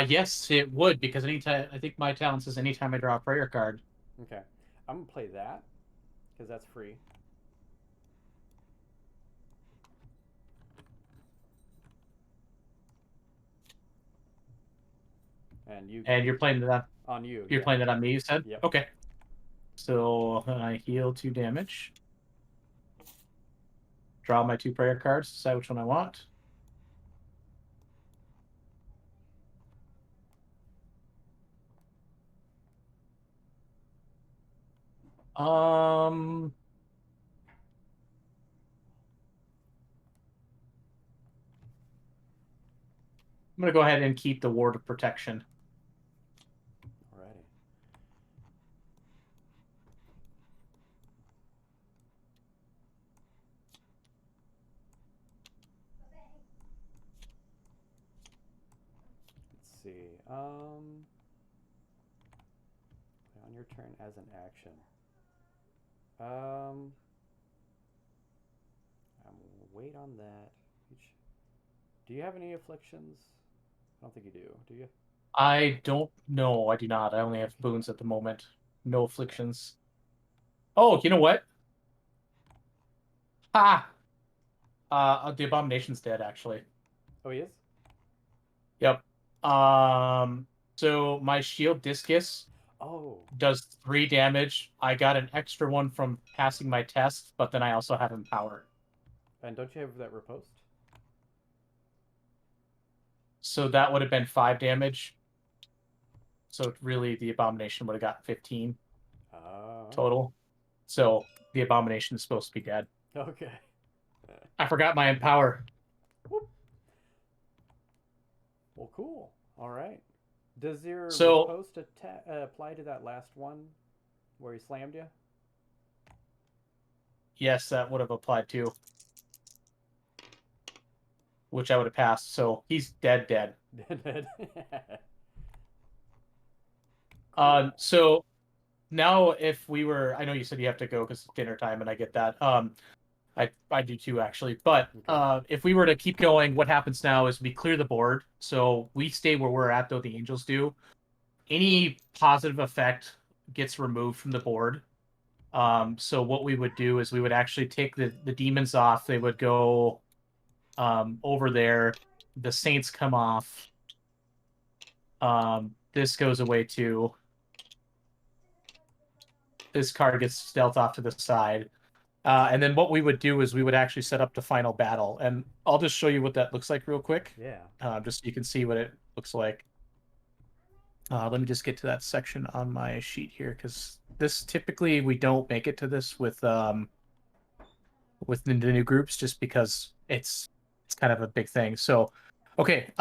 Yes, it would, because anytime I think my talent says anytime I draw a prayer card. Okay. I'm going to play that, because that's free. And You're playing that on you. you're Yeah. playing that on me, you said? Yep. Okay. So I heal 2 damage. Draw my 2 prayer cards, decide which one I want. Um I'm gonna go ahead and keep the Ward of Protection. Alrighty. Let's see. On your turn as an action. I'm wait on that. Do you have any afflictions? I don't think you do. Do you? I don't know. I do not. I only have boons at the moment. No afflictions. Oh, you know what? Ha! The Abomination's dead, actually. Oh, he is? Yep. So my shield discus Oh. does 3 damage. I got an extra one from passing my test, but then I also have Empower. And don't you have that riposte? So that would have been 5 damage. So really, the Abomination would have got 15 total. So the Abomination is supposed to be dead. Okay. I forgot my Empower. Whoop. Well, cool. All right. Does your So- riposte apply to that last one where he slammed you? Yes, that would have applied too. Which I would have passed. So he's dead. Dead. So now if we were, I know you said you have to go because it's dinner time, and I get that. I do too, actually. But Okay. if we were to keep going, what happens now is we clear the board. So we stay where we're at, though the angels do. Any positive effect gets removed from the board. So what we would do is we would actually take the demons off. They would go over there. The saints come off. This goes away too. this card gets dealt off to the side. And then what we would do is we would actually set up the final battle. And I'll just show you what that looks like real quick. Yeah. Just so you can see what it looks like. Let me just get to that section on my sheet here, because this typically we don't make it to this with the new groups, just because it's kind of a big thing. So, okay,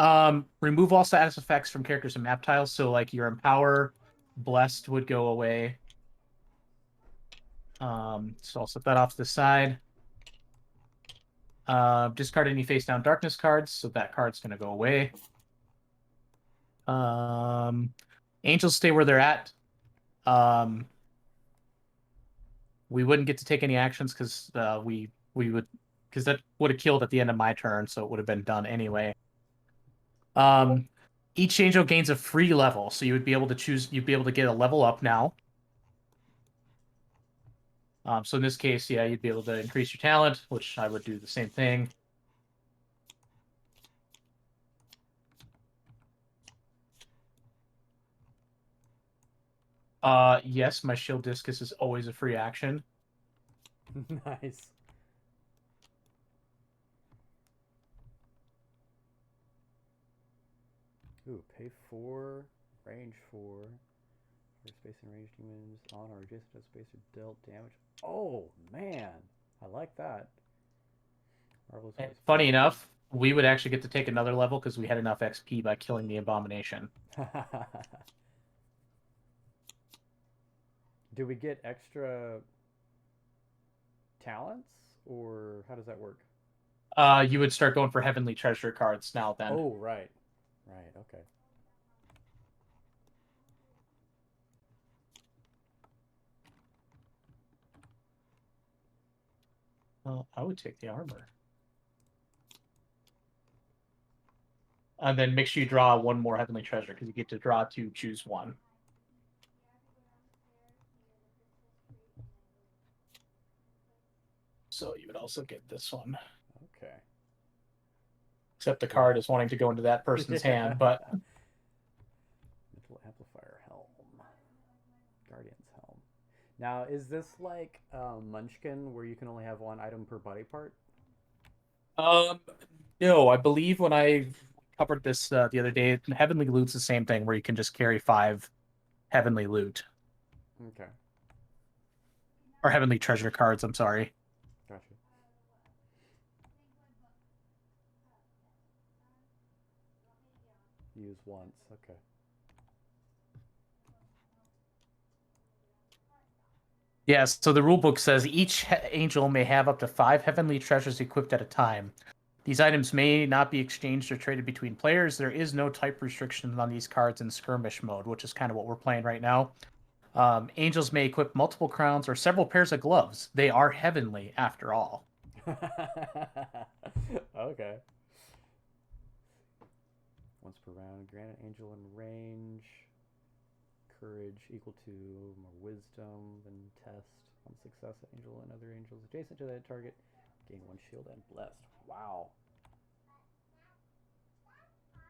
remove all status effects from characters and map tiles. So like your Empower, Blessed would go away. So I'll set that off to the side. Discard any face down darkness cards, so that card's gonna go away. Angels stay where they're at. We wouldn't get to take any actions because we would, because that would have killed at the end of my turn, so it would have been done anyway. Each angel gains a free level, so you would be able to choose. You'd be able to get a level up now. So in this case, yeah, you'd be able to increase your talent, which I would do the same thing. Yes, my shield discus is always a free action. Nice. Ooh, pay 4, range 4. For space and range demons on or adjacent to space or dealt damage. Oh man, I like that. Marvelous And Voice. funny enough, we would actually get to take another level because we had enough XP by killing the abomination. Do we get extra talents, or how does that work? You would start going for heavenly treasure cards now then. Oh, right. Right, okay. Well, I would take the armor. And then make sure you draw one more heavenly treasure, because you get to draw 2, choose 1. So you would also get this one. Okay. Except the card is wanting to go into that person's hand, but... Mental Amplifier Helm. Guardian's Helm. Now, is this like Munchkin, where you can only have one item per body part? No, I believe when I covered this the other day, Heavenly Loot's the same thing, where you can just carry 5 Heavenly Loot. Okay. Or Heavenly Treasure cards, I'm sorry. Gotcha. Use once, okay. Yes, so the rulebook says each angel may have up to 5 heavenly treasures equipped at a time. These items may not be exchanged or traded between players. There is no type restriction on these cards in skirmish mode, which is kind of what we're playing right now. Angels may equip multiple crowns or several pairs of gloves. They are heavenly, after all. Okay. Once per round, grant an angel in range. Courage equal to more wisdom than test. On success, angel and other angels adjacent to that target gain 1 shield and blessed. Wow.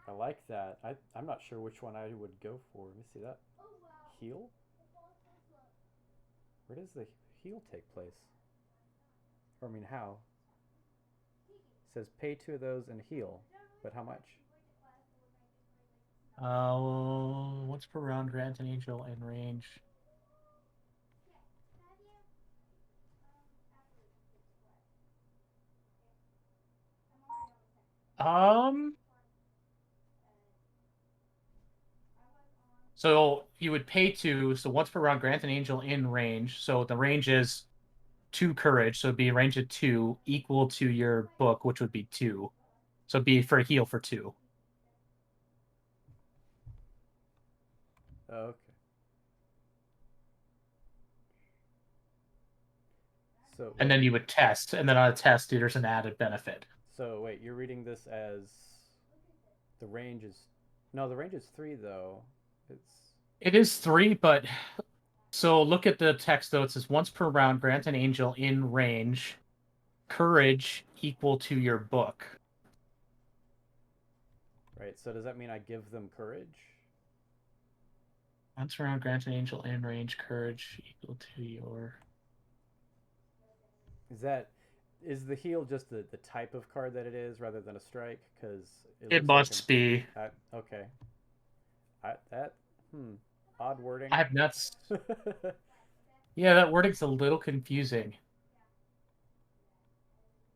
I like that. I'm not sure which one I would go for. Let me see that. Heal? Where does the heal take place? Or I mean, how? It says pay 2 of those and heal. But how much? Once per round, grant an angel in range. So you would pay 2, so once per round, grant an angel in range. So the range is 2 courage, so it'd be a range of 2, equal to your book, which would be 2. So it'd be for a heal for 2. Okay. So And then you would test, and then on a test, there's an added benefit. So wait, you're reading this as the range is no, the range is 3 though. It is 3, but so look at the text though. It says once per round, grant an angel in range, courage equal to your book. Right. So does that mean I give them courage? Once around, grant an angel in range courage equal to your. Is the heal just the type of card that it is rather than a strike? Because It must be. okay. That odd wording. I've not. Yeah, that wording's a little confusing.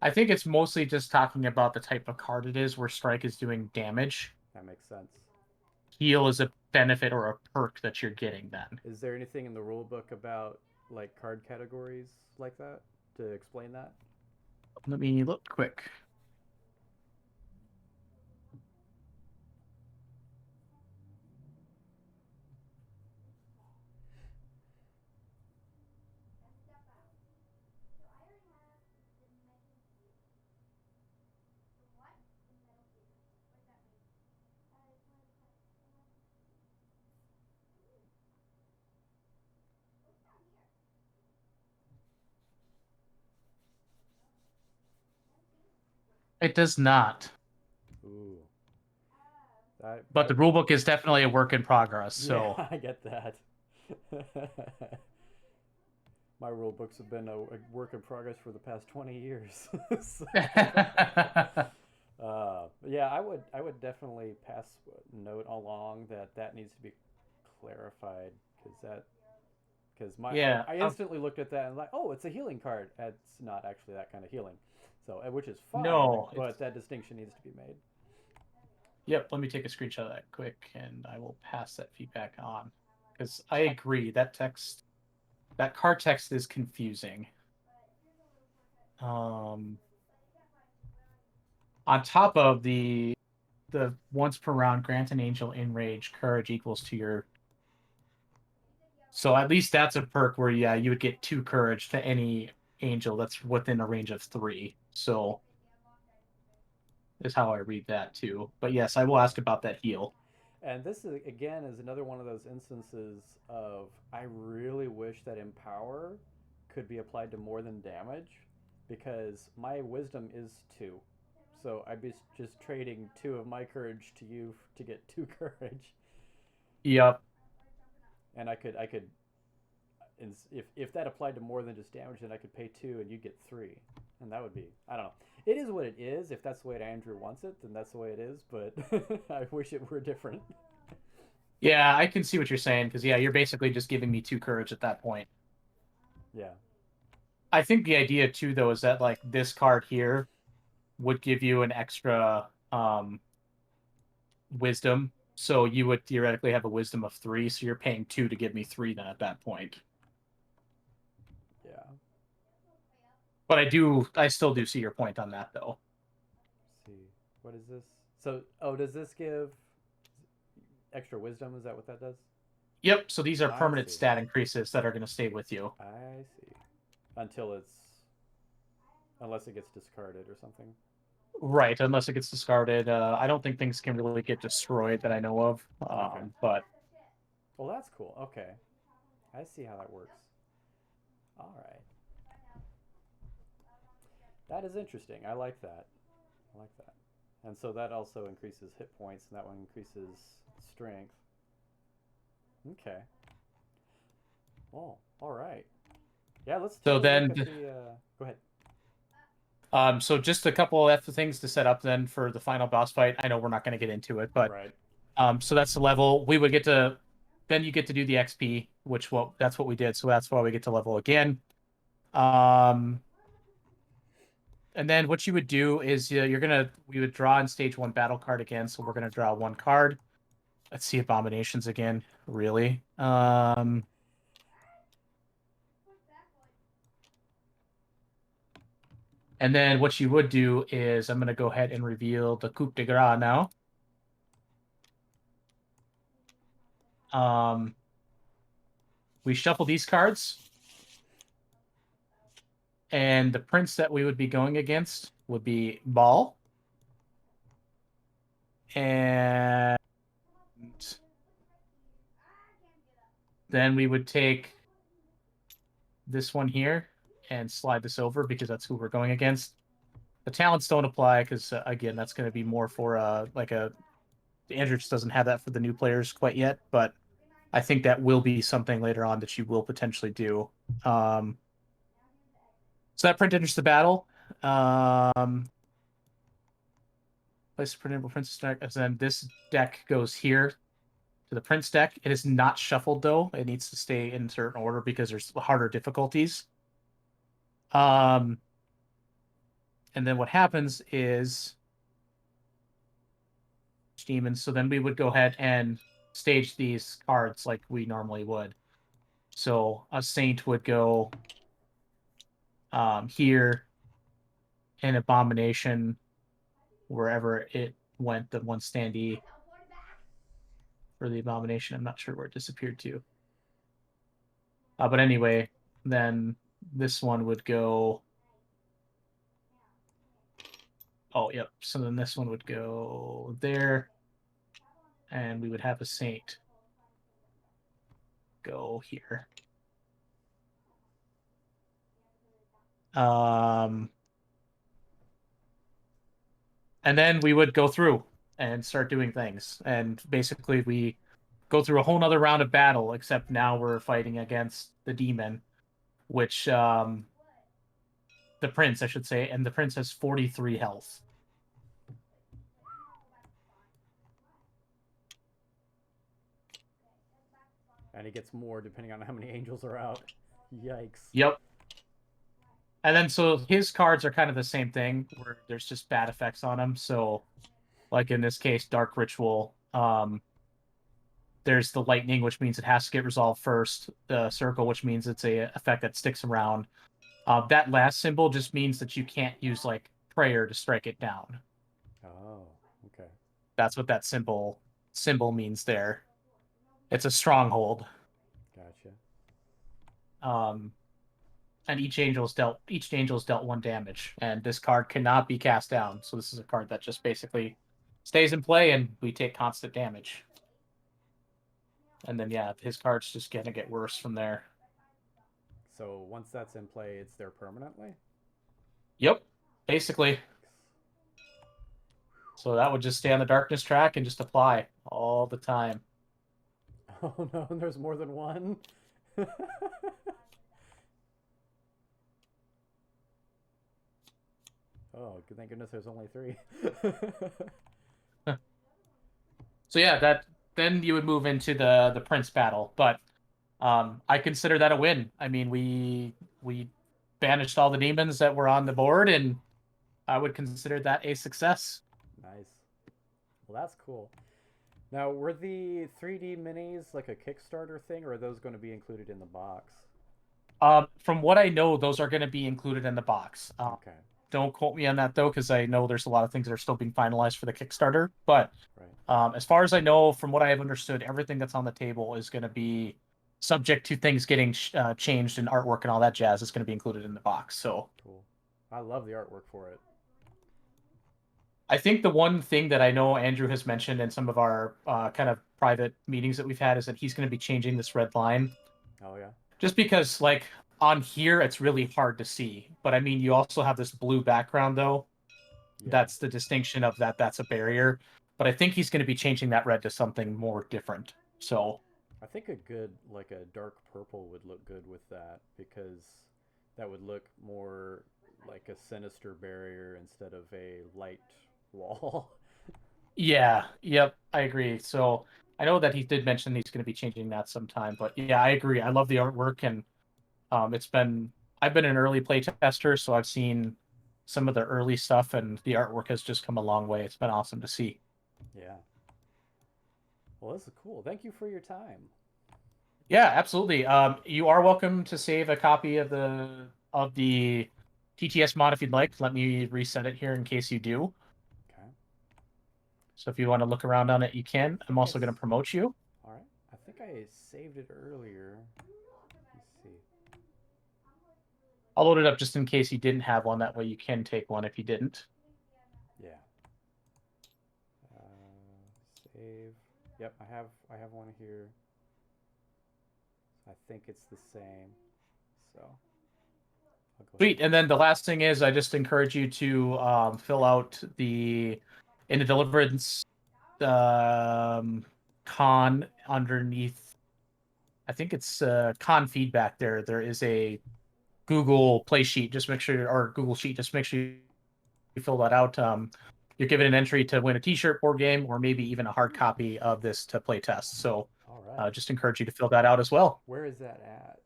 I think it's mostly just talking about the type of card it is, where strike is doing damage. That makes sense. Heal is a benefit or a perk that you're getting then. Is there anything in the rule book about like card categories like that to explain that? Let me look quick. It does not. Ooh. But the rulebook is definitely a work in progress, so yeah, I get that. My rule books have been a work in progress for the past 20 years. Yeah, I would definitely pass a note along that needs to be clarified because Yeah, I instantly looked at that and like, oh, it's a healing card. It's not actually that kind of healing, so which is fine. No, but that distinction needs to be made. Yep, let me take a screenshot of that quick, and I will pass that feedback on. Because I agree, that card text is confusing. On top of the once per round, grant an angel in range, courage equals to your. So at least that's a perk where, yeah, you would get 2 courage to any angel that's within a range of 3. So is how I read that too. But yes, I will ask about that heal. And this is again is another one of those instances of I really wish that empower could be applied to more than damage, because my wisdom is 2. So I'd be just trading 2 of my courage to you to get 2 courage. Yep. And I could if that applied to more than just damage, then I could pay 2 and you get 3. And that would be, I don't know. It is what it is. If that's the way Andrew wants it, then that's the way it is. But I wish it were different. Yeah, I can see what you're saying, because, yeah, you're basically just giving me 2 courage at that point. Yeah. I think the idea, too, though, is that, like, this card here would give you an extra wisdom. So you would theoretically have a wisdom of 3, so you're paying 2 to give me 3 then at that point. Yeah. But I still do see your point on that, though. Let's see. What is this? So, does this give extra wisdom? Is that what that does? Yep, so these are I permanent see. stat increases that are going to stay with you. I see. Unless it gets discarded or something. Right, unless it gets discarded. I don't think things can really get destroyed that I know of. Okay. But Well, that's cool. Okay. I see how that works. All right. That is interesting. I like that. And so that also increases hit points, and that one increases strength. Okay. Oh, all right. Yeah, let's take a look at the. Go ahead. So just a couple of things to set up then for the final boss fight. I know we're not going to get into it, but right. So that's the level. We would get to, then you get to do the XP, that's what we did. So that's why we get to level again. And then what you would do is we would draw in stage 1 battle card again. So we're going to draw 1 card. Let's see abominations again. Really? And then what you would do is I'm going to go ahead and reveal the coup de grace now. We shuffle these cards. And the prince that we would be going against would be Ball. And then we would take this one here and slide this over because that's who we're going against. The talents don't apply because, again, that's going to be more for Andrew just doesn't have that for the new players quite yet. But I think that will be something later on that you will potentially do. So that print enters the battle. Place the printable princess deck, and then this deck goes here to the prince deck. It is not shuffled though. It needs to stay in certain order because there's harder difficulties. And then what happens is demons. So then we would go ahead and stage these cards like we normally would. So a saint would go here, an abomination wherever it went. The one standee for the abomination. I'm not sure where it disappeared to. But anyway, then this one would go. Oh, yep. So then this one would go there, and we would have a saint go here. And then we would go through and start doing things. And basically, we go through a whole nother round of battle, except now we're fighting against the demon, which the prince, I should say, and the prince has 43 health. And he gets more depending on how many angels are out. Yikes. Yep. And then so his cards are kind of the same thing, where there's just bad effects on them. So, like in this case, Dark Ritual. There's the lightning, which means it has to get resolved first. The circle, which means it's a effect that sticks around. That last symbol just means that you can't use like prayer to strike it down. Oh, okay. That's what that symbol means there. It's a stronghold. Gotcha. And each angel's dealt 1 damage, and this card cannot be cast down. So this is a card that just basically stays in play, and we take constant damage. And then yeah, his card's just gonna get worse from there. So once that's in play, it's there permanently? Yep, basically. So that would just stay on the darkness track and just apply all the time. Oh no, there's more than one? Oh, thank goodness there's only 3. So yeah, then you would move into the prince battle, but I consider that a win. I mean, we banished all the demons that were on the board, and I would consider that a success. Nice. Well, that's cool. Now, were the 3D minis like a Kickstarter thing, or are those going to be included in the box? From what I know, those are going to be included in the box. Okay. Don't quote me on that though, because I know there's a lot of things that are still being finalized for the Kickstarter. But right. As far as I know, from what I have understood, everything that's on the table is going to be subject to things getting changed and artwork and all that jazz is going to be included in the box. So cool. I love the artwork for it. I think the one thing that I know Andrew has mentioned in some of our kind of private meetings that we've had is that he's going to be changing this red line. Oh yeah. Just because, like, on here, it's really hard to see. But, I mean, you also have this blue background, though. Yeah. That's the distinction of that. That's a barrier. But I think he's going to be changing that red to something more different. So I think a good, like a dark purple would look good with that, because that would look more like a sinister barrier instead of a light wall. Yeah. Yep. I agree. So I know that he did mention he's going to be changing that sometime, but yeah, I agree. I love the artwork, and I've been an early play tester, so I've seen some of the early stuff, and the artwork has just come a long way. It's been awesome to see. Yeah. Well, this is cool. Thank you for your time. Yeah, absolutely. You are welcome to save a copy of the TTS mod if you'd like. Let me reset it here in case you do. So if you want to look around on it, you can. I'm also going to promote you. All right. I think I saved it earlier. Let's see. I'll load it up just in case you didn't have one. That way you can take one if you didn't. Yeah. Save. Yep, I have one here. I think it's the same. So. Sweet. And then the last thing is I just encourage you to fill out in the Deliverance con underneath I think it's con feedback there. There is a Google Play sheet. Just make sure, or Google Sheet. Just make sure you fill that out. You're given an entry to win a T-shirt, board game, or maybe even a hard copy of this to play test. So All right. just encourage you to fill that out as well. Where is that at?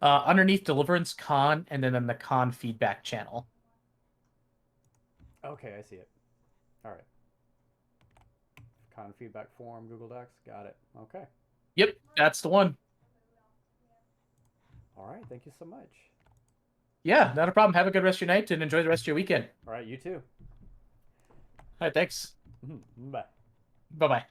Underneath Deliverance Con, and then in the Con feedback channel. Okay, I see it. All right. Con feedback form, Google Docs. Got it. Okay. Yep, that's the one. All right. Thank you so much. Yeah, not a problem. Have a good rest of your night and enjoy the rest of your weekend. All right. You too. All right, thanks. Bye. Bye-bye.